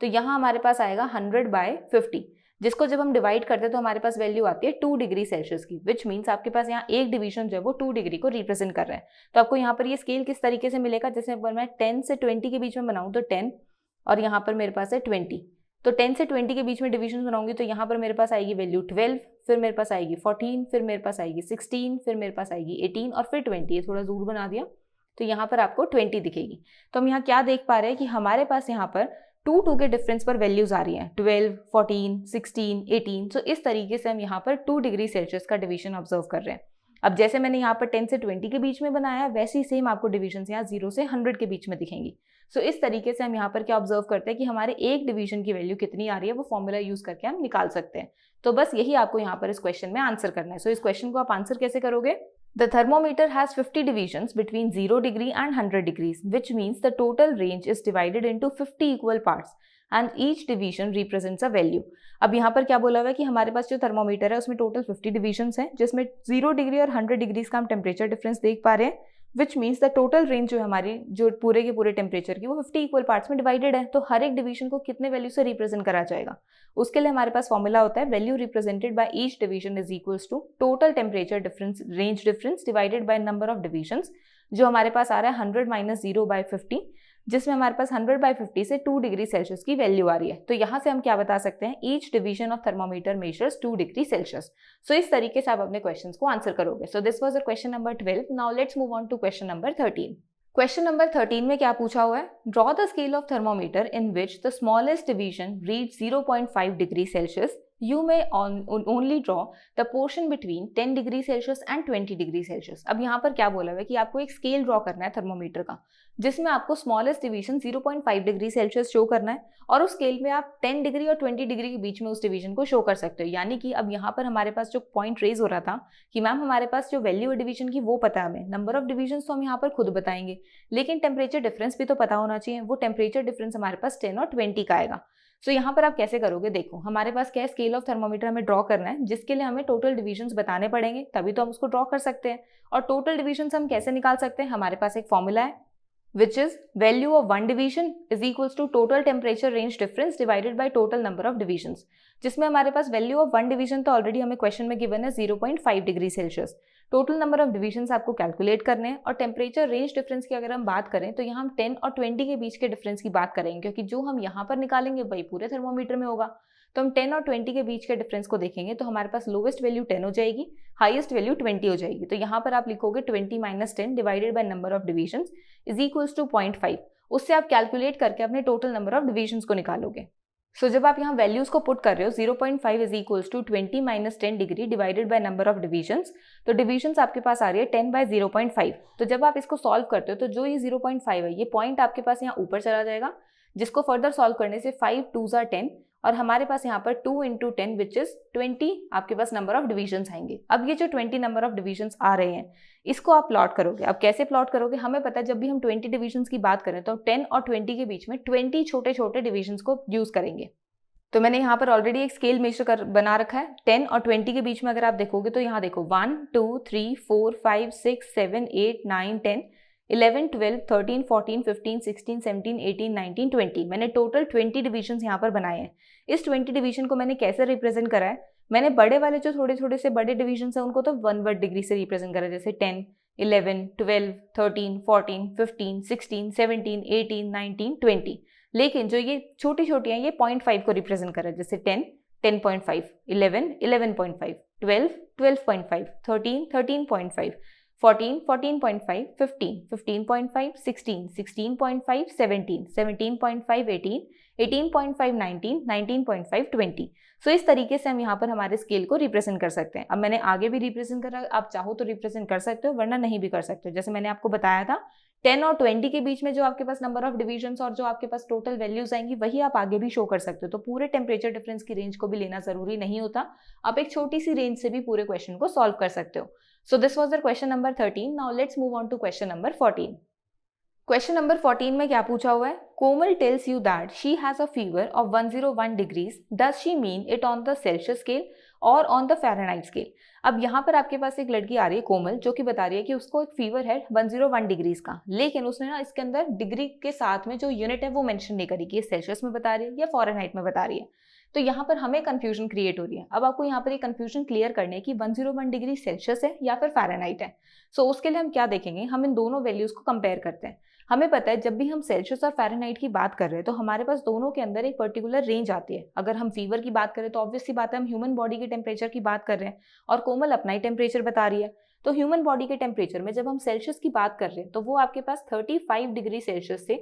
तो यहाँ हमारे पास आएगा 100 बाय 50। जिसको जब हम डिवाइड करते हैं तो हमारे पास वैल्यू आती है 2 डिग्री सेल्सियस की, विच मीन्स आपके पास यहाँ एक डिवीजन जो है वो 2 डिग्री को रिप्रेजेंट कर रहा है। तो आपको यहाँ पर ये स्केल किस तरीके से मिलेगा, जैसे अगर मैं 10 से 20 के बीच में बनाऊँ तो 10 और यहाँ पर मेरे पास है 20, तो 10 से 20 के बीच में डिवीजन बनाऊंगी तो यहाँ पर मेरे पास आएगी वैल्यू 12, फिर मेरे पास आएगी 14, फिर मेरे पास आएगी 16, फिर मेरे पास आएगी 18 और फिर 20। ये थोड़ा जूर बना दिया तो यहाँ पर आपको 20 दिखेगी। तो हम यहाँ क्या देख पा रहे हैं कि हमारे पास यहाँ पर 2 के डिफरेंस पर वैल्यूज आ रही हैं, 12, 14, 16, 18। सो इस तरीके से हम यहाँ पर 2 डिग्री सेल्सियस का डिवीजन ऑब्जर्व कर रहे हैं। अब जैसे मैंने यहाँ पर 10 से 20 के बीच में बनाया है, वैसे ही सेम आपको डिवीजन यहाँ 0 से 100 के बीच में दिखेंगी। सो इस तरीके से हम यहाँ पर क्या ऑब्जर्व करते हैं कि हमारे एक डिवीजन की वैल्यू कितनी आ रही है, वो फॉर्मूला यूज करके हम निकाल सकते हैं। तो बस यही आपको यहाँ पर इस क्वेश्चन में आंसर करना है। सो इस क्वेश्चन को आप आंसर कैसे करोगे? The thermometer has 50 divisions between 0 degree and 100 degrees, which means the total range is divided into 50 equal parts and each division represents a value. अब यहाँ पर क्या बोला हुआ है कि हमारे पास जो थर्मोमीटर है उसमें टोटल 50 डिविजन्स हैं, जिसमें 0 डिग्री और 100 डिग्रीज का हम टेम्परेचर डिफरेंस देख पा रहे हैं, which means the total range जो हमारी जो पूरे के पूरे टेम्परेचर की वो 50 इक्वल पार्ट्स में डिवाइडेड है। तो हर एक डिवीजन को कितने वैल्यू से रिप्रेजेंट करा जाएगा, उसके लिए हमारे पास फॉर्मूला होता है value represented by each division is equals to total temperature difference range difference divided by number of divisions, जो हमारे पास आ रहा है 100 माइनस 0 बाय 50, जिसमें हमारे पास 100 बाय 50 से 2 डिग्री सेल्सियस की वैल्यू आ रही है। तो यहाँ से हम क्या बता सकते हैं, each division of thermometer measures 2 degree Celsius. So इस तरीके से आप अपने क्वेश्चंस को आंसर करोगे। So this was question number 12। Now let's move on to question number 13। Question number 13 में क्या पूछा हुआ है, draw the scale of thermometer in which the smallest division read 0.5 degree Celsius. You may only draw the portion between 10 degree Celsius and 20 degree Celsius. अब यहाँ पर क्या बोला हुआ है कि आपको एक स्केल ड्रॉ करना है थर्मोमीटर का, जिसमें आपको smallest division 0.5 degree Celsius show करना है, और उस स्केल में आप 10 डिग्री और 20 डिग्री के बीच में उस डिवीजन को शो कर सकते हो। यानी कि अब यहाँ पर हमारे पास जो पॉइंट रेज हो रहा था कि मैम हमारे पास जो वैल्यू है डिवीजन की वो पता है हमें, नंबर ऑफ डिवीजन तो हम यहाँ पर खुद बताएंगे, लेकिन टेम्परेचर डिफरेंस भी तो पता होना चाहिए। वो टेम्परेचर डिफरेंस हमारे पास 10 और 20 का आएगा। सो यहाँ पर आप कैसे करोगे, देखो हमारे पास क्या है, स्केल ऑफ थर्मोमीटर हमें ड्रॉ करना है, जिसके लिए हमें टोटल डिविजन्स बताने पड़ेंगे, तभी तो हम उसको ड्रॉ कर सकते हैं। और टोटल डिविजन्स हम कैसे निकाल सकते हैं, हमारे पास एक फॉर्मूला है which is value of one division is equals to total temperature range difference divided by total number of divisions, जिसमें हमारे पास वैल्यू ऑफ वन डिवीजन तो ऑलरेडी हमें क्वेश्चन में गिवन है 0.5 degree Celsius. Total number of divisions आपको calculate करने हैं, और टेम्परेचर रेंज डिफरेंस की अगर हम बात करें तो यहाँ हम 10 और 20 के बीच के डिफरेंस की बात करेंगे, क्योंकि जो हम यहाँ पर निकालेंगे वही पूरे थर्मोमीटर में होगा। तो हम 10 और 20 के बीच के डिफरेंस को देखेंगे तो हमारे पास लोवेस्ट वैल्यू 10 हो जाएगी, हाईएस्ट वैल्यू 20 हो जाएगी। तो यहाँ पर आप लिखोगे 20 minus 10 divided by number of divisions is equals to 0.5। उससे आप कैलकुलेट करके अपने टोटल नंबर ऑफ डिविजन्स को निकालोगे। सो जब आप यहाँ वैल्यूज को पुट कर रहे हो 0.5 is equals to 20 minus 10 degree divided by number of divisions, तो डिविजन्स आपके पास आ रही है 10 बाय 0.5। तो जब आप इसको सॉल्व करते हो तो जो ये 0.5 है ये पॉइंट आपके पास यहाँ ऊपर चला जाएगा, जिसको फर्दर सॉल्व करने से 5 2s are 10, और हमारे पास यहाँ पर 2 into 10 विच इज 20 आपके पास नंबर ऑफ डिविजन्स आएंगे। अब ये जो 20 नंबर ऑफ डिविजन्स आ रहे हैं इसको आप प्लॉट करोगे। अब कैसे प्लॉट करोगे, हमें पता है जब भी हम 20 डिविजन्स की बात करें तो 10 और 20 के बीच में 20 छोटे छोटे डिविजन्स को यूज करेंगे। तो मैंने यहाँ पर ऑलरेडी एक स्केल मेजर बना रखा है 10 और 20 के बीच में। अगर आप देखोगे तो यहाँ देखो 1 2 3 4 5 6 7 8 9 10 11 12 13 14 15 16 17 18 19 20। मैंने टोटल 20 डिविजन्स यहाँ पर बनाए हैं। इस 20 डिवीजन को मैंने कैसे रिप्रेजेंट करा है, मैंने बड़े वाले जो थोड़े थोड़े से बड़े डिवीजन है उनको तो 1 डिग्री से रिप्रेजेंट करा है, जैसे 10 11 12 13 14 15 16 17 18 19 20। लेकिन जो ये छोटी छोटी हैं ये 0.5 को रिप्रेजेंट कर रहा है, जैसे 10 10.5 11 11.5 12 12.5 13 13.5 14 14.5 15 15.5 16 16.5 17 17.5 18 18.5 19 19.5 20। सो इस तरीके से हम यहाँ पर हमारे स्केल को रिप्रेजेंट कर सकते हैं। अब मैंने आगे भी रिप्रेजेंट करा, आप चाहो तो रिप्रेजेंट कर सकते हो वरना नहीं भी कर सकते हो। जैसे मैंने आपको बताया था 10 और 20 के बीच में जो आपके पास नंबर ऑफ डिविजन्स और जो आपके पास टोटल वैल्यूज आएंगी वही आप आगे भी शो कर सकते हो। तो पूरे टेम्परेचर डिफरेंस की रेंज को भी लेना जरूरी नहीं होता, आप एक छोटी सी रेंज से भी पूरे क्वेश्चन को सॉल्व कर सकते हो। So this was the question number 13। Now let's move on to question number 14। Question number 14 में क्या पूछा हुआ है, Komal tells you that she has a fever of 101 degrees, does she mean it on the Celsius scale और on the Fahrenheit scale. अब यहाँ पर आपके पास एक लड़की आ रही है कोमल, जो कि बता रही है कि उसको एक फीवर है 101 डिग्रीज का, लेकिन उसने ना इसके अंदर डिग्री के साथ में जो यूनिट है वो मेंशन नहीं करी कि ये सेल्सियस में बता रही है या फ़ारेनहाइट में बता रही है। तो यहाँ पर हमें कंफ्यूजन क्रिएट हो रही है। अब आपको यहाँ पर ये कंफ्यूजन क्लियर करने की 101 डिग्री सेल्सियस है या फिर फ़ारेनहाइट है। सो उसके लिए हम क्या देखेंगे, हम इन दोनों वैल्यूज़ को कंपेयर करते हैं। हमें पता है जब भी हम सेल्सियस और फ़ारेनहाइट की बात कर रहे हैं तो हमारे पास दोनों के अंदर एक पर्टिकुलर रेंज आती है। अगर हम फीवर की बात करें तो ऑब्वियस सी बात है, हम ह्यूमन बॉडी के टेम्परेचर की बात कर रहे हैं और कोमल अपना ही टेम्परेचर बता रही है। तो ह्यूमन बॉडी के टेम्परेचर में जब हम सेल्सियस की बात कर रहे हैं तो वो आपके पास 35 डिग्री सेल्सियस से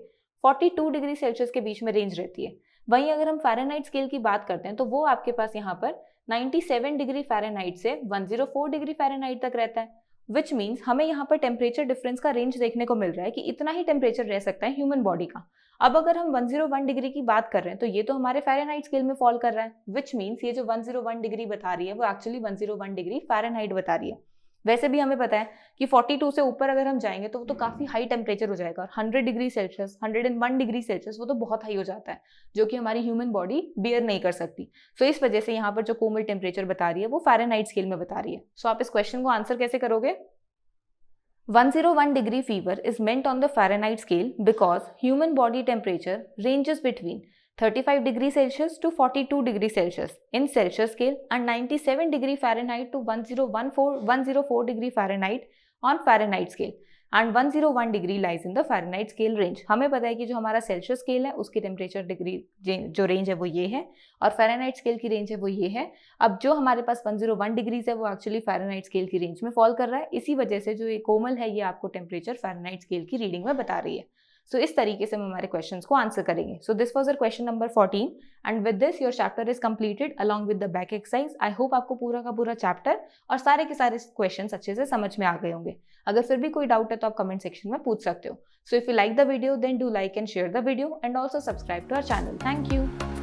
42 डिग्री सेल्सियस के बीच में रेंज रहती है। वहीं अगर हम फ़ारेनहाइट स्केल की बात करते हैं तो वो आपके पास यहाँ पर 97 डिग्री फ़ारेनहाइट से 104 डिग्री फ़ारेनहाइट तक रहता है। विच मीन्स हमें यहाँ पर टेम्परेचर डिफरेंस का रेंज देखने को मिल रहा है कि इतना ही टेम्परेचर रह सकता है ह्यूमन बॉडी का। अब अगर हम 101 डिग्री की बात कर रहे हैं तो ये तो हमारे फ़ारेनहाइट स्केल में फॉल कर रहा है। विच मीन्स ये जो 101 डिग्री बता रही है वो एक्चुअली 101 डिग्री फ़ारेनहाइट बता रही है। वैसे भी हमें पता है कि 42 से ऊपर अगर हम जाएंगे तो वो तो काफ़ी हाई टेम्परेचर हो जाएगा और 100 डिग्री सेल्सियस 101 डिग्री सेल्सियस वो तो बहुत हाई हो जाता है, जो कि हमारी ह्यूमन बॉडी बियर नहीं कर सकती। सो इस वजह से यहाँ पर जो कोमल टेम्परेचर बता रही है वो फ़ारेनहाइट स्केल में बता रही है। सो आप इस क्वेश्चन को आंसर कैसे करोगे? 101 degree fever is meant on the Fahrenheit scale because human body temperature ranges between 35 degrees Celsius to 42 degrees Celsius in Celsius scale and 97 degree Fahrenheit to 104 degree Fahrenheit on Fahrenheit scale and 101 degree lies in the Fahrenheit scale range। हमें पता है कि जो हमारा Celsius scale है उसकी temperature degree जो range है वो ये है और फ़ारेनहाइट स्केल की रेंज है वो ये है। अब जो हमारे पास 101 डिग्रीज है वो एक्चुअली फ़ारेनहाइट स्केल की रेंज में फॉल कर रहा है। इसी वजह से जो ये कोमल है ये आपको टेम्परेचर फ़ारेनहाइट स्केल की रीडिंग में बता रही है। सो इस तरीके से हम हमारे क्वेश्चंस को आंसर करेंगे। So this was our question number 14 and with this your chapter is completed along with the back exercise. I hope आपको पूरा का पूरा चैप्टर और सारे के सारे क्वेश्चंस अच्छे से समझ में आ गए होंगे। अगर फिर भी कोई डाउट है तो आप कमेंट सेक्शन में पूछ सकते हो। So if you like the video then do like and share the video and also subscribe to our channel. Thank you.